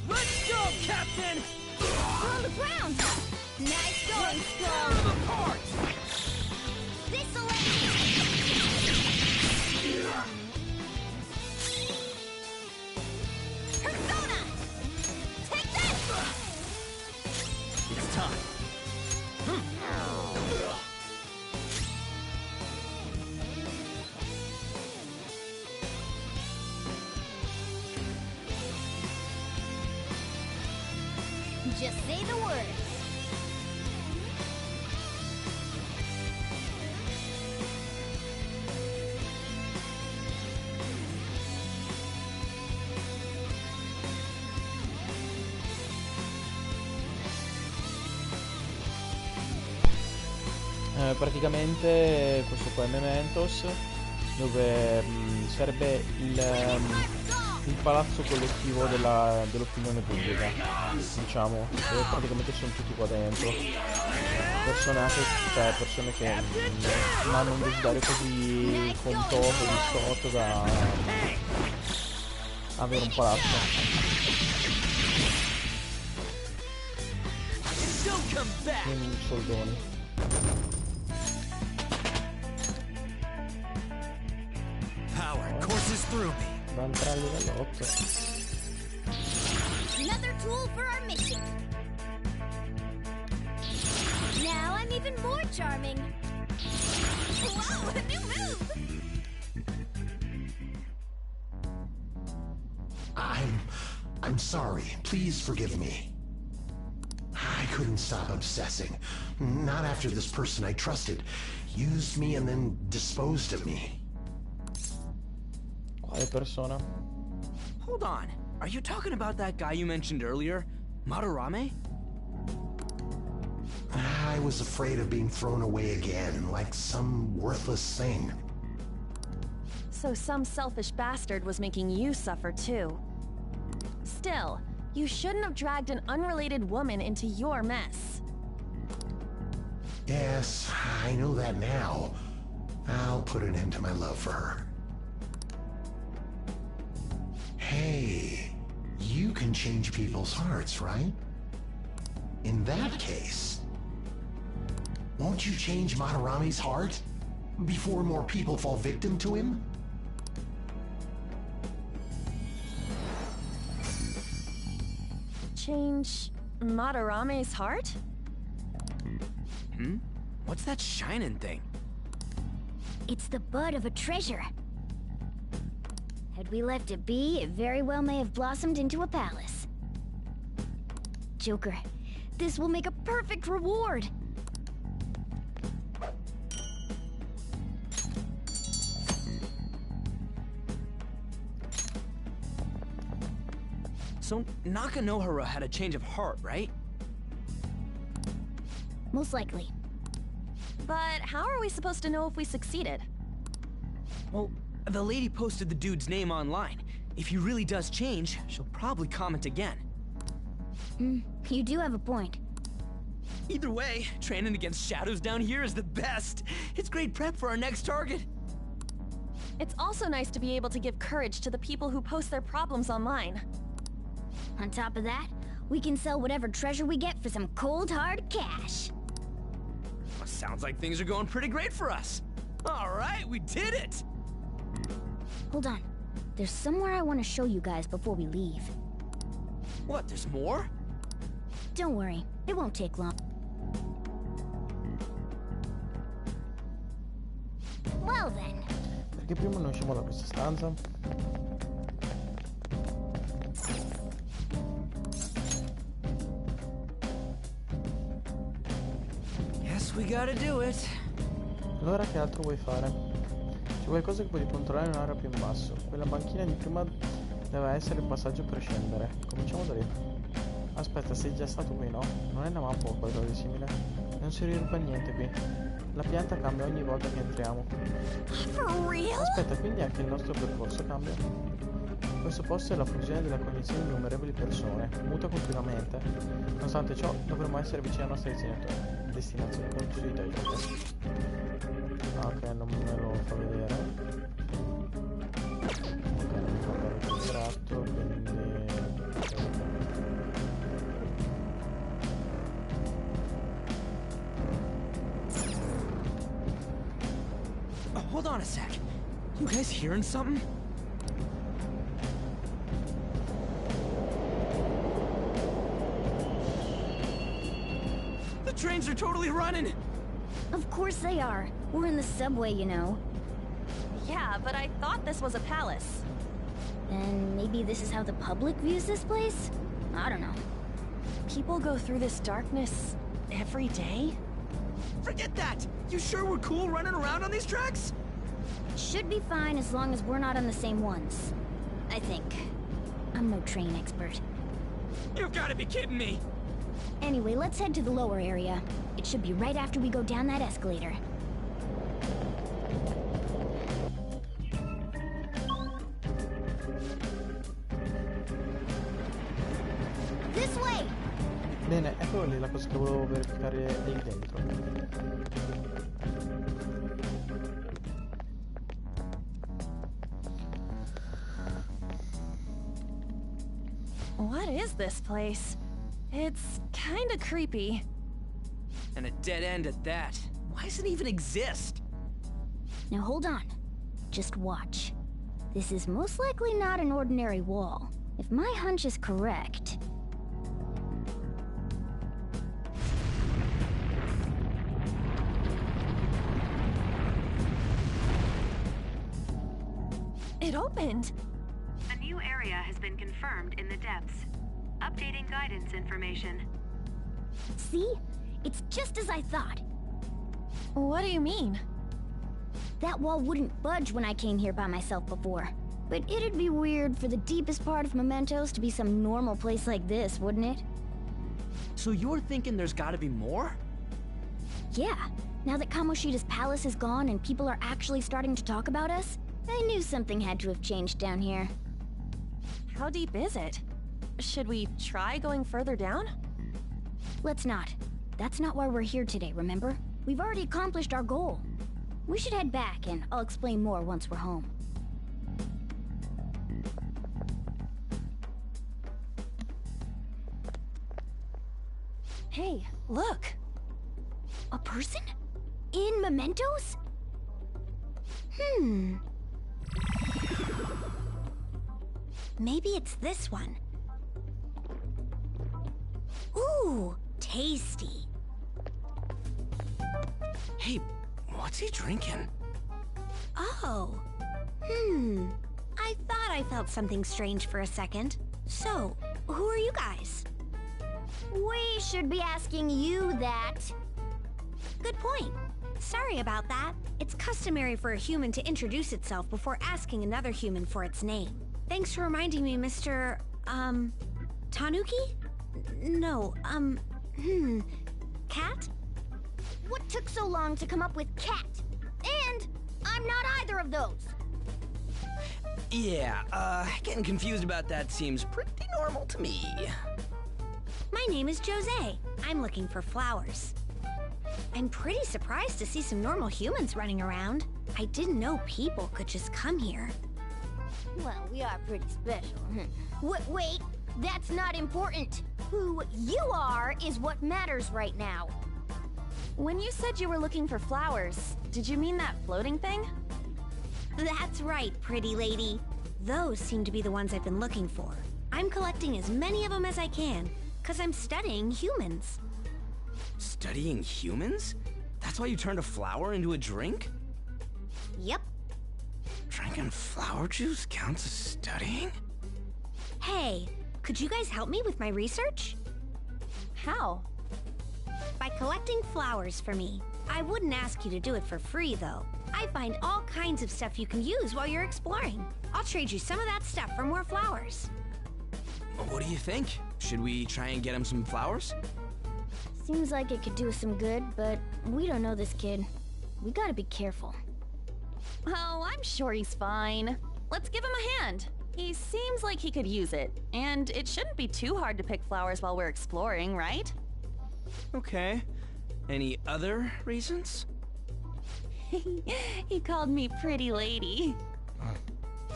Let's go, Captain! On the ground. Nice going, Skull. Tear them apart! This'll Persona! Take this! It's time. Just say the word. Praticamente questo qua è Mementos, dove sarebbe il palazzo collettivo dell'opinione pubblica, diciamo, dove praticamente sono tutti qua dentro. Persone che non hanno un desiderio così contorto, distorto da avere un palazzo. Quindi soldoni. Va a entrare a livello 8. Another tool for our mission. Now I'm even more charming. Wow, a new move! I'm sorry. Please forgive me. I couldn't stop obsessing. Not after this person I trusted used me and then disposed of me. Quale persona? Hold on. Are you talking about that guy you mentioned earlier? Madarame? I was afraid of being thrown away again, like some worthless thing. So some selfish bastard was making you suffer too. Still, you shouldn't have dragged an unrelated woman into your mess. Yes, I know that now. I'll put an end to my love for her. Hey, you can change people's hearts, right? In that case, won't you change Madarame's heart before more people fall victim to him? Change Madarame's heart? What's that shining thing? It's the bud of a treasure. Had we left it be, it very well may have blossomed into a palace. Joker, this will make a perfect reward. So Nakanohara had a change of heart, right? Most likely. But how are we supposed to know if we succeeded? Well, the lady posted the dude's name online. If he really does change, she'll probably comment again. You do have a point. Either way, training against shadows down here is the best. It's great prep for our next target. It's also nice to be able to give courage to the people who post their problems online. On top of that, we can sell whatever treasure we get for some cold, hard cash. Well, sounds like things are going pretty great for us. All right, we did it! Hold on. There's somewhere I want to show you guys before we leave. What, there's more? Don't worry, it won't take long. Well then. Perché prima non usciamo da questa stanza? Guess we gotta do it. Allora che altro vuoi fare? C'è qualcosa che puoi controllare in un'area più in basso. Quella banchina di prima deve essere il passaggio per scendere. Cominciamo da lì. Aspetta, sei già stato qui, no? Non è una mappa o qualcosa di simile? Non si riruba niente qui. La pianta cambia ogni volta che entriamo. Aspetta, quindi anche il nostro percorso cambia? Questo posto è la fusione della cognizione di innumerevoli persone. Muta continuamente. Nonostante ciò, dovremmo essere vicini alla nostra destinazione con lucidità di gioco. Ok, non me lo fa vedere. Ok, non mi fa fare il contratto, quindi... Hold on a sec. You guys hearing something? The trains are totally running! Of course they are. We're in the subway, you know. Yeah, but I thought this was a palace. Then maybe this is how the public views this place? I don't know. People go through this darkness every day? Forget that! You sure we're cool running around on these tracks? Should be fine as long as we're not on the same ones. I think. I'm no train expert. You've gotta be kidding me! Anyway, let's head to the lower area. It should be right after we go down that escalator. Bene, ecco lì la cosa che volevo verificare lì dentro. What is this place? It's kinda creepy. And a dead end at that. Why does it even exist? Now hold on. Just watch. This is most likely not an ordinary wall. If my hunch is correct... It opened! A new area has been confirmed in the depths. Updating guidance information. See? It's just as I thought. What do you mean? That wall wouldn't budge when I came here by myself before. But it'd be weird for the deepest part of Mementos to be some normal place like this, wouldn't it? So you're thinking there's gotta be more? Yeah. Now that Kamoshida's palace is gone and people are actually starting to talk about us, I knew something had to have changed down here. How deep is it? Should we try going further down? Let's not. That's not why we're here today, remember? We've already accomplished our goal. We should head back, and I'll explain more once we're home. Hey, look! A person? In Mementos? Maybe it's this one. Ooh, tasty. Hey, what's he drinking? Oh. I thought I felt something strange for a second. So, who are you guys? We should be asking you that. Good point. Sorry about that. It's customary for a human to introduce itself before asking another human for its name. Thanks for reminding me, Mr. Tanuki? No, Cat? What took so long to come up with cat? And I'm not either of those. Yeah, getting confused about that seems pretty normal to me. My name is Jose. I'm looking for flowers. I'm pretty surprised to see some normal humans running around. I didn't know people could just come here. Well, we are pretty special. Wait, that's not important. Who you are is what matters right now. When you said you were looking for flowers, did you mean that floating thing? That's right, pretty lady. Those seem to be the ones I've been looking for. I'm collecting as many of them as I can, because I'm studying humans. Studying humans? That's why you turned a flower into a drink? Yep. Drinking flower juice counts as studying? Hey, could you guys help me with my research? How? By collecting flowers for me. I wouldn't ask you to do it for free, though. I find all kinds of stuff you can use while you're exploring. I'll trade you some of that stuff for more flowers. What do you think? Should we try and get him some flowers? Seems like it could do us some good, but we don't know this kid. We gotta be careful. Oh, I'm sure he's fine. Let's give him a hand. He seems like he could use it, and it shouldn't be too hard to pick flowers while we're exploring, right? Okay. Any other reasons? He called me pretty lady.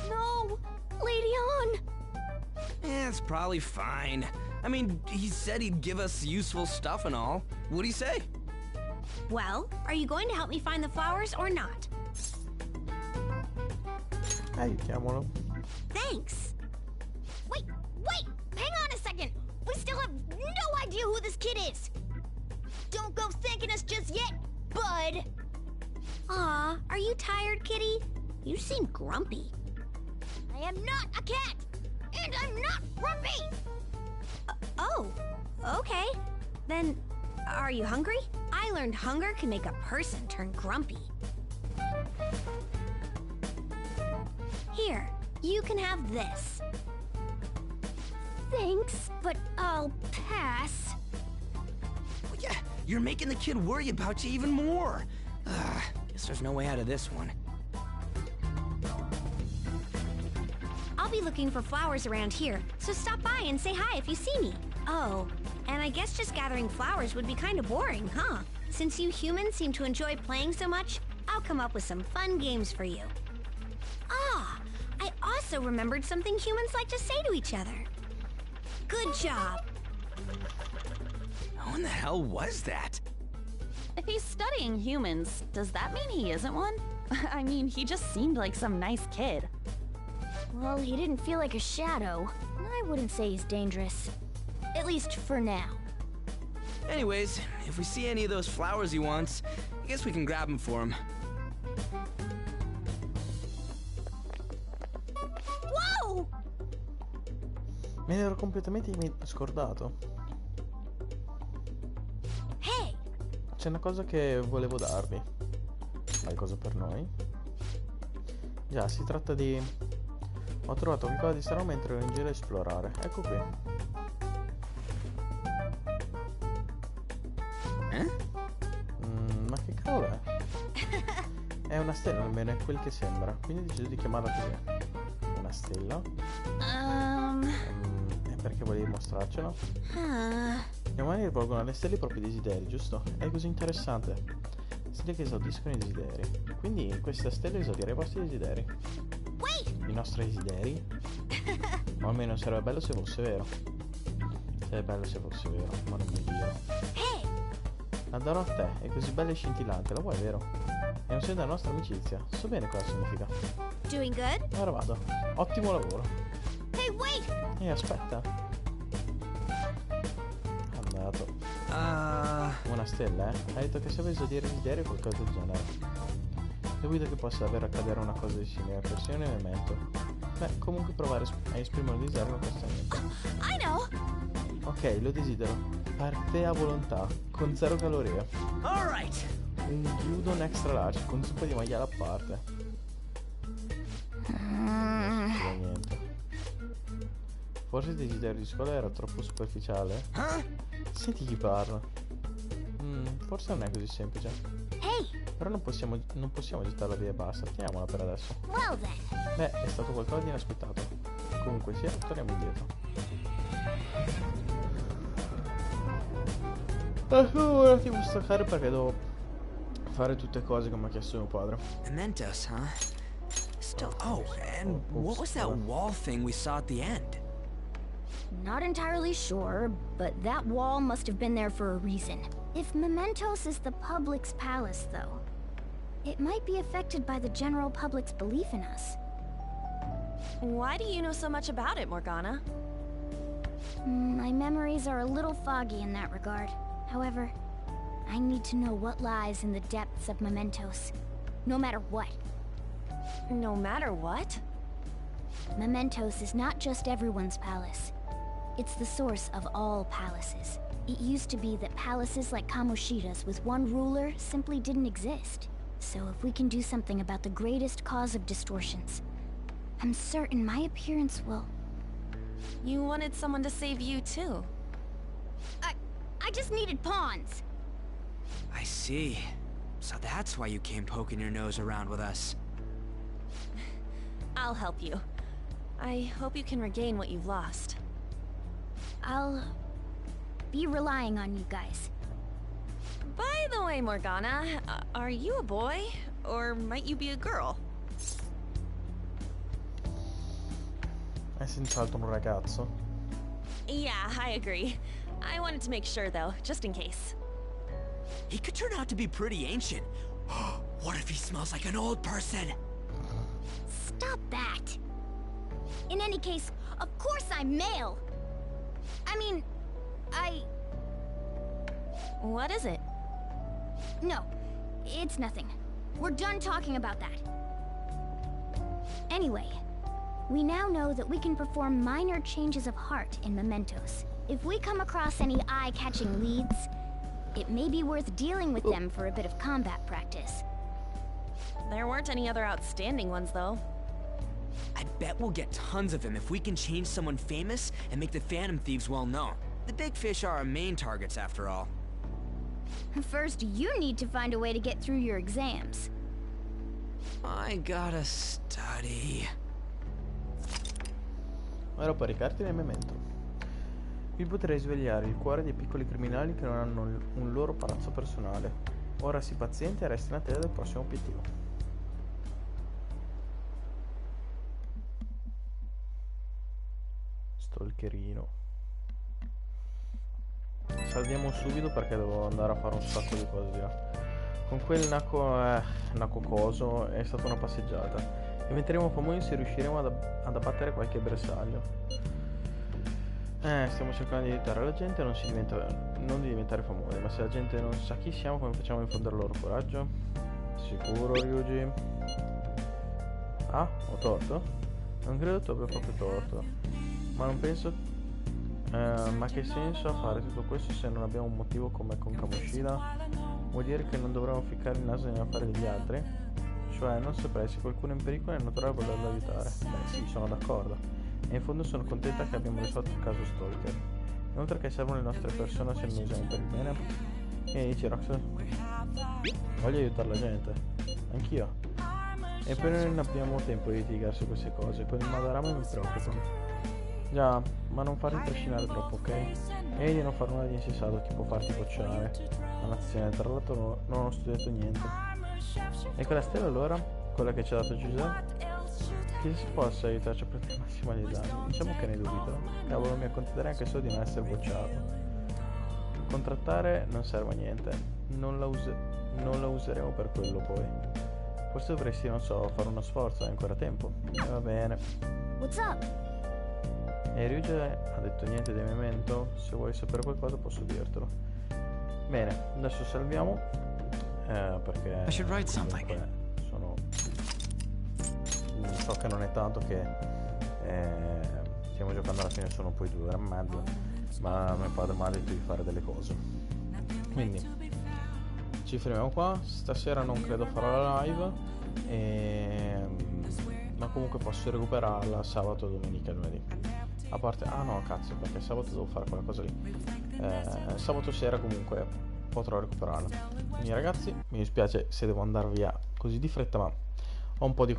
No! Lady On! It's probably fine. I mean, he said he'd give us useful stuff and all. What'd he say? Well, are you going to help me find the flowers or not? Aiutiamolo. Thanks. Wait! Hang on a second! We still have no idea who this kid is! Don't go thanking us just yet, bud! Aw, are you tired, kitty? You seem grumpy. I am not a cat! And I'm not grumpy! Oh, okay. Then, are you hungry? I learned hunger can make a person turn grumpy. Here, you can have this. Thanks, but I'll pass. Well, yeah, you're making the kid worry about you even more. Guess there's no way out of this one. I'll be looking for flowers around here, so stop by and say hi if you see me. Oh, And I guess just gathering flowers would be kind of boring, huh? Since you humans seem to enjoy playing so much, I'll come up with some fun games for you. Ah, I also remembered something humans like to say to each other. Good job. Who in the hell was that? If he's studying humans, does that mean he isn't one? I mean, he just seemed like some nice kid. Well, he didn't feel like a shadow. I wouldn't say he's dangerous. At least for now. Anyways, if we see any of those flowers he wants, I guess we can grab them for him. Whoa! Me ne ero completamente scordato. Hey! C'è una cosa che volevo darvi. Qualcosa per noi. Già, si tratta di... Ho trovato qualcosa di strano mentre ero in giro a esplorare. Ecco qui. Ma che cavolo è? È una stella, almeno è quel che sembra. Quindi ho deciso di chiamarla così. Una stella. E perché volevi mostrarcelo? Le umani rivolgono alle stelle i propri desideri, giusto? È così interessante. Stelle che esaudiscono i desideri. Quindi questa stella esaudirà i vostri desideri. I nostri desideri? Ma almeno sarebbe bello se fosse vero. Sarebbe bello se fosse vero, ma non mi dire. La darò a te, è così bella e scintillante, la vuoi, vero? È un segno della nostra amicizia. So bene cosa significa. Doing good? Ora vado. Ottimo lavoro. Hey, wait! Aspetta. Andato. Una stella, eh? Hai detto che sapevi esaudire desideri o qualcosa del genere. Dubito che possa davvero accadere una cosa di simile, persino nel memento. Beh, comunque provare a esprimere un desiderio non costa niente. I know! Ok, lo desidero. Per te a volontà, con 0 calorie. Alright! Un gyudon extra large con zuppa di maiale a parte. Non succede niente. Forse il desiderio di scuola era troppo superficiale? Senti chi parla. Forse non è così semplice. Però non possiamo gettarla via e basta. Teniamola per adesso. Beh, è stato qualcosa di inaspettato. Comunque sia, torniamo indietro. Un attimo staccare perché devo fare tutte cose come ha chiesto mio padre. Mementos, huh? Still. Oh, and what was that wall thing we saw at the end? Not entirely sure, but that wall must have been there for a reason. If Mementos is the public's palace, though, it might be affected by the general public's belief in us. Why do you know so much about it, Morgana? My memories are a little foggy in that regard. However, I need to know what lies in the depths of Mementos, no matter what. No matter what? Mementos is not just everyone's palace. It's the source of all palaces. It used to be that palaces like Kamoshida's with one ruler simply didn't exist. So if we can do something about the greatest cause of distortions, I'm certain my appearance will... You wanted someone to save you too. I just needed pawns. I see. So that's why you came poking your nose around with us. I'll help you. I hope you can regain what you've lost. I'll be relying on you guys. By the way, Morgana, are you a boy? Or might you be a girl? È senz'altro un ragazzo. Yeah, I agree. I wanted to make sure though, just in case. He could turn out to be pretty ancient. What if he smells like an old person? Stop that! In any case, of course I'm male! I mean, What is it? No, it's nothing. We're done talking about that. Anyway, we now know that we can perform minor changes of heart in Mementos. If we come across any eye-catching leads, it may be worth dealing with them for a bit of combat practice. There weren't any other outstanding ones, though. I bet we'll get tons of them if we can change someone famous and make the Phantom Thieves well known. The big fish are our main targets, after all. First, you need to find a way to get through your exams. I gotta study. Ora puoi ricaricarti nel memento. Vi potrei svegliare il cuore dei piccoli criminali che non hanno un loro palazzo personale. Ora sii paziente e resti in attesa del prossimo obiettivo. Stalkerino. Salviamo subito perché devo andare a fare un sacco di cose di là. Con quel naco coso è stata una passeggiata. Diventeremo famosi se riusciremo ad abbattere qualche bersaglio. Stiamo cercando di aiutare la gente non di diventare famosi, ma se la gente non sa chi siamo, come facciamo a infondere loro coraggio? Sicuro, Ryuji? Ah, ho torto? Non credo tu abbia proprio torto. Ma non penso... ma che senso ha fare tutto questo se non abbiamo un motivo come con Kamoshida? Vuol dire che non dovremmo ficcare il naso negli affari degli altri? Cioè, non saprei, se qualcuno è in pericolo è naturale volerlo aiutare. Beh sì, sono d'accordo. E in fondo sono contenta che abbiamo risolto il caso Stalker. Inoltre che servono le nostre persone se le usiamo per il bene. E dici Rox? Voglio aiutare la gente. Anch'io. Eppure non abbiamo tempo di litigare su queste cose. Con il Madarame mi preoccupano. Già, ma non farti trascinare troppo, ok? E di non fare nulla di insensato, tipo farti bocciare. Nazione, tra l'altro non ho studiato niente. E quella stella allora? Quella che ci ha dato Giuseppe? Che si possa aiutarci a prendere il massimo agli esami? Diciamo che ne dubito. Cavolo, mi accontenterei anche solo di non essere bocciato. Contrattare non serve a niente. Non la useremo per quello poi. Forse dovresti, non so, fare uno sforzo, hai ancora tempo. Va bene. What's up? E Ryuji ha detto niente di memento? Se vuoi sapere qualcosa posso dirtelo. Bene, adesso salviamo. Perché sono... so che non è tanto che stiamo giocando, alla fine sono poi 2 ore e mezzo, ma mio padre mi ha detto di fare delle cose, quindi ci fermiamo qua. Stasera non credo farò la live, ma comunque posso recuperarla sabato, domenica e lunedì, a parte no cazzo, perché sabato devo fare quella cosa lì. Sabato sera comunque potrò recuperarla. Quindi ragazzi, mi dispiace se devo andare via così di fretta, ma ho un po' di